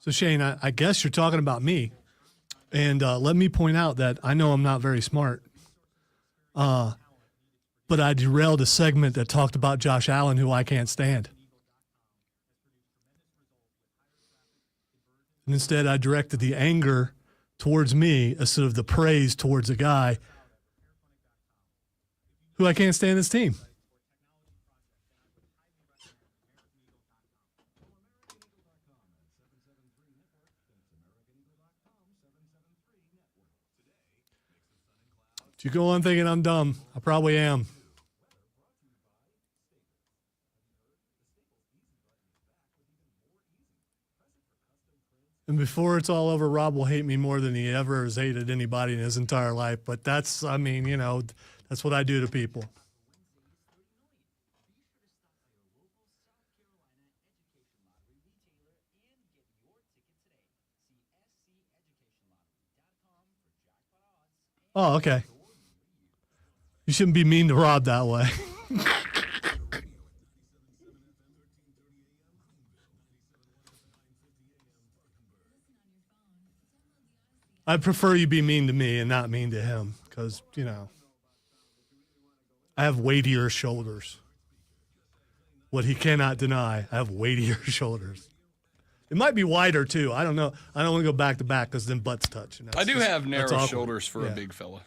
So, Shane, I guess you're talking about me. And let me point out that I know I'm not very smart. But I derailed a segment that talked about Josh Allen, who I can't stand. And instead, I directed the anger towards me instead of the praise towards a guy who I can't stand his team. If you go on thinking I'm dumb, I probably am. And before it's all over, Rob will hate me more than he ever has hated anybody in his entire life. But that's, I mean, you know, that's what I do to people. Oh, okay. You shouldn't be mean to Rob that way. I'd prefer you be mean to me and not mean to him because, you know, I have weightier shoulders. What he cannot deny, I have weightier shoulders. It might be wider, too. I don't know. I don't want to go back to back because then butts touch. I do have narrow shoulders for a big fella.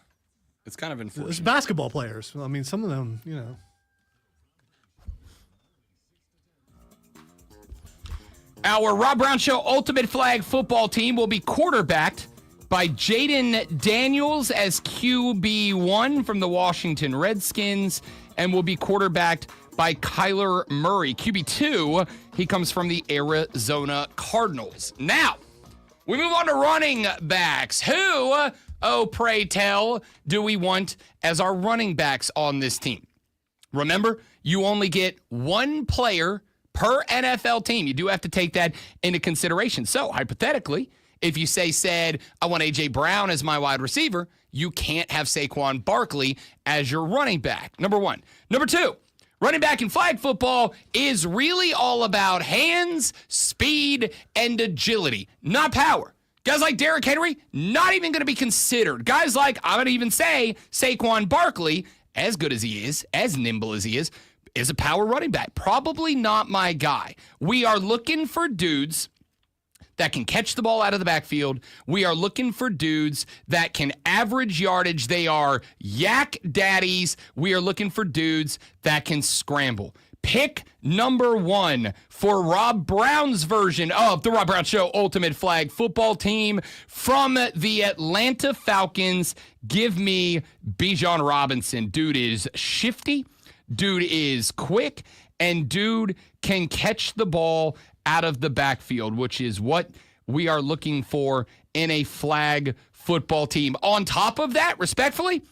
It's kind of unfortunate. It's basketball players. I mean, some of them, you know. Our Rob Brown Show Ultimate Flag football team will be quarterbacked by Jaden Daniels as QB1 from the Washington Redskins and will be quarterbacked by Kyler Murray. QB2, he comes from the Arizona Cardinals. Now, we move on to running backs. Who, oh, pray tell, do we want as our running backs on this team? Remember, you only get one player per NFL team. You do have to take that into consideration. So, hypothetically, if you said, I want A.J. Brown as my wide receiver, you can't have Saquon Barkley as your running back, number one. Number two, running back in flag football is really all about hands, speed, and agility, not power. Guys like Derrick Henry, not even going to be considered. Guys like, I'm going to even say, Saquon Barkley, as good as he is, as nimble as he is a power running back. Probably not my guy. We are looking for dudes that can catch the ball out of the backfield. We are looking for dudes that can average yardage. They are yak daddies. We are looking for dudes that can scramble. Pick number one for Rob Brown's version of the Rob Brown Show Ultimate Flag football team from the Atlanta Falcons. Give me Bijan Robinson. Dude is shifty. Dude is quick. And dude can catch the ball out of the backfield, which is what we are looking for in a flag football team. On top of that, respectfully,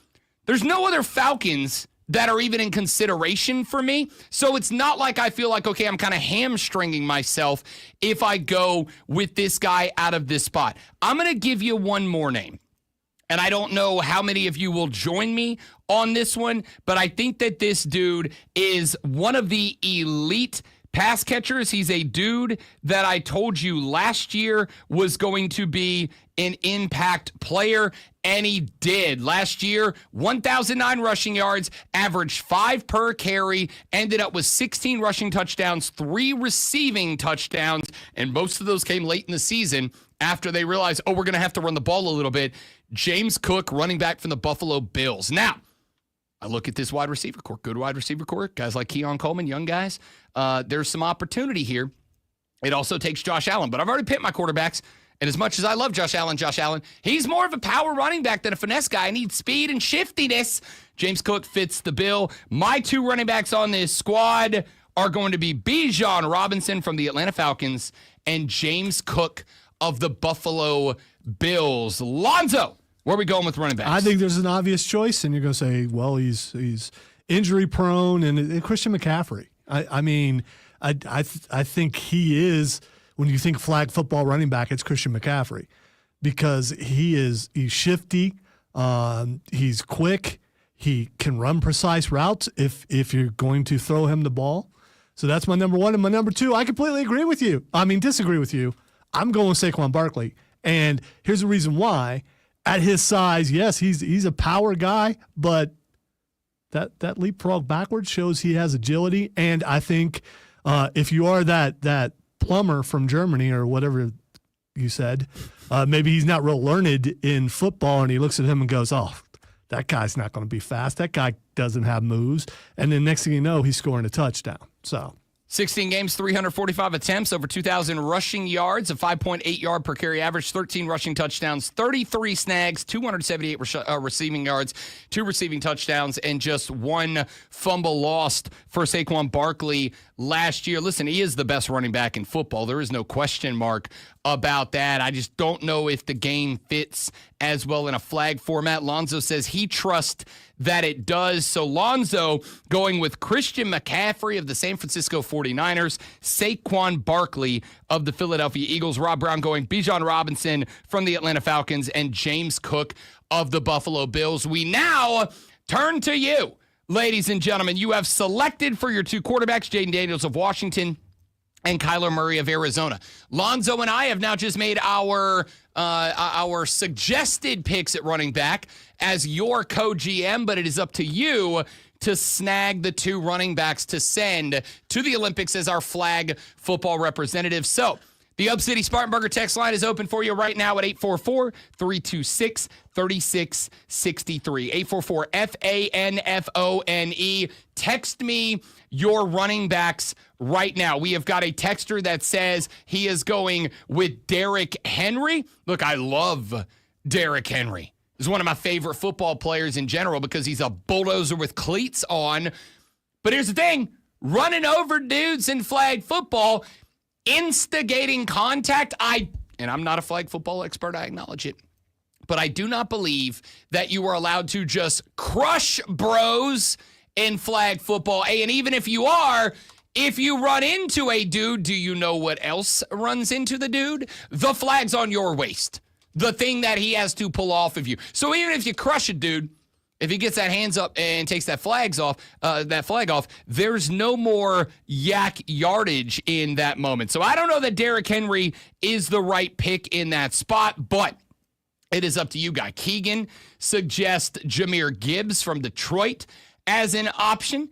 there's no other Falcons that are even in consideration for me. So it's not like I feel like, okay, I'm kind of hamstringing myself if I go with this guy out of this spot. I'm going to give you one more name. And I don't know how many of you will join me on this one, but I think that this dude is one of the elite pass catchers. He's a dude that I told you last year was going to be an impact player, and he did. Last year, 1,009 rushing yards, averaged 5 per carry, ended up with 16 rushing touchdowns, 3 receiving touchdowns, and most of those came late in the season after they realized, we're going to have to run the ball a little bit. James Cook, running back from the Buffalo Bills. Now, I look at this wide receiver core, good wide receiver core, guys like Keon Coleman, young guys. There's some opportunity here. It also takes Josh Allen, but I've already picked my quarterbacks. And as much as I love Josh Allen, he's more of a power running back than a finesse guy. I need speed and shiftiness. James Cook fits the bill. My 2 running backs on this squad are going to be Bijan Robinson from the Atlanta Falcons and James Cook of the Buffalo Bills. Lonzo, where are we going with running backs? I think there's an obvious choice, and you're going to say, well, he's injury prone, and Christian McCaffrey. I mean, I think he is, when you think flag football running back, it's Christian McCaffrey because he's shifty, he's quick, he can run precise routes if you're going to throw him the ball. So that's my number one. And my number two, I completely agree with you. I mean, disagree with you. I'm going with Saquon Barkley. And here's the reason why. At his size, yes, he's a power guy, but that leapfrog backwards shows he has agility. And I think if you are that plumber from Germany or whatever you said, maybe he's not real learned in football, and he looks at him and goes, oh, that guy's not going to be fast. That guy doesn't have moves. And then next thing you know, he's scoring a touchdown. So 16 games, 345 attempts, over 2,000 rushing yards, a 5.8 yard per carry average, 13 rushing touchdowns, 33 snags, 278 receiving yards, 2 receiving touchdowns, and just 1 fumble lost for Saquon Barkley last year. Listen, he is the best running back in football. There is no question mark about that. I just don't know if the game fits as well in a flag format. Lonzo says he trusts that it does. So Lonzo going with Christian McCaffrey of the San Francisco 49ers, Saquon Barkley of the Philadelphia Eagles, Rob Brown going Bijan Robinson from the Atlanta Falcons, and James Cook of the Buffalo Bills. We now turn to you, ladies and gentlemen. You have selected for your 2 quarterbacks, Jaden Daniels of Washington and Kyler Murray of Arizona. Lonzo and I have now just made our suggested picks at running back as your co-GM, but it is up to you to snag the 2 running backs to send to the Olympics as our flag football representative. So the Up City Spartanburger text line is open for you right now at 844-326-3663. 844-FANFONE. Text me your running backs right now. We have got a texter that says he is going with Derrick Henry. Look, I love Derrick Henry. He's one of my favorite football players in general because he's a bulldozer with cleats on. But here's the thing, running over dudes in flag football, instigating contact, and I'm not a flag football expert, I acknowledge it, but I do not believe that you are allowed to just crush bros in flag football. And even if you are, if you run into a dude, do you know what else runs into the dude? The flag's on your waist. The thing that he has to pull off of you. So even if you crush a dude, if he gets that hands up and takes that flag off, there's no more yak yardage in that moment. So I don't know that Derrick Henry is the right pick in that spot, but it is up to you, guy. Keegan suggests Jahmyr Gibbs from Detroit as an option.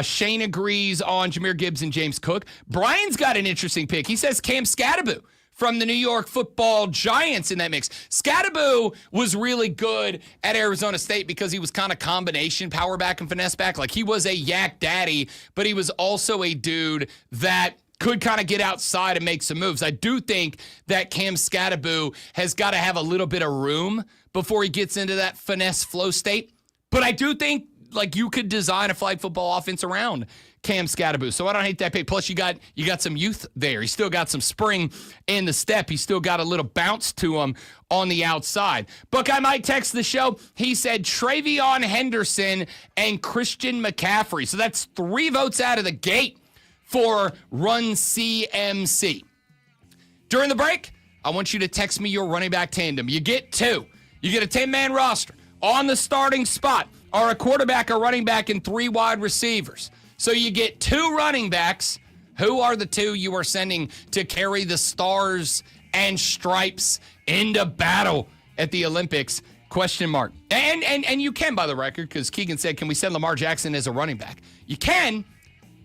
Shane agrees on Jahmyr Gibbs and James Cook. Brian's got an interesting pick. He says Cam Skattebo from the New York Football Giants in that mix. Skattebo was really good at Arizona State because he was kind of combination power back and finesse back. Like, he was a yak daddy, but he was also a dude that could kind of get outside and make some moves. I do think that Cam Skattebo has got to have a little bit of room before he gets into that finesse flow state. But I do think, like, you could design a flag football offense around Cam Skattebo. So I don't hate that pick. Plus, you got some youth there. He's still got some spring in the step. He's still got a little bounce to him on the outside. Buckeye might text the show. He said Travion Henderson and Christian McCaffrey. So that's 3 votes out of the gate for Run CMC. During the break, I want you to text me your running back tandem. You get 2. You get a 10-man roster. On the starting spot are a quarterback, a running back, and 3 wide receivers. So you get 2 running backs. Who are the 2 you are sending to carry the stars and stripes into battle at the Olympics? Question mark. And you can, by the record, because Keegan said, can we send Lamar Jackson as a running back? You can,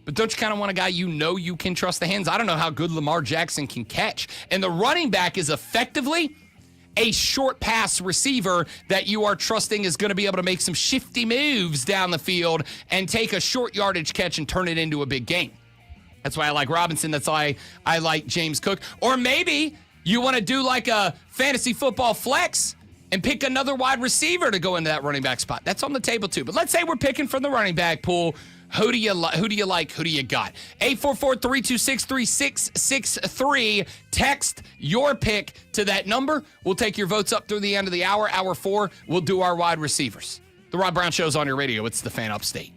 but don't you kind of want a guy you can trust the hands? I don't know how good Lamar Jackson can catch. And the running back is effectively a short pass receiver that you are trusting is going to be able to make some shifty moves down the field and take a short yardage catch and turn it into a big game. That's why I like Robinson. That's why I like James Cook. Or maybe you want to do like a fantasy football flex and pick another wide receiver to go into that running back spot. That's on the table too. But let's say we're picking from the running back pool. Who do you like? Who do you got? 844-326-3663. Text your pick to that number. We'll take your votes up through the end of the hour. Hour 4, we'll do our wide receivers. The Rob Brown Show's on your radio. It's the Fan Upstate.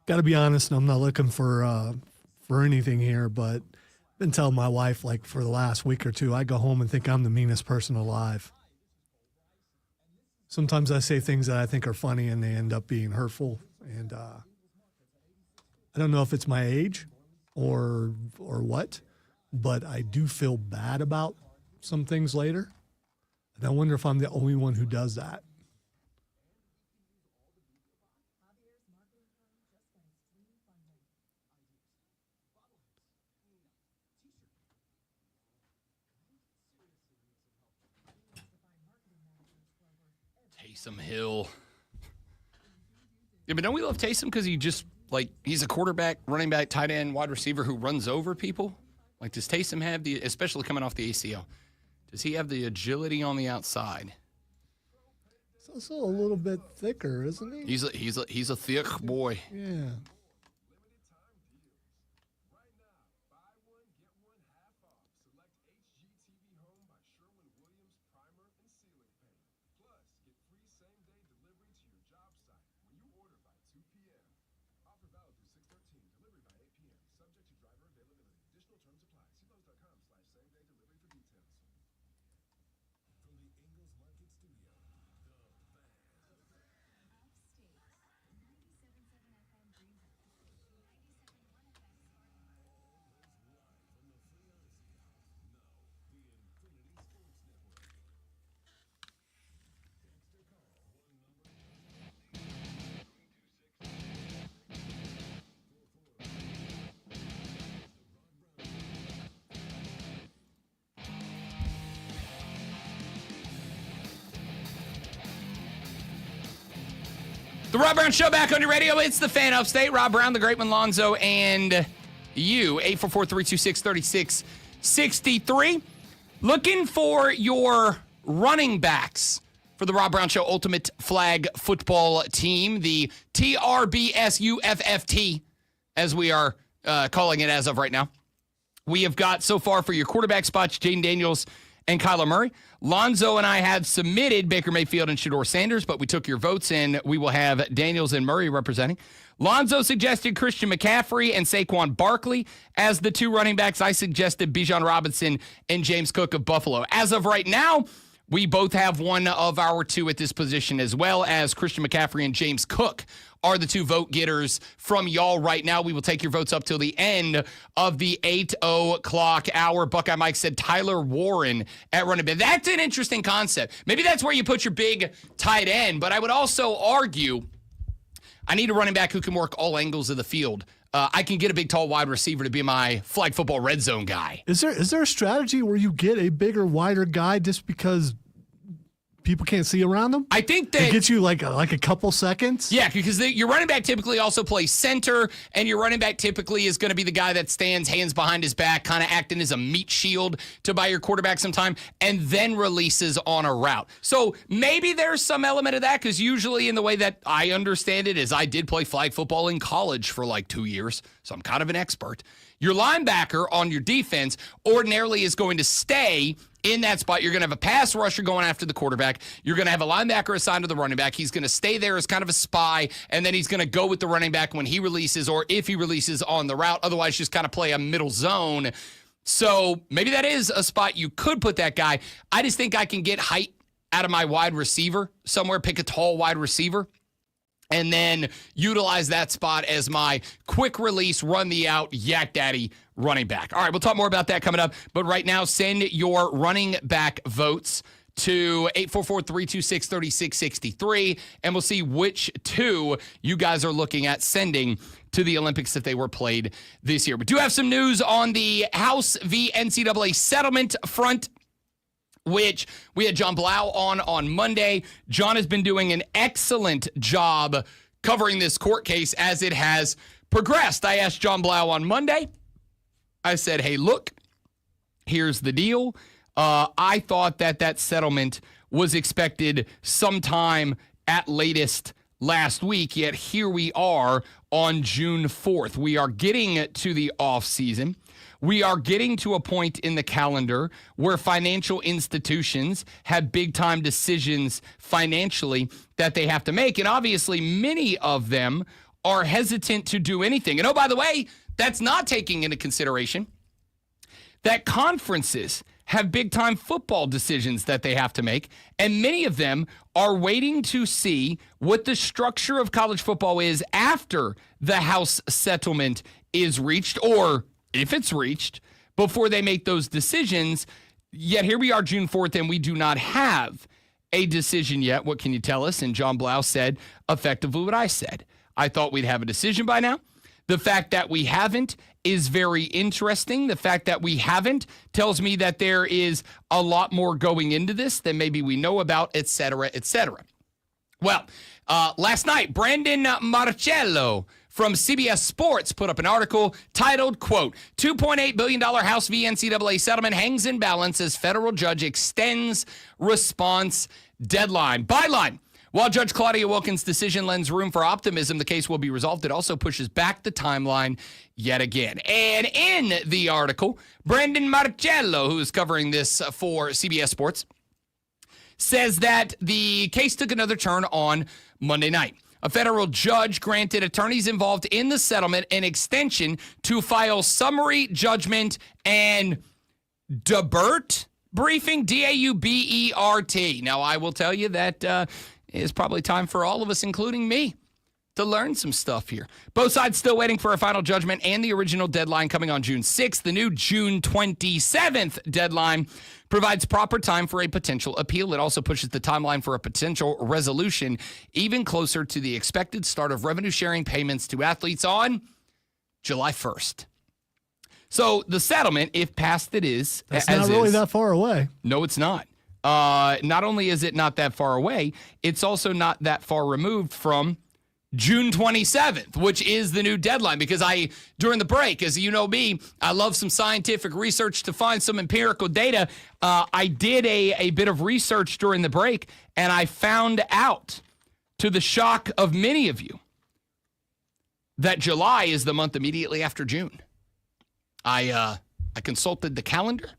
Got to be honest, and I'm not looking for anything here, but I've been telling my wife, like, for the last week or two, I go home and think I'm the meanest person alive. Sometimes I say things that I think are funny, and they end up being hurtful. And I don't know if it's my age or what, but I do feel bad about some things later. And I wonder if I'm the only one who does that. Taysom Hill. Yeah, but don't we love Taysom because he's a quarterback, running back, tight end, wide receiver who runs over people? Like, does Taysom have especially coming off the ACL, does he have the agility on the outside? He's also a little bit thicker, isn't he? He's a thick boy. Yeah. The Rob Brown Show back on your radio. It's the Fan Upstate. Rob Brown, the Great One, Lonzo, and you. 844-326-3663. Looking for your running backs for the Rob Brown Show Ultimate Flag Football Team, the TRBSUFFT, as we are calling it as of right now. We have got so far for your quarterback spots, Jaden Daniels and Kyler Murray. Lonzo and I have submitted Baker Mayfield and Shedeur Sanders, but we took your votes, and we will have Daniels and Murray representing. Lonzo suggested Christian McCaffrey and Saquon Barkley as the two running backs. I suggested Bijan Robinson and James Cook of Buffalo. As of right now, we both have one of our two at this position, as well as Christian McCaffrey and James Cook are the two vote getters from y'all right now. We will take your votes up till the end of the 8:00 hour. Buckeye Mike said Tyler Warren at running back. That's an interesting concept. Maybe that's where you put your big tight end, but I would also argue I need a running back who can work all angles of the field. I can get a big, tall wide receiver to be my flag football red zone guy. Is there a strategy where you get a bigger, wider guy just because people can't see around them? I think that it gets you like a couple seconds. Yeah, because your running back typically also plays center, and your running back typically is going to be the guy that stands hands behind his back, kind of acting as a meat shield to buy your quarterback sometime, and then releases on a route. So maybe there's some element of that, because usually in the way that I understand it is I did play flag football in college for like 2 years, so I'm kind of an expert. Your linebacker on your defense ordinarily is going to stay in that spot. You're going to have a pass rusher going after the quarterback. You're going to have a linebacker assigned to the running back. He's going to stay there as kind of a spy, and then he's going to go with the running back when he releases or if he releases on the route. Otherwise, just kind of play a middle zone. So maybe that is a spot you could put that guy. I just think I can get height out of my wide receiver somewhere, pick a tall wide receiver, and then utilize that spot as my quick release, run the out, yak daddy running back. All right, we'll talk more about that coming up. But right now, send your running back votes to 844-326-3663, and we'll see which two you guys are looking at sending to the Olympics if they were played this year. We do have some news on the House v. NCAA settlement front, which we had John Blau on Monday. John has been doing an excellent job covering this court case as it has progressed. I asked John Blau on Monday. I said, hey, look, here's the deal. I thought that settlement was expected sometime at latest last week, yet here we are on June 4th. We are getting to the off season. We are getting to a point in the calendar where financial institutions have big-time decisions financially that they have to make. And obviously, many of them are hesitant to do anything. And oh, by the way, that's not taking into consideration that conferences have big-time football decisions that they have to make, and many of them are waiting to see what the structure of college football is after the House settlement is reached, or if it's reached, before they make those decisions. Yet here we are, June 4th, and we do not have a decision yet. What can you tell us? And John Blau said effectively what I said. I thought we'd have a decision by now. The fact that we haven't is very interesting. The fact that we haven't tells me that there is a lot more going into this than maybe we know about, et cetera, et cetera. Well, last night, Brandon Marcello from CBS Sports put up an article titled, quote, $2.8 billion House v. NCAA settlement hangs in balance as federal judge extends response deadline. Byline. While Judge Claudia Wilkins' decision lends room for optimism the case will be resolved, it also pushes back the timeline yet again. And in the article, Brandon Marcello, who is covering this for CBS Sports, says that the case took another turn on Monday night. A federal judge granted attorneys involved in the settlement an extension to file summary judgment and debert briefing, D-A-U-B-E-R-T. Now, I will tell you that it's probably time for all of us, including me, to learn some stuff here. Both sides still waiting for a final judgment and the original deadline coming on June 6th. The new June 27th deadline provides proper time for a potential appeal. It also pushes the timeline for a potential resolution even closer to the expected start of revenue-sharing payments to athletes on July 1st. So the settlement, if passed it is, that's not really that far away. No, it's not. Not only is it not that far away, it's also not that far removed from June 27th, which is the new deadline, because during the break, as you know me, I love some scientific research to find some empirical data. I did a bit of research during the break, and I found out, to the shock of many of you, that July is the month immediately after June. I consulted the calendar,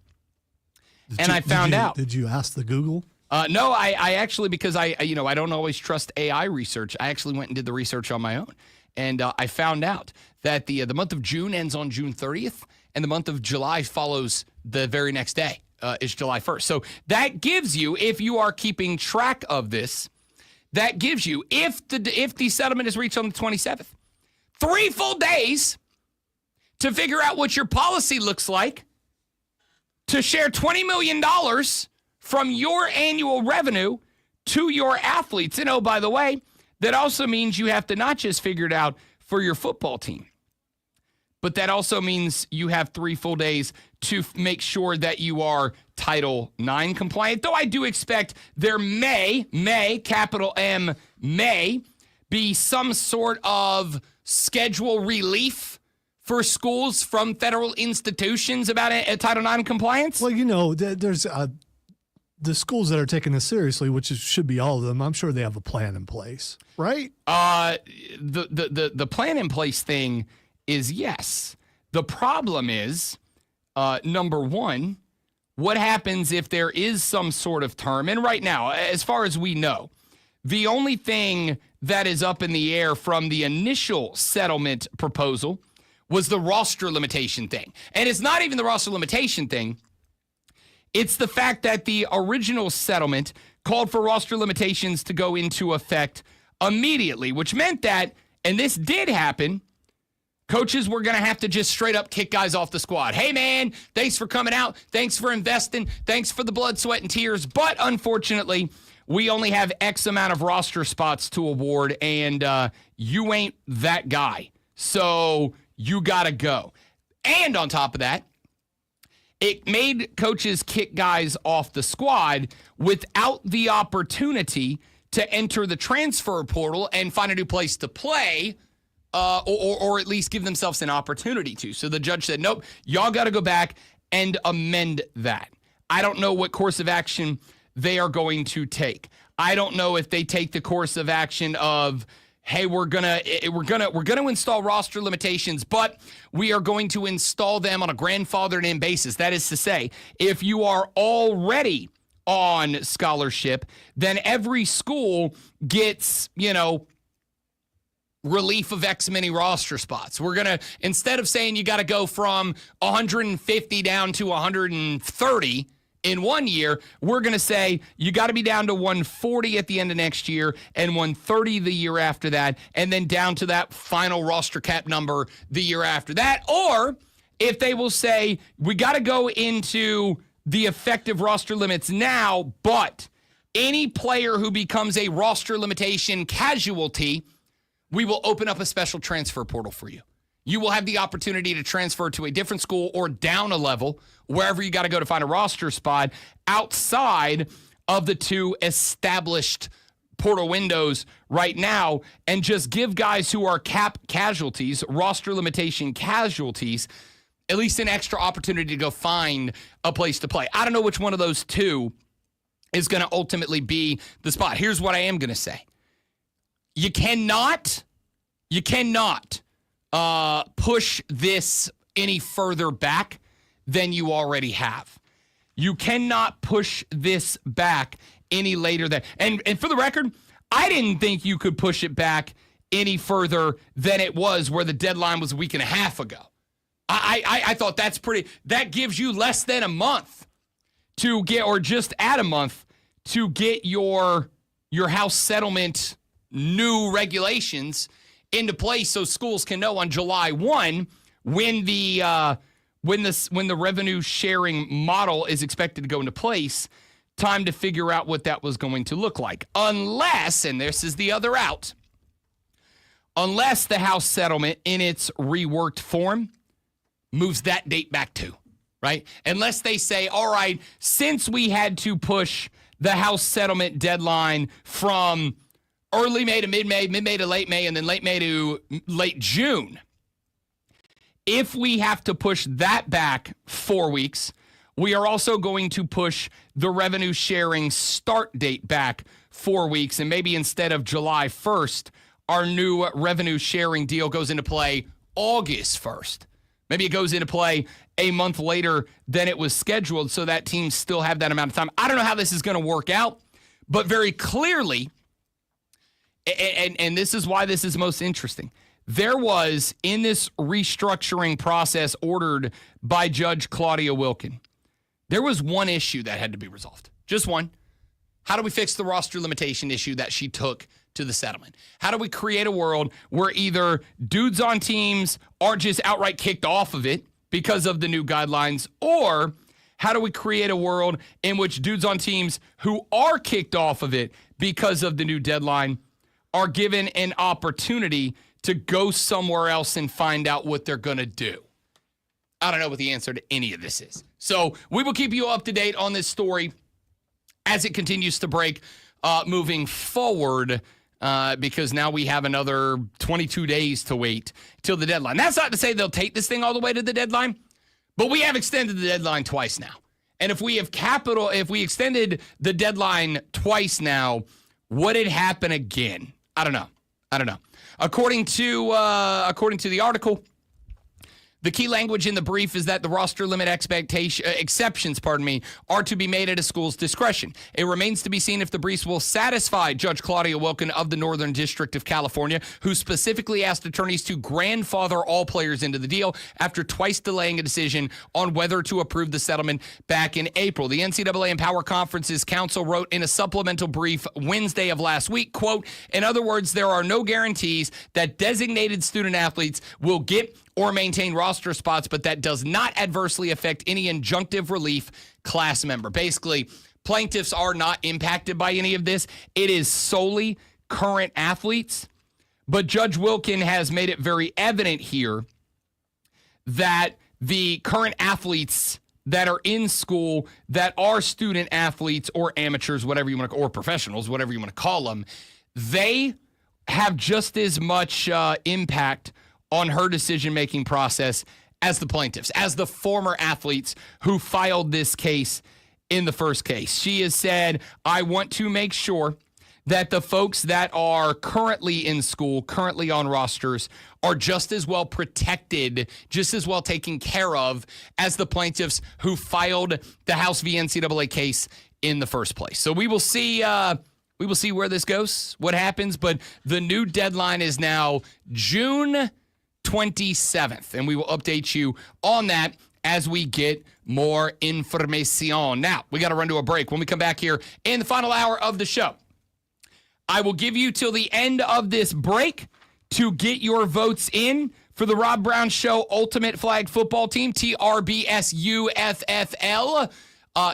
I found out. Did you ask the Google? No, I actually, because I don't always trust AI research. I actually went and did the research on my own. And I found out that the month of June ends on June 30th, and the month of July follows the very next day, is July 1st. So that gives you, if you are keeping track of this, that gives you, if the settlement is reached on the 27th, 3 full days to figure out what your policy looks like, to share $20 million from your annual revenue to your athletes. And oh, by the way, that also means you have to not just figure it out for your football team, but that also means you have 3 full days to make sure that you are Title IX compliant. Though I do expect there may, capital M, may be some sort of schedule relief for schools from federal institutions about a Title IX compliance? Well, there's the schools that are taking this seriously, which should be all of them. I'm sure they have a plan in place, right? The plan in place thing is yes. The problem is, number one, what happens if there is some sort of term? And right now, as far as we know, the only thing that is up in the air from the initial settlement proposal was the roster limitation thing. And it's not even the roster limitation thing. It's the fact that the original settlement called for roster limitations to go into effect immediately, which meant that, and this did happen, coaches were going to have to just straight up kick guys off the squad. Hey, man, thanks for coming out. Thanks for investing. Thanks for the blood, sweat, and tears. But unfortunately, we only have X amount of roster spots to award, and you ain't that guy. So you got to go. And on top of that, it made coaches kick guys off the squad without the opportunity to enter the transfer portal and find a new place to play, or at least give themselves an opportunity to. So the judge said, nope, y'all got to go back and amend that. I don't know what course of action they are going to take. I don't know if they take the course of action of, hey, we're gonna install roster limitations, but we are going to install them on a grandfathered in basis. That is to say, if you are already on scholarship, then every school gets, relief of X many roster spots. We're going to, instead of saying you got to go from 150 down to 130 in 1 year, we're going to say you got to be down to 140 at the end of next year and 130 the year after that, and then down to that final roster cap number the year after that. Or if they will say we got to go into the effective roster limits now, but any player who becomes a roster limitation casualty, we will open up a special transfer portal for you. You will have the opportunity to transfer to a different school or down a level, wherever you got to go to find a roster spot, outside of the two established portal windows right now, and just give guys who are cap casualties, roster limitation casualties, at least an extra opportunity to go find a place to play. I don't know which one of those two is going to ultimately be the spot. Here's what I am going to say. You cannot push this any further back than you already have. You cannot push this back any later than, and for the record, I didn't think you could push it back any further than it was where the deadline was a week and a half ago. I thought that gives you less than a month to get, or just add a month to get your house settlement new regulations into place, so schools can know on July 1 when the revenue sharing model is expected to go into place, time to figure out what that was going to look like. Unless, and this is the other out, unless the house settlement in its reworked form moves that date back to, right? Unless they say, all right, since we had to push the house settlement deadline from early May to mid-May, mid-May to late May, and then late May to late June, if we have to push that back 4 weeks, we are also going to push the revenue sharing start date back 4 weeks, and maybe instead of July 1st, our new revenue sharing deal goes into play August 1st. Maybe it goes into play a month later than it was scheduled, so that teams still have that amount of time. I don't know how this is going to work out, but very clearly, and this is why this is most interesting, there was, in this restructuring process ordered by Judge Claudia Wilkin, there was one issue that had to be resolved. Just one. How do we fix the roster limitation issue that she took to the settlement? How do we create a world where either dudes on teams are just outright kicked off of it because of the new guidelines, or how do we create a world in which dudes on teams who are kicked off of it because of the new deadline are given an opportunity to go somewhere else and find out what they're going to do? I don't know what the answer to any of this is. So we will keep you up to date on this story as it continues to break moving forward, because now we have another 22 days to wait till the deadline. That's not to say they'll take this thing all the way to the deadline, but we have extended the deadline twice now. And if we extended the deadline twice now, would it happen again? I don't know. According to the article, the key language in the brief is that the roster limit exceptions are to be made at a school's discretion. It remains to be seen if the briefs will satisfy Judge Claudia Wilkin of the Northern District of California, who specifically asked attorneys to grandfather all players into the deal after twice delaying a decision on whether to approve the settlement back in April. The NCAA Empower Conference's counsel wrote in a supplemental brief Wednesday of last week, quote, "In other words, there are no guarantees that designated student athletes will get or maintain roster spots, but that does not adversely affect any injunctive relief class member." Basically, plaintiffs are not impacted by any of this. It is solely current athletes. But Judge Wilkin has made it very evident here that the current athletes that are in school, that are student athletes or amateurs, whatever you want to, or professionals, whatever you want to call them, they have just as much impact on her decision-making process as the plaintiffs, as the former athletes who filed this case in the first case. She has said, I want to make sure that the folks that are currently in school, currently on rosters, are just as well protected, just as well taken care of as the plaintiffs who filed the House v. NCAA case in the first place. So we will see We will see where this goes, what happens, but the new deadline is now June 27th, and we will update you on that as we get more information. Now, we got to run to a break. When we come back here in the final hour of the show, I will give you till the end of this break to get your votes in for the Rob Brown Show Ultimate Flag Football Team, TRBSUFFL.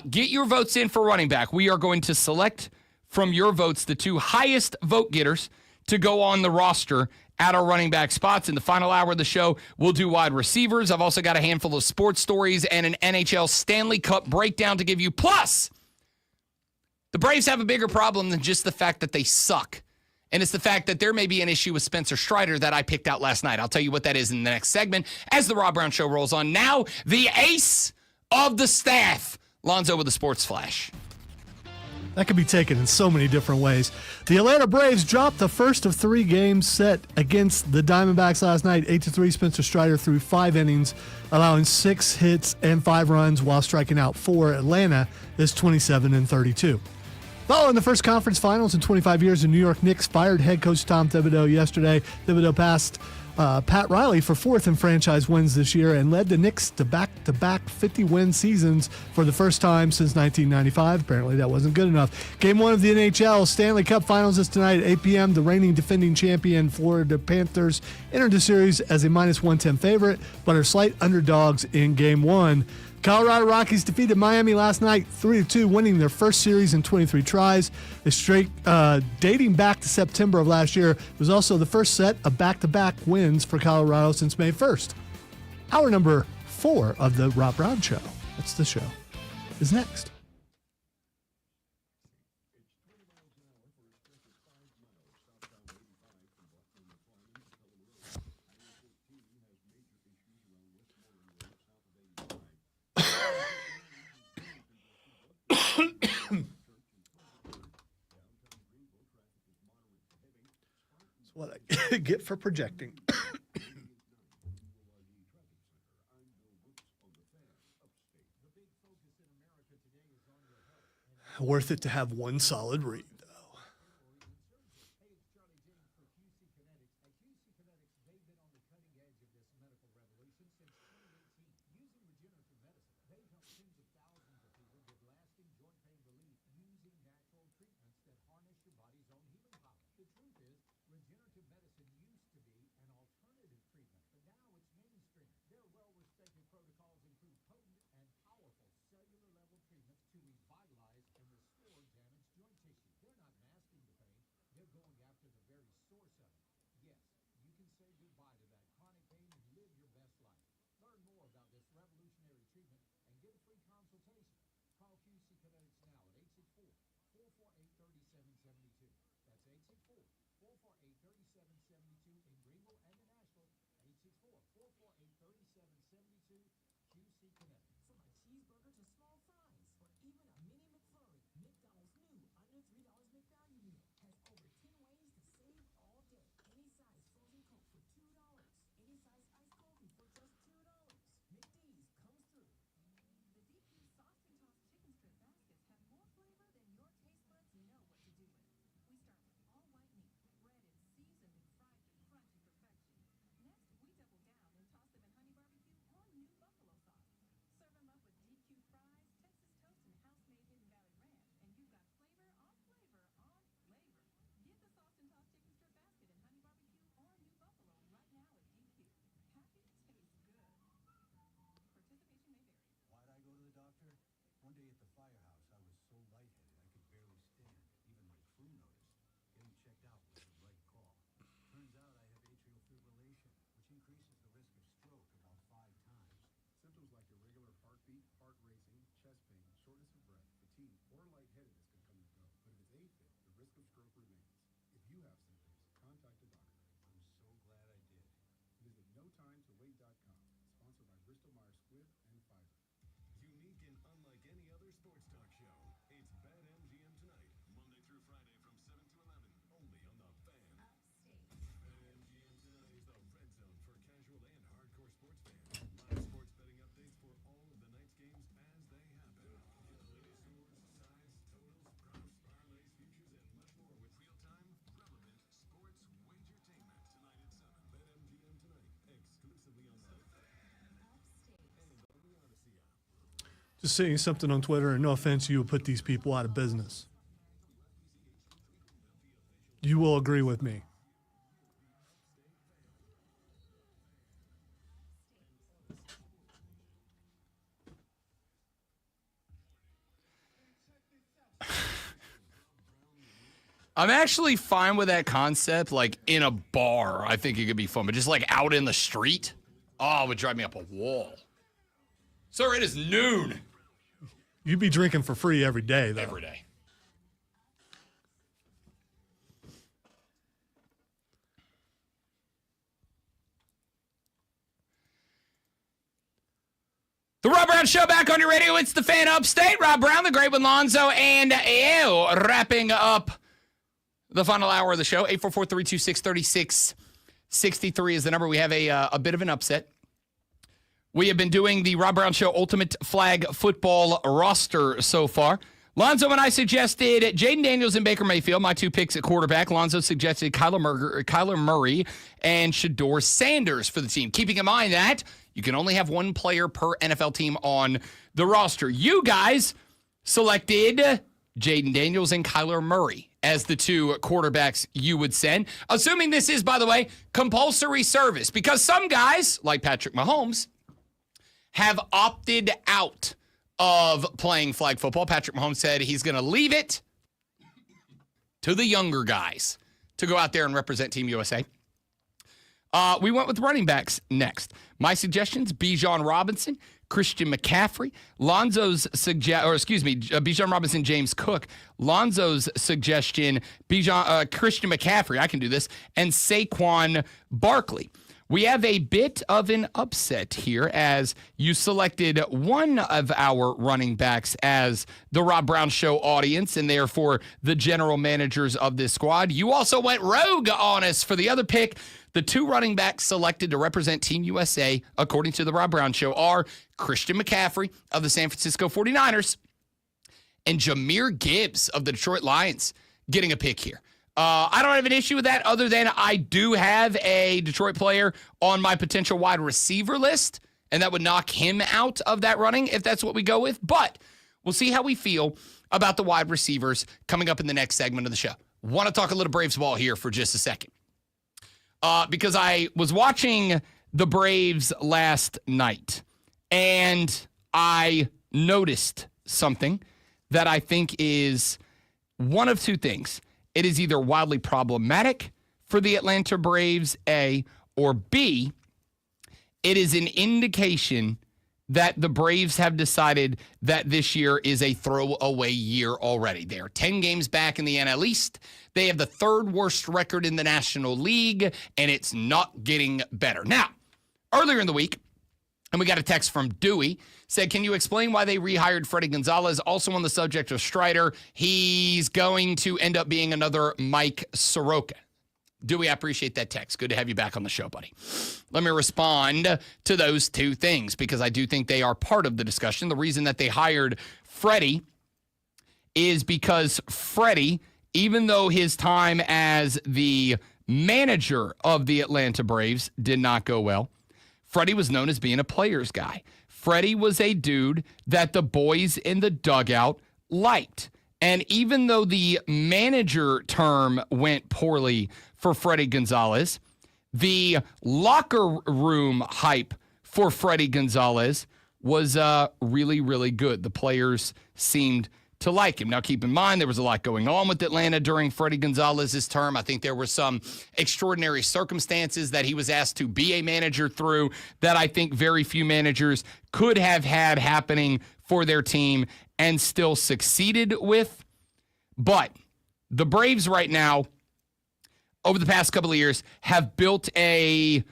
Get your votes in for running back. We are going to select from your votes the 2 highest vote getters to go on the roster at our running back spots. In the final hour of the show, we'll do wide receivers. I've also got a handful of sports stories and an NHL Stanley Cup breakdown to give you. Plus, the Braves have a bigger problem than just the fact that they suck. And it's the fact that there may be an issue with Spencer Strider that I picked out last night. I'll tell you what that is in the next segment as the Rob Brown Show rolls on. Now, the ace of the staff, Lonzo with the Sports Flash. That could be taken in so many different ways. The Atlanta Braves dropped the first of 3 games set against the Diamondbacks last night. 8-3, Spencer Strider threw 5 innings, allowing 6 hits and 5 runs while striking out 4. Atlanta is 27-32. Following the first conference finals in 25 years, the New York Knicks fired head coach Tom Thibodeau yesterday. Thibodeau passed Pat Riley for 4th in franchise wins this year and led the Knicks to back-to-back 50-win seasons for the first time since 1995. Apparently that wasn't good enough. Game 1 of the NHL Stanley Cup Finals is tonight at 8 p.m. The reigning defending champion Florida Panthers entered the series as a -110 favorite, but are slight underdogs in Game 1. Colorado Rockies defeated Miami last night 3-2, winning their first series in 23 tries. The streak dating back to September of last year was also the first set of back-to-back wins for Colorado since May 1st. Hour number 4 of the Rob Brown Show, that's the show, is next. What I get for projecting. Worth it to have one solid read, though. Just saying something on Twitter, and no offense, you will put these people out of business. You will agree with me. I'm actually fine with that concept, like in a bar. I think it could be fun, but just like out in the street, it would drive me up a wall. Sir, it is noon. You'd be drinking for free every day, though. Every day. The Rob Brown Show back on your radio. It's the Fan Upstate. Rob Brown, the great one, Lonzo, and you wrapping up the final hour of the show. 844-326-3663 is the number. We have a bit of an upset. We have been doing the Rob Brown Show Ultimate Flag Football roster so far. Lonzo and I suggested Jaden Daniels and Baker Mayfield, my two picks at quarterback. Lonzo suggested Kyler Murray and Shedeur Sanders for the team, keeping in mind that you can only have one player per NFL team on the roster. You guys selected Jaden Daniels and Kyler Murray as the two quarterbacks you would send, assuming this is, by the way, compulsory service, because some guys, like Patrick Mahomes, have opted out of playing flag football. Patrick Mahomes said he's going to leave it to the younger guys to go out there and represent Team USA. We went with running backs next. My suggestions, Bijan Robinson, Christian McCaffrey. Bijan Robinson, James Cook. Lonzo's suggestion, Christian McCaffrey, I can do this, and Saquon Barkley. We have a bit of an upset here as you selected one of our running backs as the Rob Brown Show audience and therefore the general managers of this squad. You also went rogue on us for the other pick. The two running backs selected to represent Team USA, according to the Rob Brown Show, are Christian McCaffrey of the San Francisco 49ers and Jahmyr Gibbs of the Detroit Lions getting a pick here. I don't have an issue with that other than I do have a Detroit player on my potential wide receiver list, and that would knock him out of that running if that's what we go with. But we'll see how we feel about the wide receivers coming up in the next segment of the show. Want to talk a little Braves ball here for just a second. Because I was watching the Braves last night, and I noticed something that I think is one of two things. It is either wildly problematic for the Atlanta Braves, A, or B, it is an indication that the Braves have decided that this year is a throwaway year already. They are 10 games back in the NL East. They have the third worst record in the National League, and it's not getting better. Now, earlier in the week, and we got a text from Dewey, said, can you explain why they rehired Freddie Gonzalez? Also on the subject of Strider, he's going to end up being another Mike Soroka. Dewey, I appreciate that text. Good to have you back on the show, buddy. Let me respond to those two things because I do think they are part of the discussion. The reason that they hired Freddie is because Freddie, even though his time as the manager of the Atlanta Braves did not go well, Freddie was known as being a player's guy. Freddie was a dude that the boys in the dugout liked. And even though the manager term went poorly for Freddie Gonzalez, the locker room hype for Freddie Gonzalez was really, really good. The players seemed to like him. Now, keep in mind, there was a lot going on with Atlanta during Freddie Gonzalez's term. I think there were some extraordinary circumstances that he was asked to be a manager through that I think very few managers could have had happening for their team and still succeeded with. But the Braves right now, over the past couple of years, have built I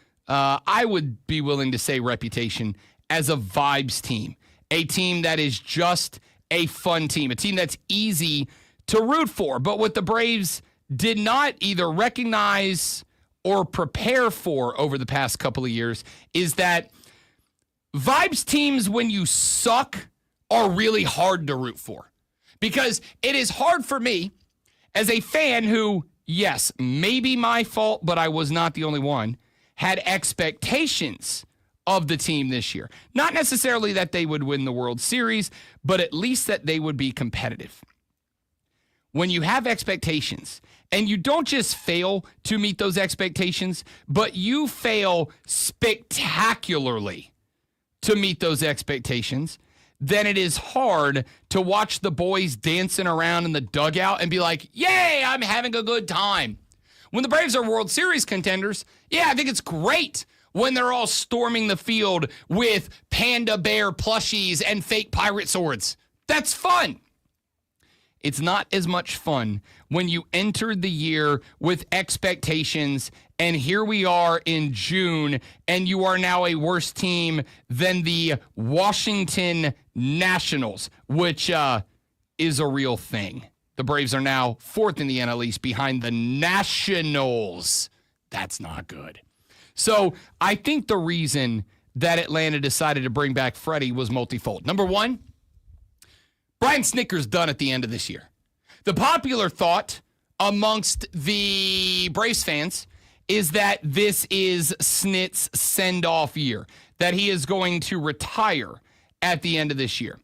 would be willing to say, reputation as a vibes team, a team that is just a fun team, a team that's easy to root for. But what the Braves did not either recognize or prepare for over the past couple of years is that vibes teams, when you suck, are really hard to root for. Because it is hard for me as a fan who, yes, maybe my fault, but I was not the only one, had expectations of the team this year. Not necessarily that they would win the World Series, but at least that they would be competitive. When you have expectations, and you don't just fail to meet those expectations, but you fail spectacularly to meet those expectations, then it is hard to watch the boys dancing around in the dugout and be like, yay, I'm having a good time. When the Braves are World Series contenders, yeah, I think it's great when they're all storming the field with panda bear plushies and fake pirate swords. That's fun. It's not as much fun when you entered the year with expectations, and here we are in June, and you are now a worse team than the Washington Nationals, which is a real thing. The Braves are now fourth in the NL East behind the Nationals. That's not good. So I think the reason that Atlanta decided to bring back Freddie was multifold. Number one, Brian Snitker's done at the end of this year. The popular thought amongst the Braves fans is that this is Snit's send-off year, that he is going to retire at the end of this year.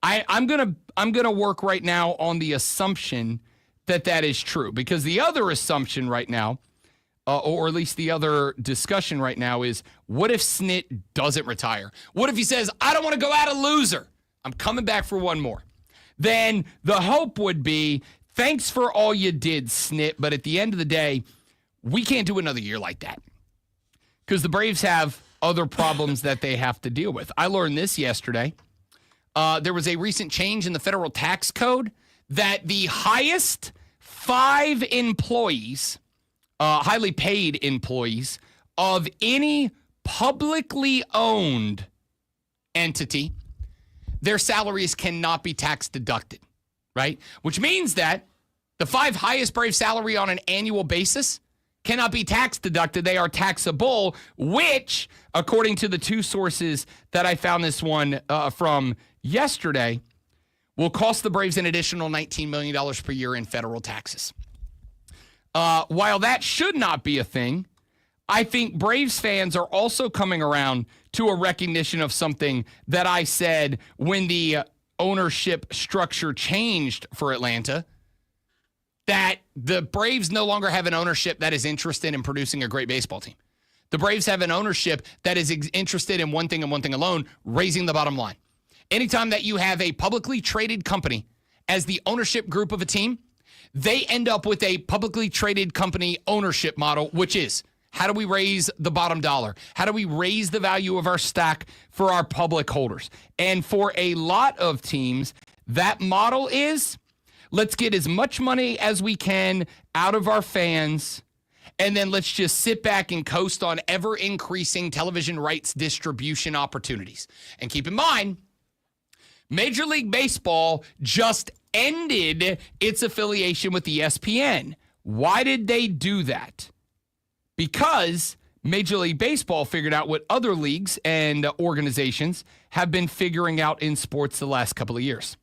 I'm gonna work right now on the assumption that that is true, because the other assumption right now, or at least the other discussion right now, is what if Snit doesn't retire? What if he says, I don't want to go out a loser? I'm coming back for one more. Then the hope would be, thanks for all you did, Snit, but at the end of the day, we can't do another year like that, because the Braves have other problems that they have to deal with. I learned this yesterday. There was a recent change in the federal tax code that the highest 5 employees, highly paid employees of any publicly owned entity, their salaries cannot be tax deducted, right? Which means that the 5 highest Brave salary on an annual basis cannot be tax deducted. They are taxable, which, according to the 2 sources that I found this one from yesterday, will cost the Braves an additional $19 million per year in federal taxes. While that should not be a thing, I think Braves fans are also coming around to a recognition of something that I said when the ownership structure changed for Atlanta, that the Braves no longer have an ownership that is interested in producing a great baseball team. The Braves have an ownership that is interested in one thing and one thing alone, raising the bottom line. Anytime that you have a publicly traded company as the ownership group of a team, they end up with a publicly traded company ownership model, which is, how do we raise the bottom dollar? How do we raise the value of our stock for our public holders? And for a lot of teams, that model is, let's get as much money as we can out of our fans, and then let's just sit back and coast on ever-increasing television rights distribution opportunities. And keep in mind, Major League Baseball just ended its affiliation with ESPN. Why did they do that? Because Major League Baseball figured out what other leagues and organizations have been figuring out in sports the last couple of years.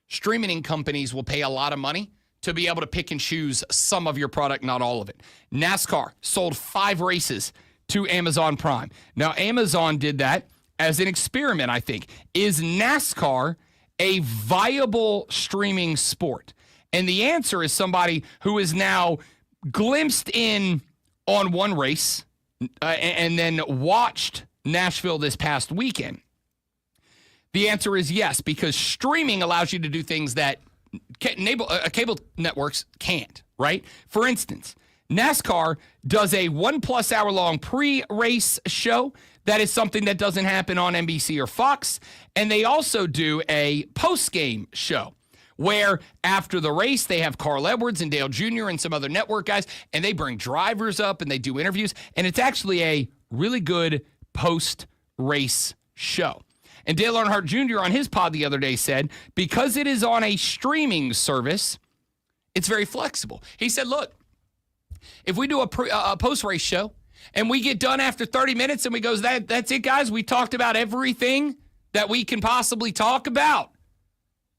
Streaming companies will pay a lot of money to be able to pick and choose some of your product, not all of it. NASCAR sold 5 races to Amazon Prime. Now, Amazon did that as an experiment, I think. Is NASCAR a viable streaming sport? And the answer is somebody who is now glimpsed in on one race and then watched Nashville this past weekend. The answer is yes, because streaming allows you to do things that cable networks can't, right? For instance, NASCAR does a 1+ hour long pre-race show. That is something that doesn't happen on NBC or Fox. And they also do a post-game show where after the race, they have Carl Edwards and Dale Jr. and some other network guys, and they bring drivers up and they do interviews. And it's actually a really good post-race show. And Dale Earnhardt Jr. on his pod the other day said, because it is on a streaming service, it's very flexible. He said, look, if we do a post-race show and we get done after 30 minutes and we goes, that's it, guys, we talked about everything that we can possibly talk about,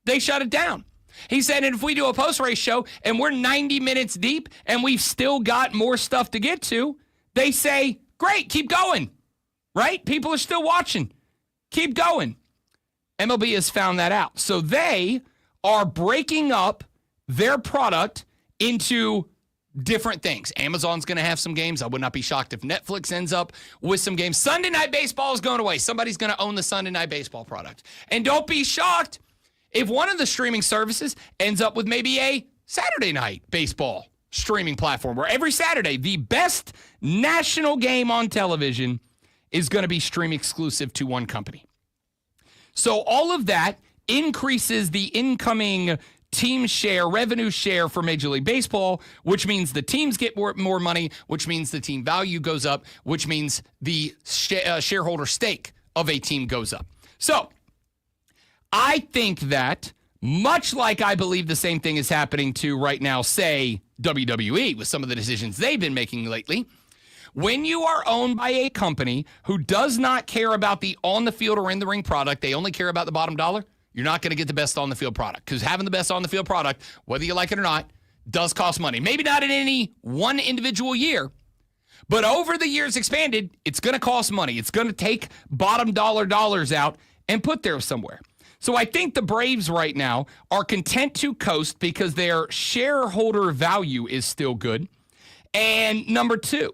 they shut it down. He said, and if we do a post-race show and we're 90 minutes deep and we've still got more stuff to get to, they say, great, keep going. right? People are still watching. Keep going. MLB has found that out. So they are breaking up their product into different things. Amazon's going to have some games. I would not be shocked if Netflix ends up with some games. Sunday Night Baseball is going away. Somebody's going to own the Sunday Night Baseball product. And don't be shocked if one of the streaming services ends up with maybe a Saturday Night Baseball streaming platform where every Saturday, the best national game on television is going to be stream exclusive to one company. So all of that increases the incoming team share, revenue share for Major League Baseball, which means the teams get more money, which means the team value goes up, which means the shareholder stake of a team goes up. So I think that much like I believe the same thing is happening to right now, say, WWE with some of the decisions they've been making lately, when you are owned by a company who does not care about the on-the-field or in-the-ring product, they only care about the bottom dollar, you're not going to get the best on-the-field product. Because having the best on-the-field product, whether you like it or not, does cost money. Maybe not in any one individual year, but over the years expanded, it's going to cost money. It's going to take bottom dollar dollars out and put there somewhere. So I think the Braves right now are content to coast because their shareholder value is still good. And number two,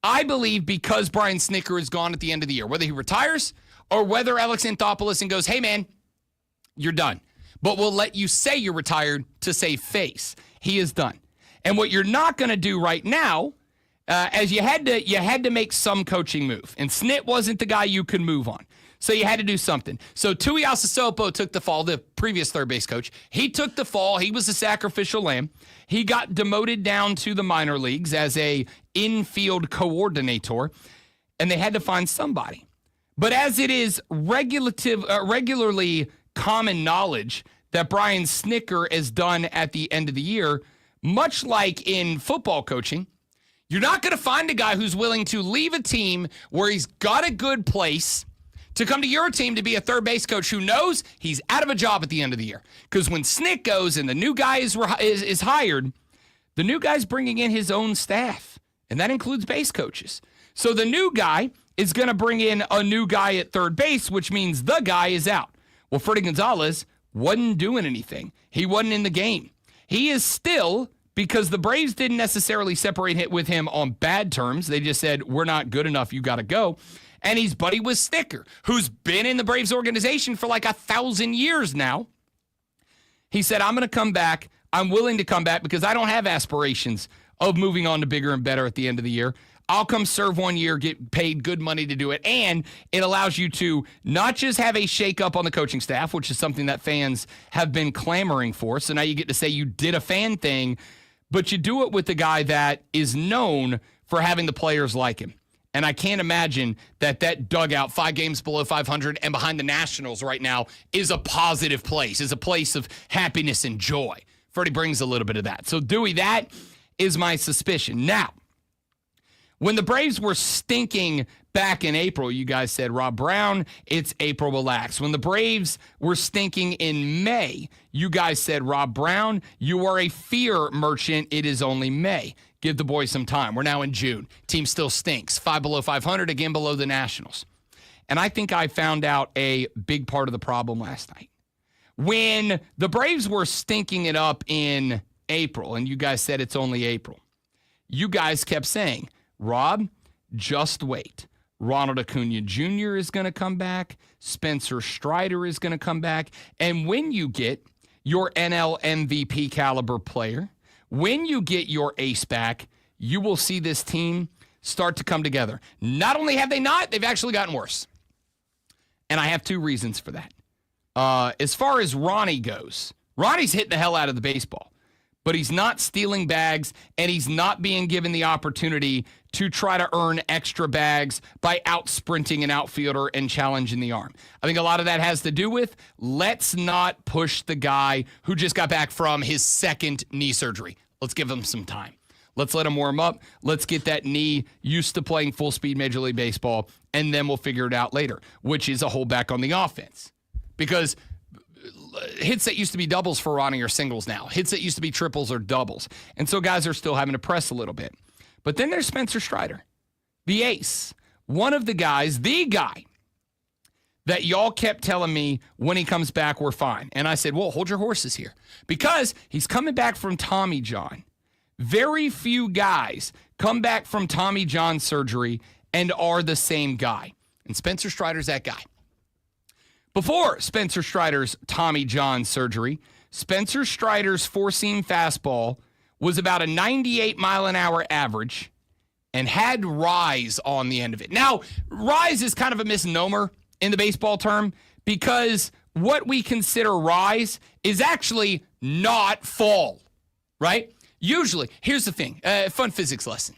I believe because Brian Snitker is gone at the end of the year, whether he retires or whether Alex Anthopoulos and goes, hey, man, you're done. But we'll let you say you're retired to save face. He is done. And what you're not going to do right now, as you had to make some coaching move. And Snit wasn't the guy you could move on. So you had to do something. So Tui Asasopo took the fall, the previous third base coach. He took the fall. He was a sacrificial lamb. He got demoted down to the minor leagues as a infield coordinator, and they had to find somebody. But as it is regularly common knowledge that Brian Snitker has done at the end of the year, much like in football coaching, you're not going to find a guy who's willing to leave a team where he's got a good place to come to your team to be a third base coach who knows he's out of a job at the end of the year. Because when Snit goes and the new guy is hired, the new guy's bringing in his own staff, and that includes base coaches. So the new guy is going to bring in a new guy at third base, which means the guy is out. Well, Freddie Gonzalez wasn't doing anything. He wasn't in the game. He is still, because the Braves didn't necessarily separate with him on bad terms. They just said, we're not good enough. You got to go. And he's buddy with Snitker, who's been in the Braves organization for like 1,000 years now. He said, I'm going to come back. I'm willing to come back because I don't have aspirations of moving on to bigger and better at the end of the year. I'll come serve 1 year, get paid good money to do it. And it allows you to not just have a shakeup on the coaching staff, which is something that fans have been clamoring for. So now you get to say you did a fan thing, but you do it with the guy that is known for having the players like him. And I can't imagine that dugout 5 games below 500 and behind the Nationals right now is a positive place, is a place of happiness and joy. Freddie brings a little bit of that. So, Dewey, that is my suspicion. Now, when the Braves were stinking back in April, you guys said, Rob Brown, it's April, relax. When the Braves were stinking in May, you guys said, Rob Brown, you are a fear merchant. It is only May. Give the boys some time. We're now in June. Team still stinks. 5 below 500, again below the Nationals. And I think I found out a big part of the problem last night. When the Braves were stinking it up in April, and you guys said it's only April, you guys kept saying, Rob, just wait. Ronald Acuna Jr. is going to come back. Spencer Strider is going to come back. And when you get your NL MVP caliber player, when you get your ace back, you will see this team start to come together. Not only have they not, they've actually gotten worse. And I have 2 reasons for that. As far as Ronnie goes, Ronnie's hitting the hell out of the baseball, but he's not stealing bags, and he's not being given the opportunity to try to earn extra bags by out-sprinting an outfielder and challenging the arm. I think a lot of that has to do with let's not push the guy who just got back from his 2nd knee surgery. Let's give him some time. Let's let him warm up. Let's get that knee used to playing full-speed Major League Baseball, and then we'll figure it out later, which is a holdback on the offense. Because hits that used to be doubles for Ronnie are singles now. Hits that used to be triples are doubles. And so guys are still having to press a little bit. But then there's Spencer Strider, the ace. one of the guys, the guy that y'all kept telling me when he comes back, we're fine. And I said, well, hold your horses here because he's coming back from Tommy John. Very few guys come back from Tommy John surgery and are the same guy. And Spencer Strider's that guy. Before Spencer Strider's Tommy John surgery, Spencer Strider's four-seam fastball was about a 98 mile an hour average and had rise on the end of it. Now, rise is kind of a misnomer in the baseball term because what we consider rise is actually not fall, right? Usually, here's the thing, fun physics lesson.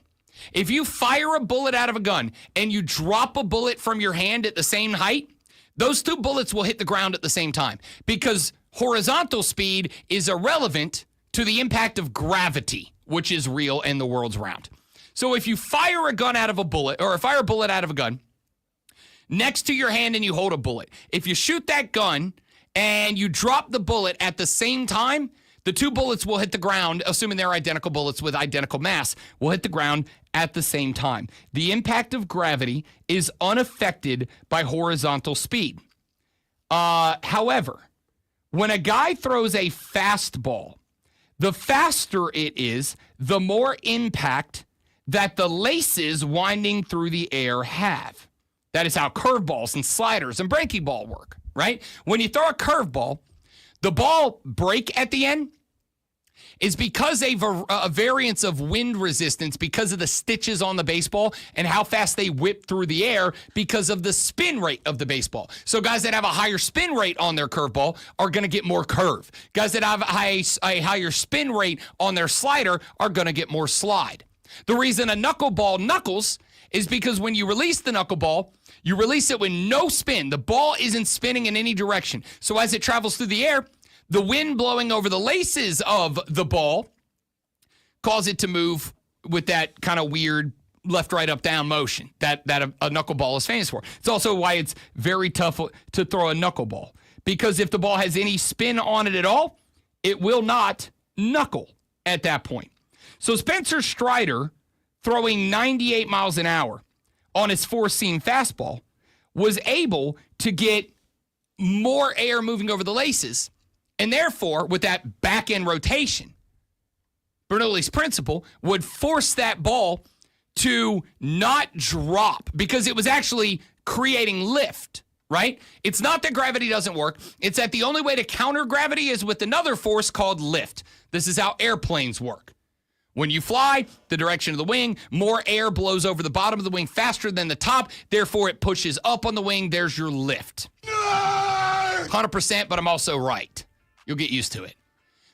If you fire a bullet out of a gun and you drop a bullet from your hand at the same height, those two bullets will hit the ground at the same time because horizontal speed is irrelevant to the impact of gravity, which is real and the world's round. So if you fire a gun out of a bullet or fire a bullet out of a gun next to your hand and you hold a bullet, if you shoot that gun and you drop the bullet at the same time, the two bullets will hit the ground, assuming they're identical bullets with identical mass, will hit the ground at the same time. The impact of gravity is unaffected by horizontal speed. However, when a guy throws a fastball, the faster it is, the more impact that the laces winding through the air have. That is how curveballs and sliders and breaking ball work, right? When you throw a curveball, the ball break at the end is because a variance of wind resistance because of the stitches on the baseball and how fast they whip through the air because of the spin rate of the baseball. So guys that have a higher spin rate on their curveball are going to get more curve. Guys that have a higher spin rate on their slider are going to get more slide. The reason a knuckleball knuckles is because when you release the knuckleball, you release it with no spin. The ball isn't spinning in any direction. So as it travels through the air, the wind blowing over the laces of the ball cause it to move with that kind of weird left, right, up, down motion that a knuckleball is famous for. It's also why it's very tough to throw a knuckleball because if the ball has any spin on it at all, it will not knuckle at that point. So Spencer Strider throwing 98 miles an hour on his four-seam fastball was able to get more air moving over the laces. And therefore, with that back-end rotation, Bernoulli's principle would force that ball to not drop because it was actually creating lift, right? It's not that gravity doesn't work. It's that the only way to counter gravity is with another force called lift. This is how airplanes work. When you fly, the direction of the wing, more air blows over the bottom of the wing faster than the top. Therefore, it pushes up on the wing. There's your lift. 100%, but I'm also right. You'll get used to it.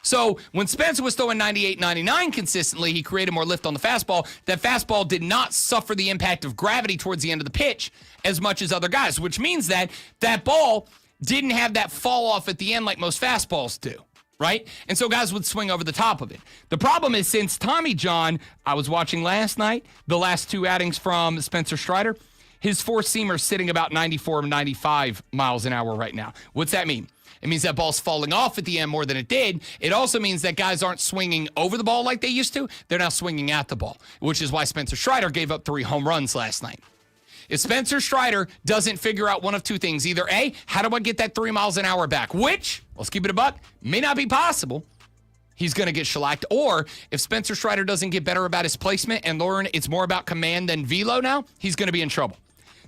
So when Spencer was throwing 98, 99 consistently, he created more lift on the fastball. That fastball did not suffer the impact of gravity towards the end of the pitch as much as other guys, which means that that ball didn't have that fall off at the end like most fastballs do, right? And so guys would swing over the top of it. The problem is since Tommy John, I was watching last night, the last two outings from Spencer Strider, his four-seamer sitting about 94, 95 miles an hour right now. What's that mean? It means that ball's falling off at the end more than it did. It also means that guys aren't swinging over the ball like they used to. They're now swinging at the ball, which is why Spencer Strider gave up 3 home runs last night. If Spencer Strider doesn't figure out one of two things, either A, how do I get that 3 miles an hour back? Which, let's keep it a buck, may not be possible. He's going to get shellacked. Or if Spencer Strider doesn't get better about his placement and learn it's more about command than velo now, he's going to be in trouble.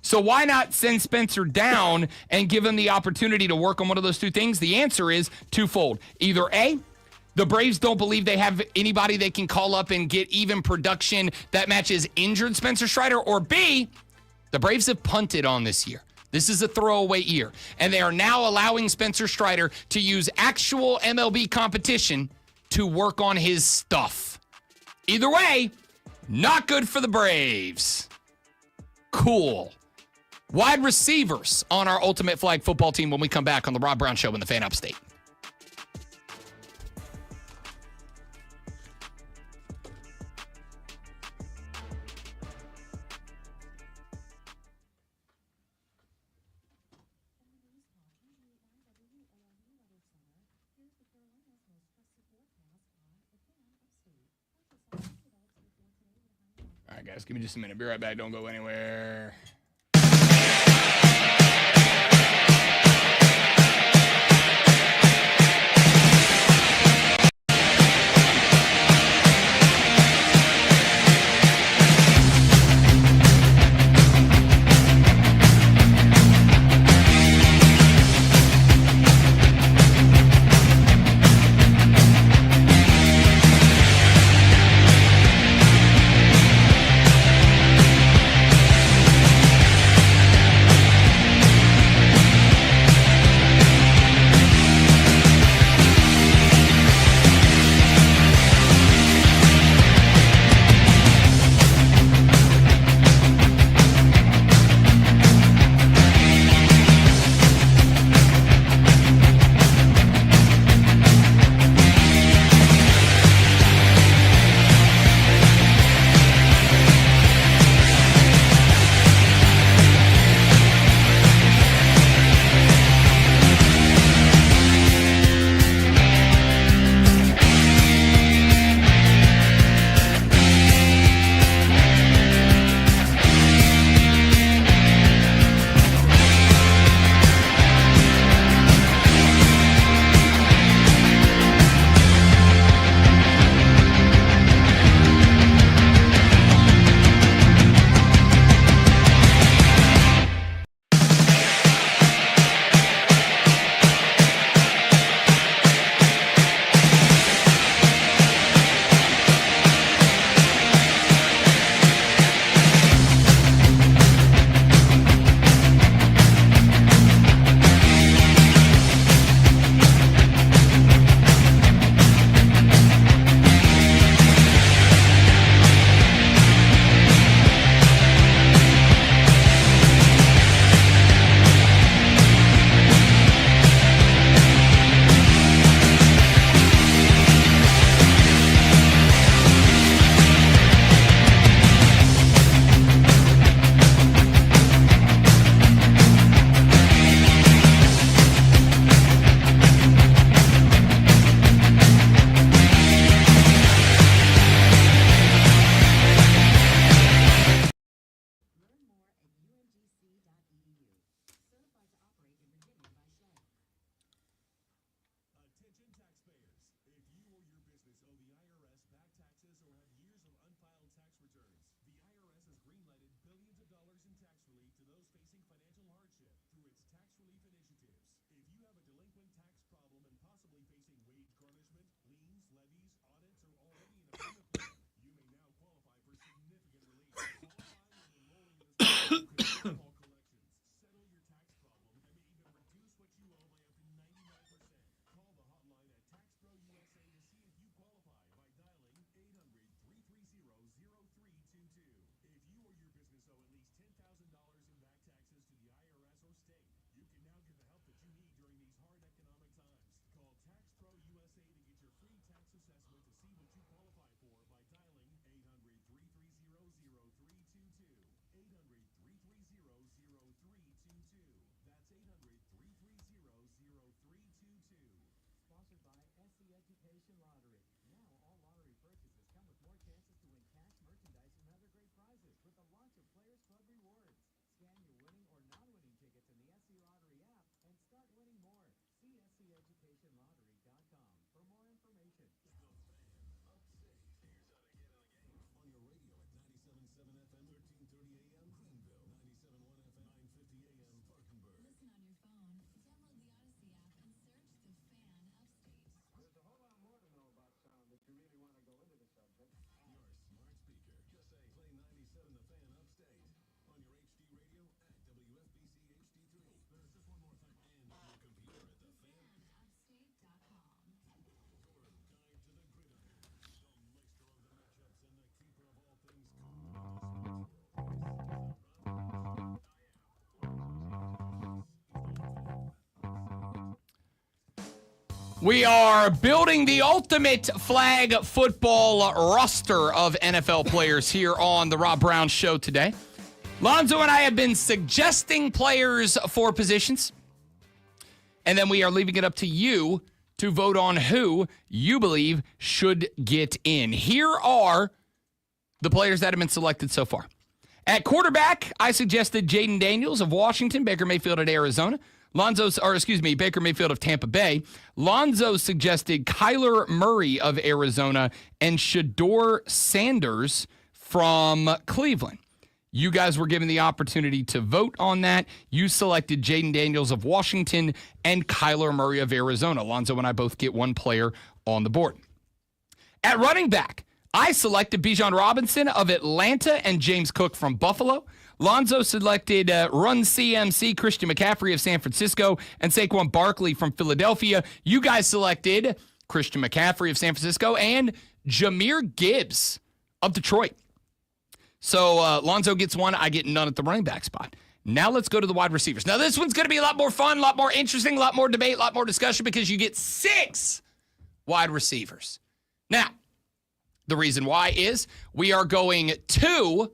So why not send Spencer down and give him the opportunity to work on one of those two things? The answer is twofold. Either A, the Braves don't believe they have anybody they can call up and get even production that matches injured Spencer Strider, or B, the Braves have punted on this year. This is a throwaway year, and they are now allowing Spencer Strider to use actual MLB competition to work on his stuff. Either way, not good for the Braves. Cool. Wide receivers on our Ultimate Flag football team when we come back on the Rob Brown Show in the Fan Upstate. All right, guys, give me just a minute. Be right back. Don't go anywhere. We are building the ultimate flag football roster of NFL players here on the Rob Brown Show today. Lonzo and I have been suggesting players for positions, and then we are leaving it up to you to vote on who you believe should get in. Here are the players that have been selected so far. At quarterback, I suggested Jaden Daniels of Washington, Baker Mayfield at Arizona. Baker Mayfield of Tampa Bay. Lonzo suggested Kyler Murray of Arizona and Shador Sanders from Cleveland. You guys were given the opportunity to vote on that. You selected Jaden Daniels of Washington and Kyler Murray of Arizona. Lonzo and I both get one player on the board. At running back, I selected Bijan Robinson of Atlanta and James Cook from Buffalo. Lonzo selected Run CMC, Christian McCaffrey of San Francisco, and Saquon Barkley from Philadelphia. You guys selected Christian McCaffrey of San Francisco and Jahmyr Gibbs of Detroit. So Lonzo gets one, I get none at the running back spot. Now let's go to the wide receivers. Now this one's going to be a lot more fun, a lot more interesting, a lot more debate, a lot more discussion because you get 6 wide receivers. Now, the reason why is we are going 2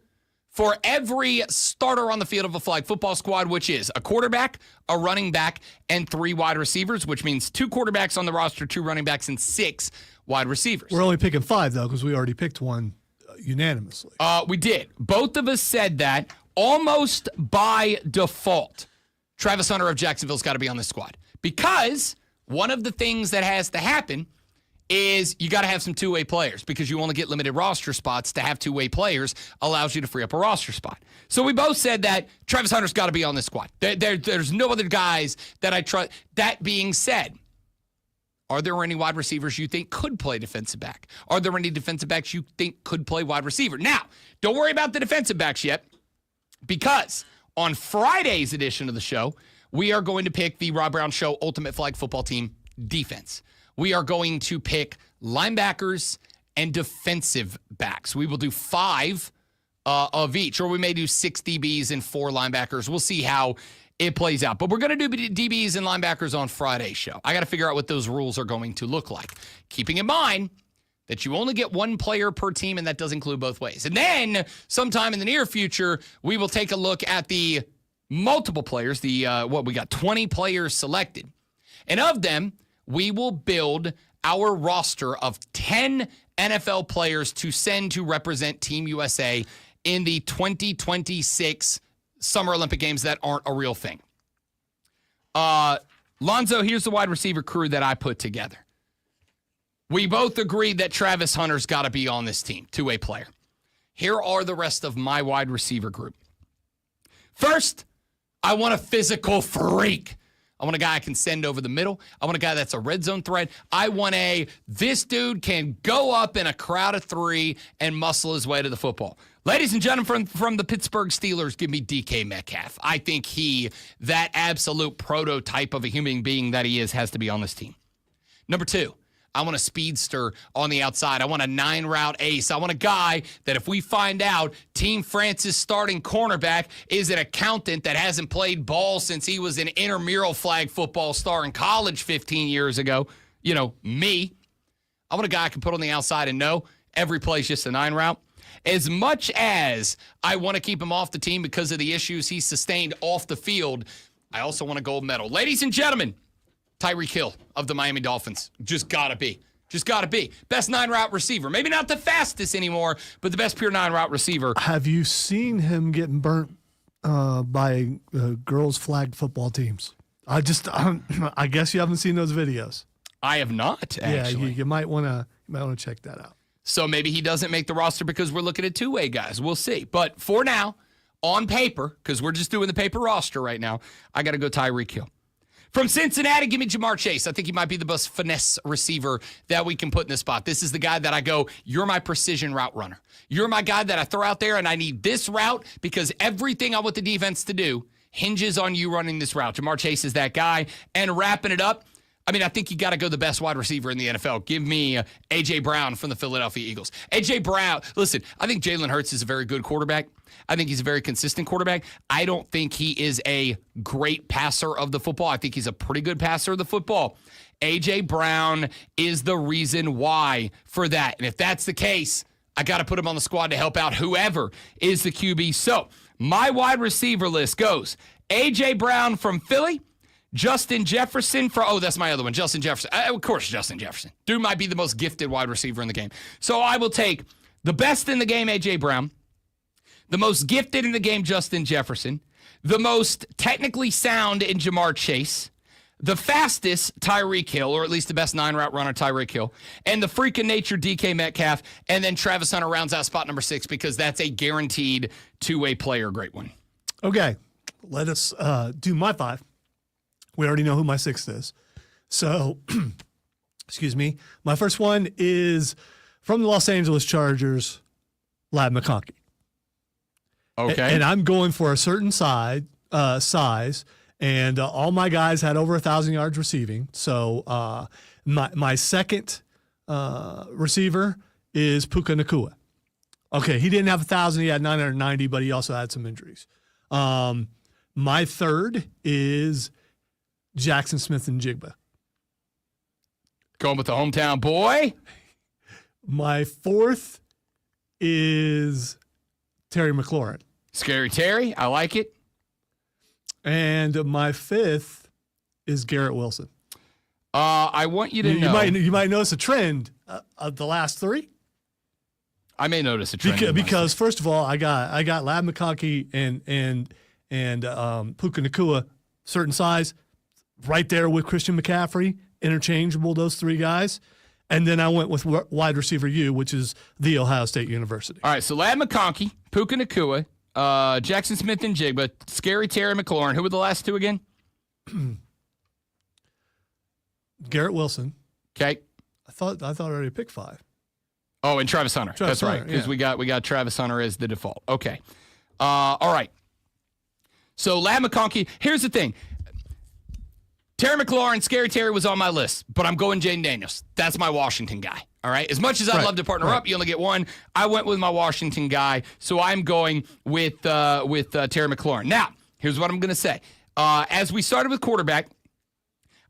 for every starter on the field of a flag football squad, which is a quarterback, a running back, and 3 wide receivers, which means 2 quarterbacks on the roster, 2 running backs, and 6 wide receivers. We're only picking 5, though, because we already picked one unanimously. We did. Both of us said that almost by default. Travis Hunter of Jacksonville's got to be on this squad because one of the things that has to happen is you got to have some two-way players because you only get limited roster spots. To have two-way players allows you to free up a roster spot. So we both said that Travis Hunter's got to be on this squad. There's no other guys that I trust. That being said, are there any wide receivers you think could play defensive back? Are there any defensive backs you think could play wide receiver? Now, don't worry about the defensive backs yet because on Friday's edition of the show, we are going to pick the Rob Brown Show Ultimate Flag Football Team defense. We are going to pick linebackers and defensive backs. We will do 5 of each, or we may do 6 DBs and 4 linebackers. We'll see how it plays out. But we're going to do DBs and linebackers on Friday's show. I got to figure out what those rules are going to look like. Keeping in mind that you only get 1 player per team, and that does include both ways. And then sometime in the near future, we will take a look at the multiple players, we got 20 players selected. And of them, we will build our roster of 10 NFL players to send to represent Team USA in the 2026 Summer Olympic Games that aren't a real thing. Lonzo, here's the wide receiver crew that I put together. We both agreed that Travis Hunter's got to be on this team, two-way player. Here are the rest of my wide receiver group. First, I want a physical freak. I want a guy I can send over the middle. I want a guy that's a red zone threat. I want this dude can go up in a crowd of 3 and muscle his way to the football. Ladies and gentlemen from the Pittsburgh Steelers, give me DK Metcalf. I think that absolute prototype of a human being that he is, has to be on this team. Number 2, I want a speedster on the outside. I want a 9-route ace. I want a guy that if we find out Team France's starting cornerback is an accountant that hasn't played ball since he was an intramural flag football star in college 15 years ago, me. I want a guy I can put on the outside and know every play's just a 9-route. As much as I want to keep him off the team because of the issues he sustained off the field, I also want a gold medal. Ladies and gentlemen, Tyreek Hill of the Miami Dolphins. Just gotta be. Best 9-route receiver. Maybe not the fastest anymore, but the best pure 9-route receiver. Have you seen him getting burnt by girls' flag football teams? I guess you haven't seen those videos. I have not, actually. Yeah, you might want to check that out. So maybe he doesn't make the roster because we're looking at two-way guys. We'll see. But for now, on paper, because we're just doing the paper roster right now, I got to go Tyreek Hill. From Cincinnati, give me Jamar Chase. I think he might be the most finesse receiver that we can put in this spot. This is the guy that I go, you're my precision route runner. You're my guy that I throw out there, and I need this route because everything I want the defense to do hinges on you running this route. Jamar Chase is that guy. And wrapping it up, I think you got to go the best wide receiver in the NFL. Give me A.J. Brown from the Philadelphia Eagles. A.J. Brown, listen, I think Jalen Hurts is a very good quarterback. I think he's a very consistent quarterback. I don't think he is a great passer of the football. I think he's a pretty good passer of the football. A.J. Brown is the reason why for that. And if that's the case, I got to put him on the squad to help out whoever is the QB. So my wide receiver list goes A.J. Brown from Philly, Justin Jefferson that's my other one, Justin Jefferson. Of course, Justin Jefferson. Dude might be the most gifted wide receiver in the game. So I will take the best in the game, A.J. Brown, the most gifted in the game, Justin Jefferson, the most technically sound in Jamar Chase, the fastest, Tyreek Hill, or at least the best 9-route runner, Tyreek Hill, and the freak of nature, DK Metcalf, and then Travis Hunter rounds out spot number 6 because that's a guaranteed two-way player. Great one. Okay, let us do my 5. We already know who my 6th is. So, excuse me. My first one is from the Los Angeles Chargers, Ladd McConkey. Okay. And I'm going for a certain size, and all my guys had over 1,000 yards receiving. So my second receiver is Puka Nacua. Okay, he didn't have 1,000. He had 990, but he also had some injuries. My third is Jackson Smith and Jigba. Going with the hometown boy. My fourth is Terry McLaurin. Scary Terry. I like it. And my fifth is Garrett Wilson. I want you to know. You might notice a trend of the last 3. I may notice a trend. Because first of all, I got Ladd McConkey and Puka Nacua, certain size, right there with Christian McCaffrey, interchangeable, those 3 guys. And then I went with wide receiver U, which is the Ohio State University. All right, so Ladd McConkey, Puka Nacua, Jackson Smith and Jigba, Scary Terry McLaurin. Who were the last 2 again? Garrett Wilson. Okay. I thought I already picked 5. Oh, and Travis Hunter. That's right, because we got Travis Hunter as the default. Okay. All right. So Ladd McConkey. Here's the thing. Terry McLaurin, Scary Terry was on my list, but I'm going Jaden Daniels. That's my Washington guy. All right. As much as I'd love to partner up, you only get one. I went with my Washington guy, so I'm going with Terry McLaurin. Now, here's what I'm going to say. As we started with quarterback,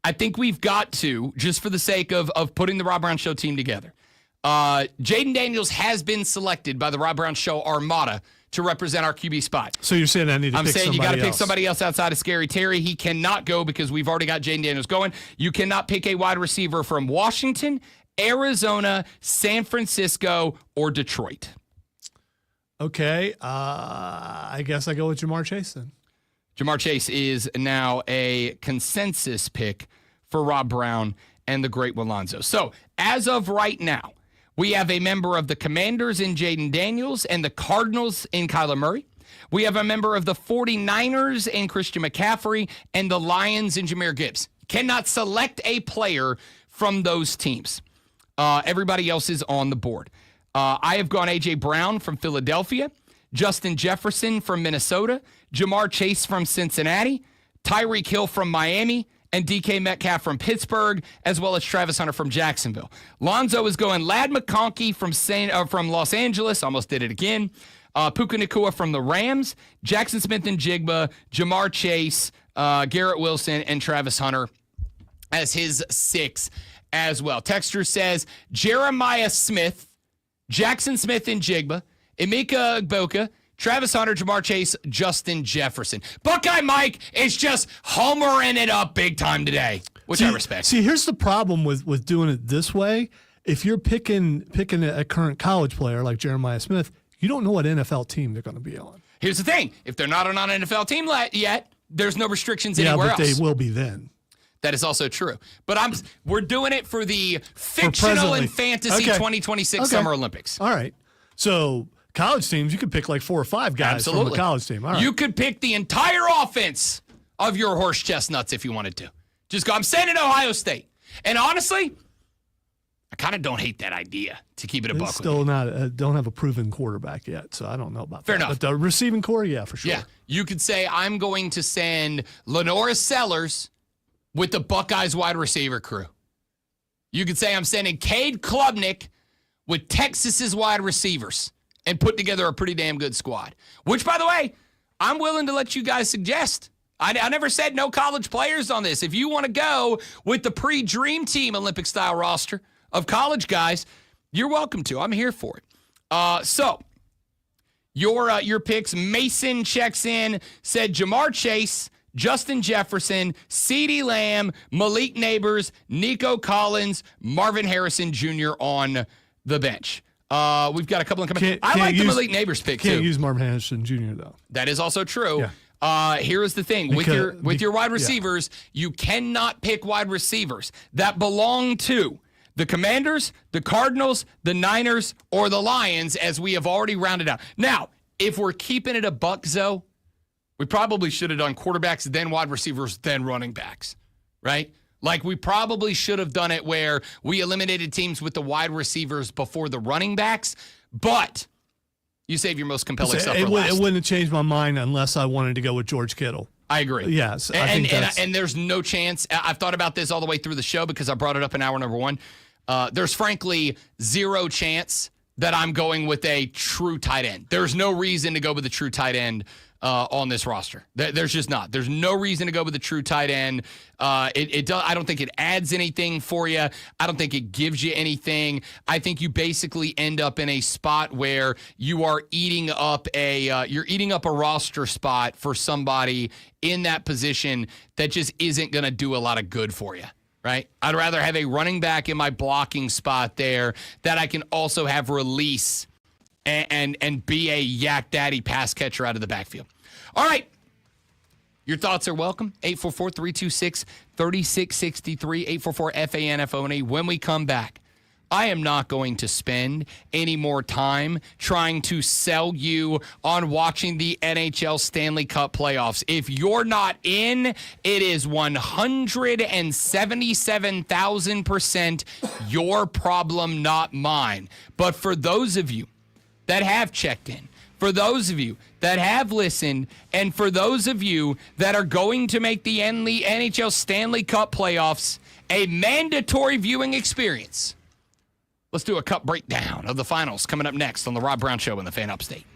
I think we've got to, just for the sake of putting the Rob Brown Show team together, Jaden Daniels has been selected by the Rob Brown Show Armada to represent our QB spot. So you're saying I need to pick somebody else. I'm saying you got to pick somebody else outside of Scary Terry. He cannot go because we've already got Jaden Daniels going. You cannot pick a wide receiver from Washington, Arizona, San Francisco, or Detroit. Okay. I guess I go with Jamar Chase then. Jamar Chase is now a consensus pick for Rob Brown and the great Walonzo. So as of right now, we have a member of the Commanders in Jaden Daniels and the Cardinals in Kyler Murray. We have a member of the 49ers in Christian McCaffrey and the Lions in Jahmyr Gibbs. Cannot select a player from those teams. Everybody else is on the board. I have gone A.J. Brown from Philadelphia, Justin Jefferson from Minnesota, Jamar Chase from Cincinnati, Tyreek Hill from Miami, and DK Metcalf from Pittsburgh, as well as Travis Hunter from Jacksonville. Lonzo is going Ladd McConkey from Los Angeles. Almost did it again. Puka Nacua from the Rams. Jackson Smith and Jigba. Jamar Chase. Garrett Wilson. And Travis Hunter as his 6 as well. Texter says Jeremiah Smith, Jackson Smith and Jigba, Emeka Egbuka, Travis Hunter, Jamar Chase, Justin Jefferson. Buckeye Mike is just homering it up big time today, which I respect. See, here's the problem with doing it this way. If you're picking a current college player like Jeremiah Smith, you don't know what NFL team they're going to be on. Here's the thing. If they're not on an NFL team yet, there's no restrictions anywhere else. Yeah, but they will be then. That is also true. But we're doing it for the fictional and fantasy 2026 Summer Olympics. All right. So college teams, you could pick like 4 or 5 guys from a college team. All right. You could pick the entire offense of your horse chestnuts if you wanted to. Just go, I'm saying it Ohio State. And honestly, I kind of don't hate that idea, to keep it a buck. Still not, don't have a proven quarterback yet, so I don't know about Fair that. enough. But the receiving core, yeah, for sure. Yeah, you could say I'm going to send Lenora Sellers with the Buckeyes wide receiver crew. You could say I'm sending Cade Klubnik with Texas's wide receivers and put together a pretty damn good squad. Which, by the way, I'm willing to let you guys suggest. I never said no college players on this. If you want to go with the pre-dream team Olympic-style roster of college guys, you're welcome to. I'm here for it. So your picks, Mason checks in, said Jamar Chase, Justin Jefferson, CeeDee Lamb, Malik Neighbors, Nico Collins, Marvin Harrison Jr. on the bench. We've got a couple of comments. I like the Malik Neighbors pick, too. Can't use Marvin Harrison Jr., though. That is also true. Yeah. Here is the thing. With your wide receivers, you cannot pick wide receivers that belong to the Commanders, the Cardinals, the Niners, or the Lions, as we have already rounded out. Now, if we're keeping it a buck, Zoe, we probably should have done quarterbacks, then wide receivers, then running backs, right? Like, we probably should have done it where we eliminated teams with the wide receivers before the running backs, but you save your most compelling stuff for last. It wouldn't have changed my mind unless I wanted to go with George Kittle. I agree. Yes. And there's no chance. I've thought about this all the way through the show because I brought it up in hour number one. There's frankly zero chance that I'm going with a true tight end. There's no reason to go with a true tight end on this roster. There's just not. There's no reason to go with a true tight end. I don't think it adds anything for you. I don't think it gives you anything. I think you basically end up in a spot where you are eating up a roster spot for somebody in that position that just isn't going to do a lot of good for you. Right? I'd rather have a running back in my blocking spot there that I can also have release and be a yak daddy pass catcher out of the backfield. All right. Your thoughts are welcome. 844-326-3663, 844-FANFONE. When we come back, I am not going to spend any more time trying to sell you on watching the NHL Stanley Cup playoffs. If you're not in, it is 177,000% your problem, not mine. But for those of you that have checked in, for those of you that have listened, and for those of you that are going to make the NHL Stanley Cup playoffs a mandatory viewing experience, let's do a cup breakdown of the finals coming up next on the Rob Brown Show in the Fan Upstate.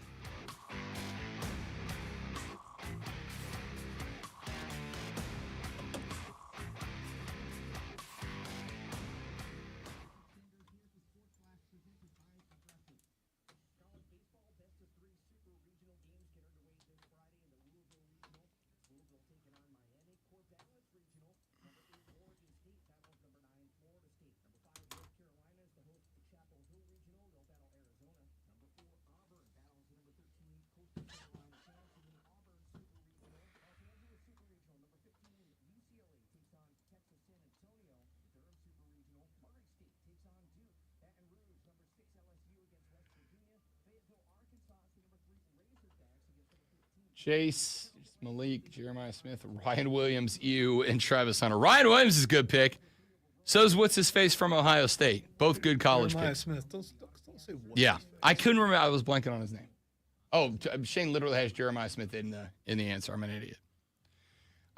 Chase, Malik, Jeremiah Smith, Ryan Williams, you, and Travis Hunter. Ryan Williams is a good pick. So's what's-his-face from Ohio State. Both good college Jeremiah picks. Smith. Don't say what. Yeah. I couldn't remember. I was blanking on his name. Oh, Shane literally has Jeremiah Smith in the answer. I'm an idiot.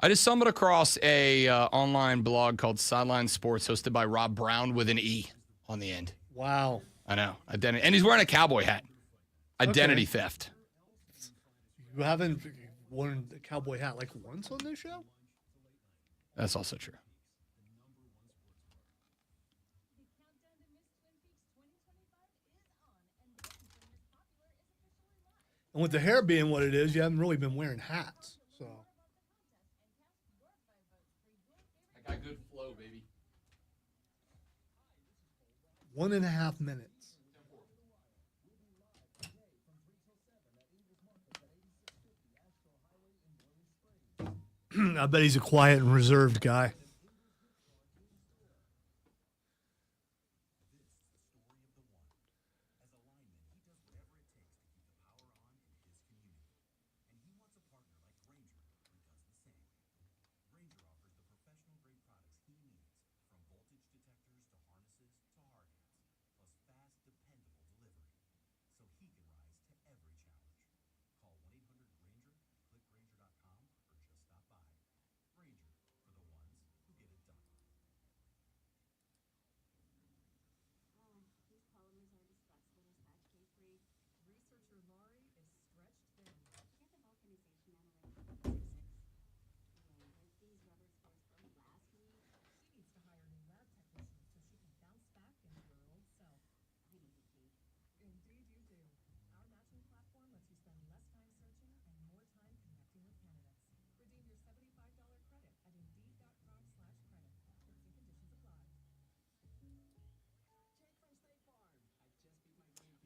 I just stumbled across a online blog called Sideline Sports hosted by Rob Brown with an E on the end. Wow. I know. Identity. And he's wearing a cowboy hat. Identity theft. You haven't worn the cowboy hat like once on this show? That's also true. And with the hair being what it is, you haven't really been wearing hats. So I got good flow, baby. 1.5 minutes. I bet he's a quiet and reserved guy.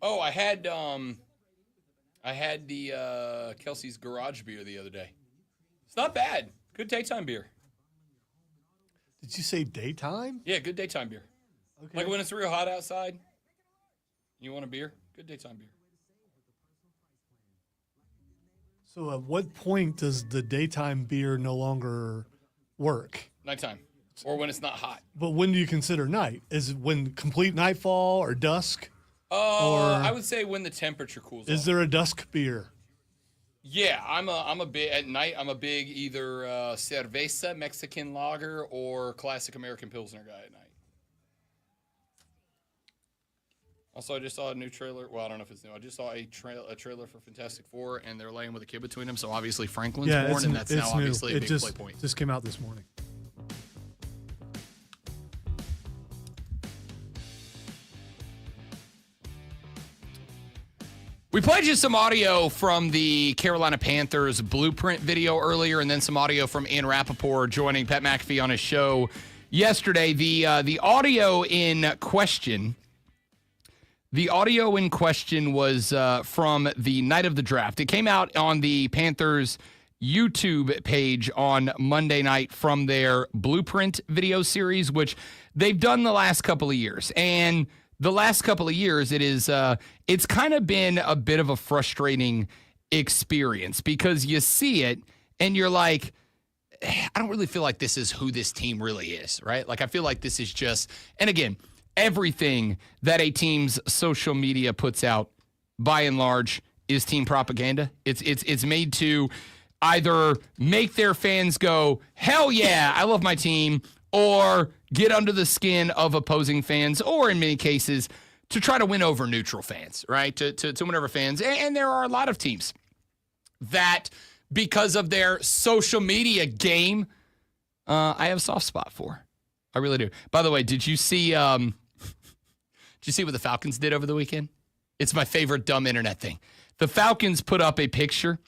Oh, I had the Kelsey's Garage beer the other day. It's not bad. Good daytime beer. Did you say daytime? Yeah, good daytime beer. Okay. Like when it's real hot outside, you want a beer? Good daytime beer. So at what point does the daytime beer no longer work? Nighttime. Or when it's not hot. But when do you consider night? Is it when complete nightfall or dusk? I would say when the temperature cools off. Is there a dusk beer? Yeah, I'm a big at night. I'm a big either cerveza, Mexican lager, or classic American Pilsner guy at night. Also, I just saw a new trailer. Well, I don't know if it's new. I just saw a trailer for Fantastic Four, and they're laying with a kid between them. So obviously Franklin's born, and that's now new. obviously a big just, play point. Just came out this morning. We played you some audio from the Carolina Panthers blueprint video earlier, and then some audio from Ian Rappaport joining Pat McAfee on his show yesterday. The audio in question. The audio in question was from the night of the draft. It came out on the Panthers YouTube page on Monday night from their Blueprint video series, which they've done the last couple of years. And the last couple of years, it's kind of been a bit of a frustrating experience because you see it and you're like, I don't really feel like this is who this team really is, right? Like I feel like this is just, and again, everything that a team's social media puts out, by and large, is team propaganda. It's made to either make their fans go, hell yeah, I love my team, or get under the skin of opposing fans, or in many cases, to try to win over neutral fans, right? To win over fans. And there are a lot of teams that, because of their social media game, I have a soft spot for. I really do. By the way, did you see what the Falcons did over the weekend? It's my favorite dumb internet thing. The Falcons put up a picture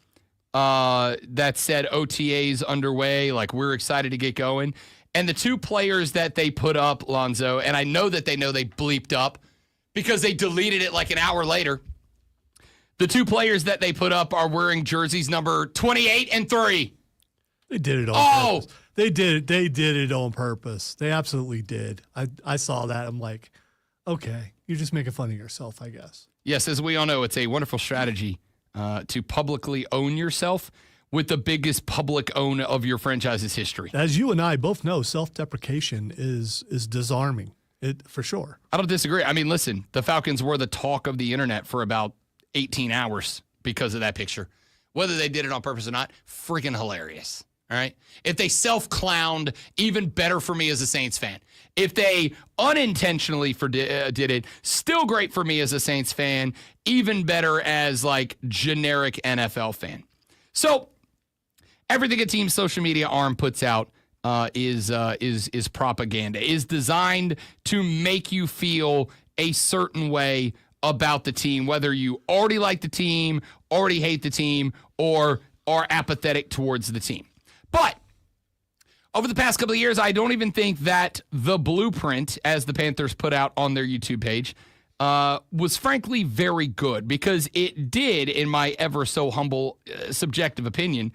that said OTAs underway, like we're excited to get going. And the two players that they put up, Lonzo, and I know they bleeped up because they deleted it like an hour later. The two players that they put up are wearing jerseys number 28 and 3. They did it on purpose. They did it on purpose. They absolutely did. I saw that. I'm like, okay, you're just making fun of yourself, I guess. Yes, as we all know, it's a wonderful strategy to publicly own yourself with the biggest public own of your franchise's history. As you and I both know, self-deprecation is disarming, for sure. I don't disagree. I mean, listen, the Falcons were the talk of the internet for about 18 hours because of that picture. Whether they did it on purpose or not, freaking hilarious. All right? If they self-clowned, even better for me as a Saints fan. If they unintentionally did it, still great for me as a Saints fan, even better as like generic NFL fan. So everything a team's social media arm puts out is propaganda, is designed to make you feel a certain way about the team, whether you already like the team, already hate the team, or are apathetic towards the team. But over the past couple of years, I don't even think that the blueprint, as the Panthers put out on their YouTube page, was frankly very good because it did, in my ever so humble subjective opinion,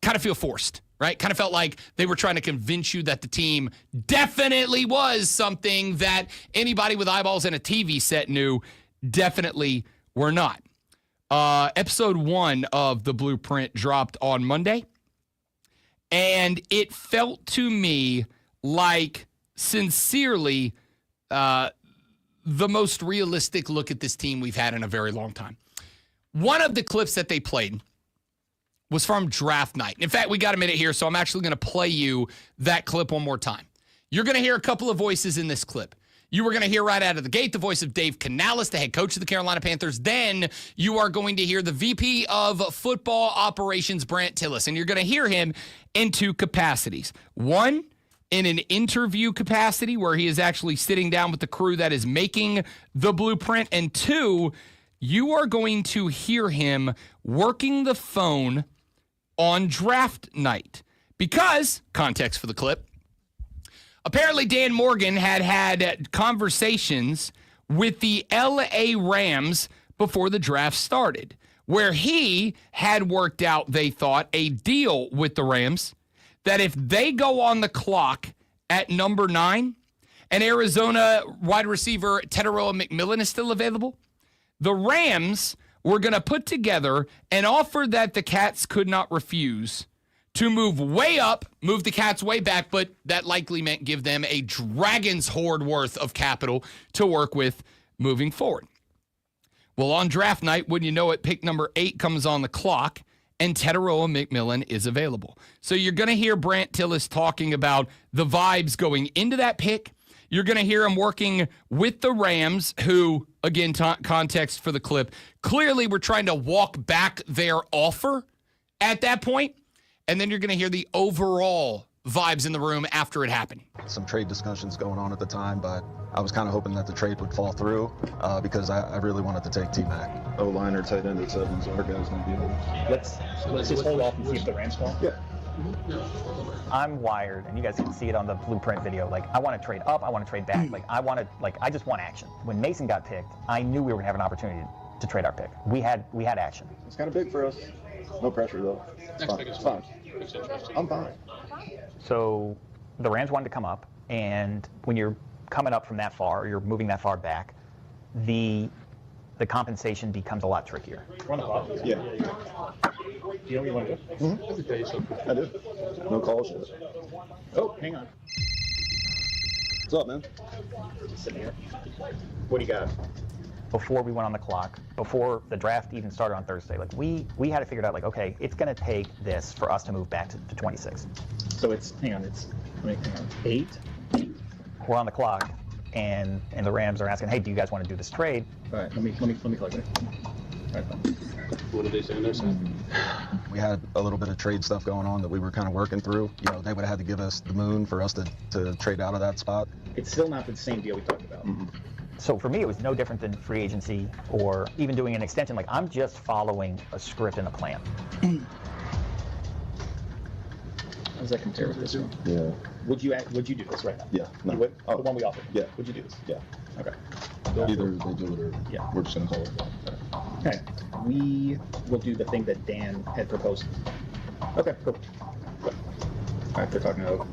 kind of feel forced, right? Kind of felt like they were trying to convince you that the team definitely was something that anybody with eyeballs and a TV set knew definitely were not. Episode 1 of the blueprint dropped on Monday. And it felt to me like, sincerely, the most realistic look at this team we've had in a very long time. One of the clips that they played was from draft night. In fact, we got a minute here, so I'm actually going to play you that clip one more time. You're going to hear a couple of voices in this clip. You were going to hear right out of the gate the voice of Dave Canales, the head coach of the Carolina Panthers. Then you are going to hear the VP of Football Operations, Brant Tillis, and you're going to hear him in two capacities. One, in an interview capacity where he is actually sitting down with the crew that is making the blueprint. And two, you are going to hear him working the phone on draft night. Because, context for the clip, apparently Dan Morgan had conversations with the LA Rams before the draft started, where he had worked out, they thought, a deal with the Rams that if they go on the clock at number 9 and Arizona wide receiver Teteroa McMillan is still available, the Rams were going to put together an offer that the Cats could not refuse to move way up, move the Cats way back, but that likely meant give them a dragon's hoard worth of capital to work with moving forward. Well, on draft night, wouldn't you know it, pick number 8 comes on the clock, and Teteroa McMillan is available. So you're going to hear Brant Tillis talking about the vibes going into that pick. You're going to hear him working with the Rams, who, again, context for the clip, clearly were trying to walk back their offer at that point. And then you're going to hear the overall vibes in the room after it happened. Some trade discussions going on at the time, but I was kind of hoping that the trade would fall through because I really wanted to take T-Mac. O-line or tight end at 7, so our guy's going to be able. Let's just hold off and see if the Rams call. Yeah. I'm wired, and you guys can see it on the blueprint video. Like, I want to trade up, I want to trade back. I just want action. When Mason got picked, I knew we were going to have an opportunity to trade our pick. We had action. It's kind of big for us. No pressure, though. It's fine. I'm fine. So the Rams wanted to come up, and when you're coming up from that far, or you're moving that far back, the compensation becomes a lot trickier. Run the clock? Yeah. Do you know what you want to do? I do. No calls yet. Oh, hang on. What's up, man? Just sitting here. What do you got? Before we went on the clock, before the draft even started on Thursday, like we had to figure out, like, okay, it's going to take this for us to move back to 26. So hang on, 8? We're on the clock, and the Rams are asking, hey, do you guys want to do this trade? All right, let me collect it. All right, fine. What did they say on their side? We had a little bit of trade stuff going on that we were kind of working through. You know, they would have had to give us the moon for us to trade out of that spot. It's still not the same deal we talked about. So for me, it was no different than free agency or even doing an extension. Like, I'm just following a script and a plan. How does that compare with this one? Yeah. Would you do this right now? Yeah. No. You would? Oh. The one we offered? Yeah. Would you do this? Yeah. Okay. Either they do it or we're just going to call it. Okay. We will do the thing that Dan had proposed. Okay, cool. All right, they're talking over.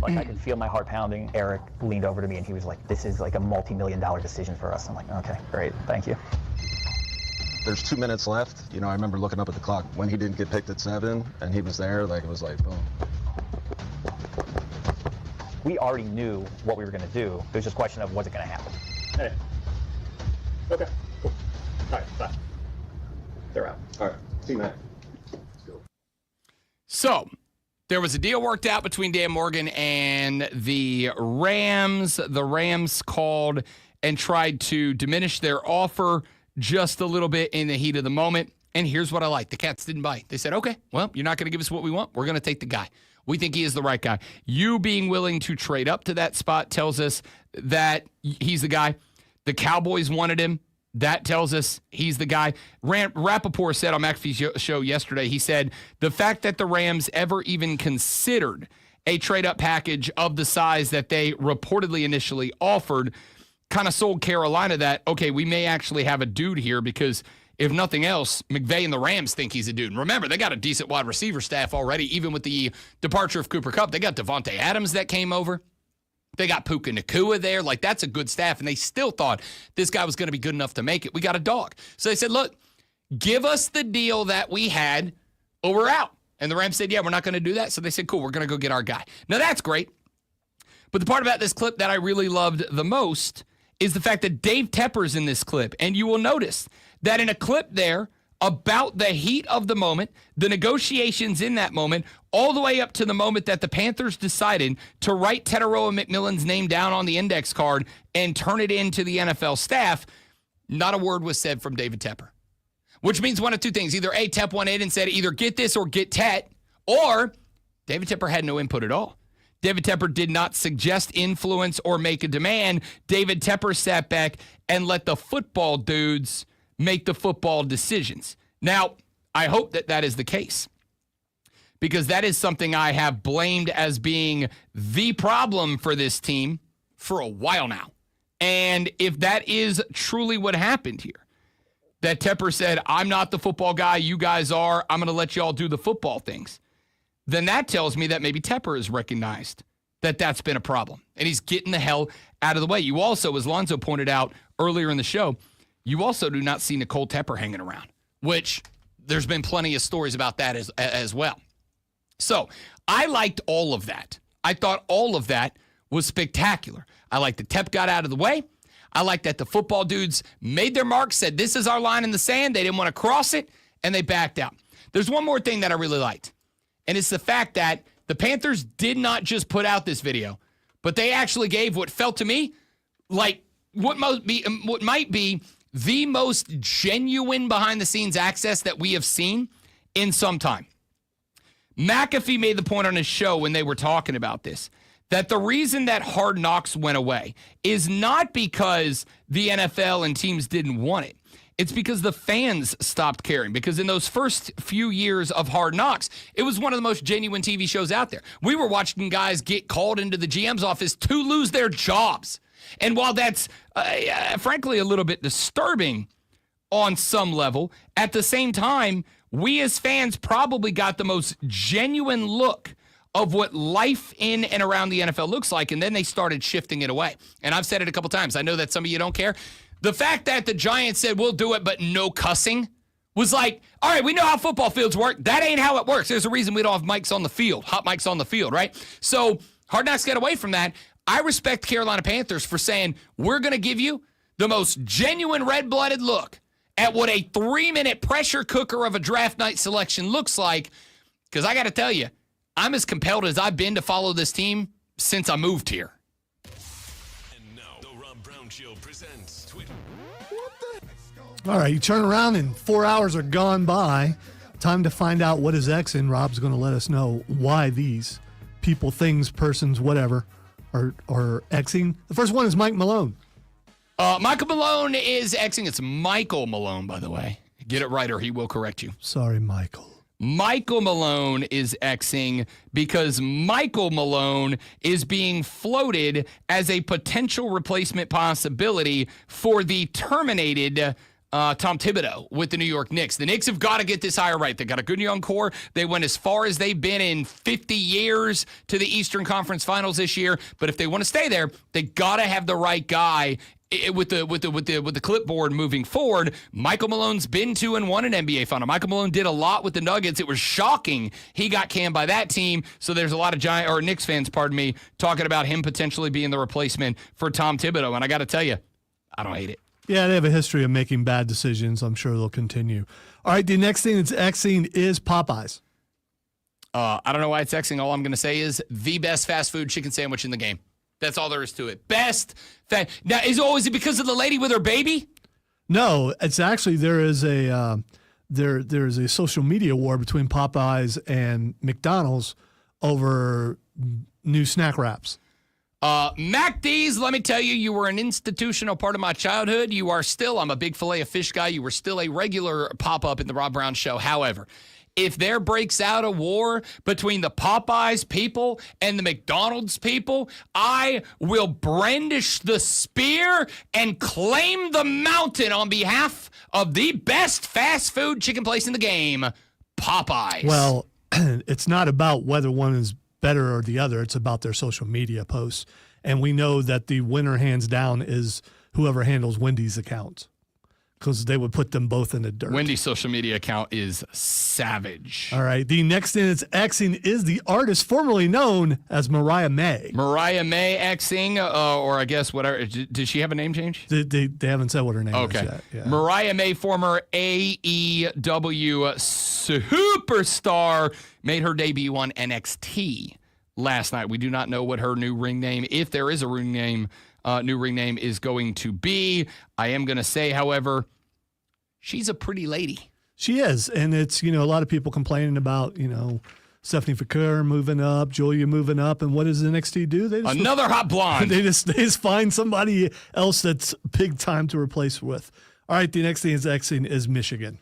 Like, I could feel my heart pounding. Eric leaned over to me and he was like, this is like a multi-million-dollar decision for us. I'm like, okay, great, thank you. There's 2 minutes left. You know, I remember looking up at the clock when he didn't get picked at 7 and he was there, like, it was like, boom. We already knew what we were going to do. It was just a question of, was it going to happen? Hey. Okay, cool. All right, bye. They're out. All right. See you, Matt. So there was a deal worked out between Dan Morgan and the Rams. The Rams called and tried to diminish their offer just a little bit in the heat of the moment. And here's what I like. The Cats didn't bite. They said, okay, well, you're not going to give us what we want. We're going to take the guy. We think he is the right guy. You being willing to trade up to that spot tells us that he's the guy. The Cowboys wanted him. That tells us he's the guy. Rappaport said on McAfee's show yesterday, he said, the fact that the Rams ever even considered a trade-up package of the size that they reportedly initially offered kind of sold Carolina that, okay, we may actually have a dude here because if nothing else, McVay and the Rams think he's a dude. And remember, they got a decent wide receiver staff already, even with the departure of Cooper Kupp. They got Devontae Adams that came over. They got Puka Nacua there. Like, that's a good staff. And they still thought this guy was going to be good enough to make it. We got a dog. So they said, look, give us the deal that we had or we're out. And the Rams said, yeah, we're not going to do that. So they said, cool, we're going to go get our guy. Now, that's great. But the part about this clip that I really loved the most is the fact that Dave Tepper's in this clip. And you will notice that in a clip there about the heat of the moment, the negotiations in that moment, all the way up to the moment that the Panthers decided to write Teteroa McMillan's name down on the index card and turn it into the NFL staff, not a word was said from David Tepper. Which means one of two things. Either A, Tep went in and said either get this or get Tet, or David Tepper had no input at all. David Tepper did not suggest influence or make a demand. David Tepper sat back and let the football dudes make the football decisions. Now, I hope that that is the case because that is something I have blamed as being the problem for this team for a while now. And if that is truly what happened here, that Tepper said, I'm not the football guy, you guys are, I'm going to let you all do the football things, then that tells me that maybe Tepper has recognized that that's been a problem, and he's getting the hell out of the way. You also, as Lonzo pointed out earlier in the show, you also do not see Nicole Tepper hanging around, which there's been plenty of stories about that as well. So I liked all of that. I thought all of that was spectacular. I liked that Tep got out of the way. I liked that the football dudes made their mark, said this is our line in the sand. They didn't want to cross it, and they backed out. There's one more thing that I really liked, and it's the fact that the Panthers did not just put out this video, but they actually gave what felt to me like what might be the most genuine behind-the-scenes access that we have seen in some time. McAfee made the point on his show when they were talking about this, that the reason that Hard Knocks went away is not because the NFL and teams didn't want it. It's because the fans stopped caring. Because in those first few years of Hard Knocks, it was one of the most genuine TV shows out there. We were watching guys get called into the GM's office to lose their jobs. And while that's, frankly, a little bit disturbing on some level, at the same time, we as fans probably got the most genuine look of what life in and around the NFL looks like, and then they started shifting it away. And I've said it a couple times. I know that some of you don't care. The fact that the Giants said, we'll do it, but no cussing, was like, all right, we know how football fields work. That ain't how it works. There's a reason we don't have mics on the field, hot mics on the field, right? So Hard Knocks get away from that. I respect Carolina Panthers for saying, we're going to give you the most genuine red-blooded look at what a 3-minute pressure cooker of a draft night selection looks like, because I got to tell you, I'm as compelled as I've been to follow this team since I moved here. All right, you turn around and 4 hours are gone by. Time to find out what is Xing. Rob's going to let us know why these people, things, persons, whatever, are Xing. The first one is Mike Malone. Michael Malone is Xing. It's Michael Malone, by the way. Get it right or he will correct you. Sorry, Michael. Michael Malone is Xing because Michael Malone is being floated as a potential replacement possibility for the terminated Tom Thibodeau with the New York Knicks. The Knicks have got to get this hire right. They got a good young core. They went as far as they've been in 50 years to the Eastern Conference Finals this year. But if they want to stay there, they got to have the right guy with the clipboard moving forward. Michael Malone's been 2-1 in NBA Final. Michael Malone did a lot with the Nuggets. It was shocking he got canned by that team. So there's a lot of Knicks fans, talking about him potentially being the replacement for Tom Thibodeau. And I got to tell you, I don't hate it. Yeah, they have a history of making bad decisions. I'm sure they'll continue. All right, the next thing that's Xing is Popeyes. I don't know why it's Xing. All I'm going to say is the best fast food chicken sandwich in the game. That's all there is to it. Now, is it because of the lady with her baby? No, it's actually there is a social media war between Popeyes and McDonald's over new snack wraps. MacD's, let me tell you, you were an institutional part of my childhood. You are still, I'm a big Filet-O-Fish guy. You were still a regular pop-up in the Rob Brown Show. However, if there breaks out a war between the Popeyes people and the McDonald's people, I will brandish the spear and claim the mountain on behalf of the best fast food chicken place in the game, Popeyes. Well, it's not about whether one is better or the other. It's about their social media posts. And we know that the winner, hands down, is whoever handles Wendy's accounts, because they would put them both in the dirt. Wendy's social media account is savage. All right. The next thing that's Xing is the artist formerly known as Mariah May. Mariah May Xing, or I guess whatever. Did she have a name change? They haven't said what her name is yet. Yeah. Mariah May, former AEW superstar, made her debut on NXT last night. We do not know what her new ring name, if there is a ring name, is going to be. I am going to say, however, she's a pretty lady. She is. And it's, a lot of people complaining about, Stephanie Fakir moving up, Julia moving up. And what does NXT do? They just Another hot blonde. They just find somebody else that's big time to replace with. All right. The next thing is Xing is Michigan.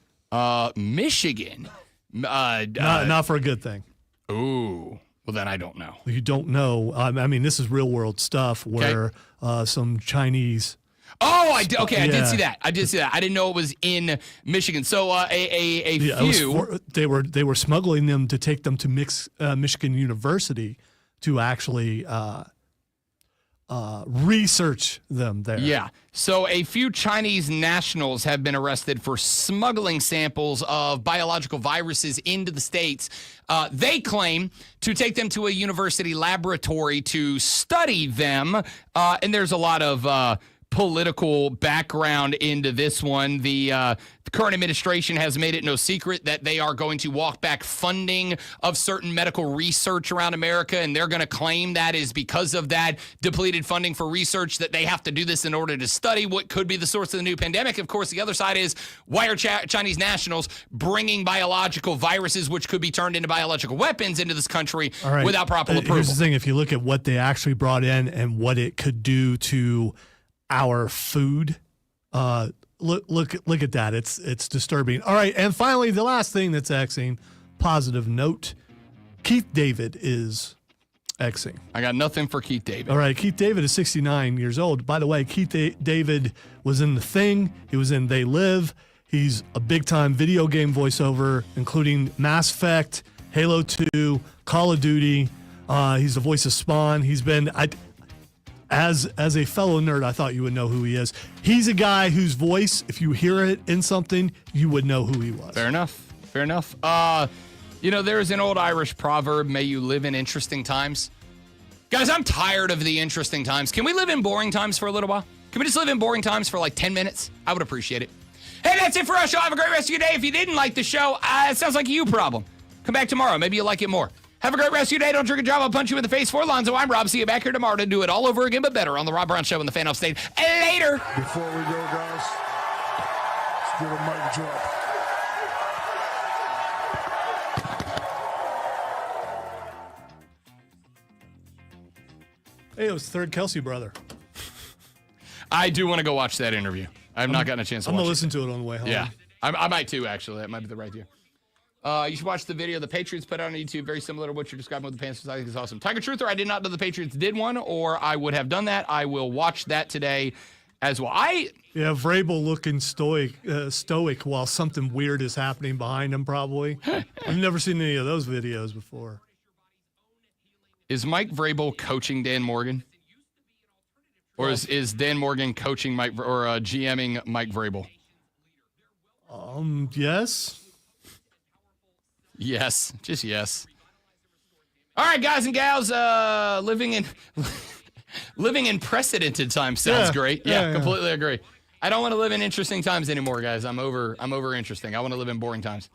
Michigan. Not for a good thing. Ooh. Well, then I don't know. You don't know. I mean, this is real world stuff where some Chinese. Oh, I did see that. I didn't know it was in Michigan. So few. They were smuggling them to take them to Michigan University to actually research them there. Yeah. So a few Chinese nationals have been arrested for smuggling samples of biological viruses into the States. They claim to take them to a university laboratory to study them. And there's a lot of political background into this one. The current administration has made it no secret that they are going to walk back funding of certain medical research around America, and they're going to claim that is because of that depleted funding for research that they have to do this in order to study what could be the source of the new pandemic. Of course, the other side is, why are Chinese nationals bringing biological viruses, which could be turned into biological weapons, into this country without proper approval? Here's the thing. If you look at what they actually brought in and what it could do to our food, look at that. It's disturbing. All right, and finally, the last thing that's Xing, positive note, Keith David is Xing. I got nothing for Keith David. All right, Keith David is 69 years old. By the way, Keith David was in The Thing. He was in They Live. He's a big-time video game voiceover, including Mass Effect, Halo 2, Call of Duty. He's the voice of Spawn. He's been... As a fellow nerd, I thought you would know who he is. He's a guy whose voice, if you hear it in something, you would know who he was. Fair enough. There's an old Irish proverb, may you live in interesting times. Guys, I'm tired of the interesting times. Can we live in boring times for a little while? Can we just live in boring times for like 10 minutes? I would appreciate it. Hey, that's it for us. Y'all have a great rest of your day. If you didn't like the show, it sounds like a you problem. Come back tomorrow. Maybe you'll like it more. Have a great rest of your day. Don't drink and drive. I'll punch you in the face. For Lonzo, I'm Rob. See you back here tomorrow to do it all over again, but better on the Rob Brown Show in the Fan Off State. Later. Before we go, guys, let's get a mic drop. Hey, it was third Kelsey brother. I do want to go watch that interview. I've not gotten a chance to watch it. I'm going to listen to it on the way home. Yeah, I might too, actually. That might be the right idea. You should watch the video the Patriots put out on YouTube. Very similar to what you're describing with the Panthers. I think it's awesome. Tiger Truther, I did not know the Patriots did one, or I would have done that. I will watch that today as well. Vrabel looking stoic while something weird is happening behind him, probably. I've never seen any of those videos before. Is Mike Vrabel coaching Dan Morgan? Or is Dan Morgan coaching Mike or GMing Mike Vrabel? Yes. Yes, just yes. All right, guys and gals, living in precedented times sounds great. Yeah, completely agree. I don't want to live in interesting times anymore, guys. I'm over interesting. I want to live in boring times.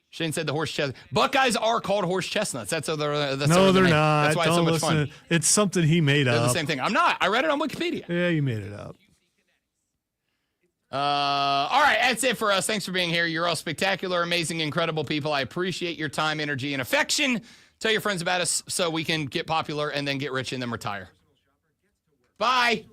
Shane said the horse chestnut. Buckeyes are called horse chestnuts. That's no, they're not. That's why it's so much fun. It's something he made up. They're the same thing. I'm not. I read it on Wikipedia. Yeah, you made it up. All right, that's it for us. Thanks for being here. You're all spectacular, amazing, incredible people. I appreciate your time, energy, and affection. Tell your friends about us so we can get popular and then get rich and then retire. Bye.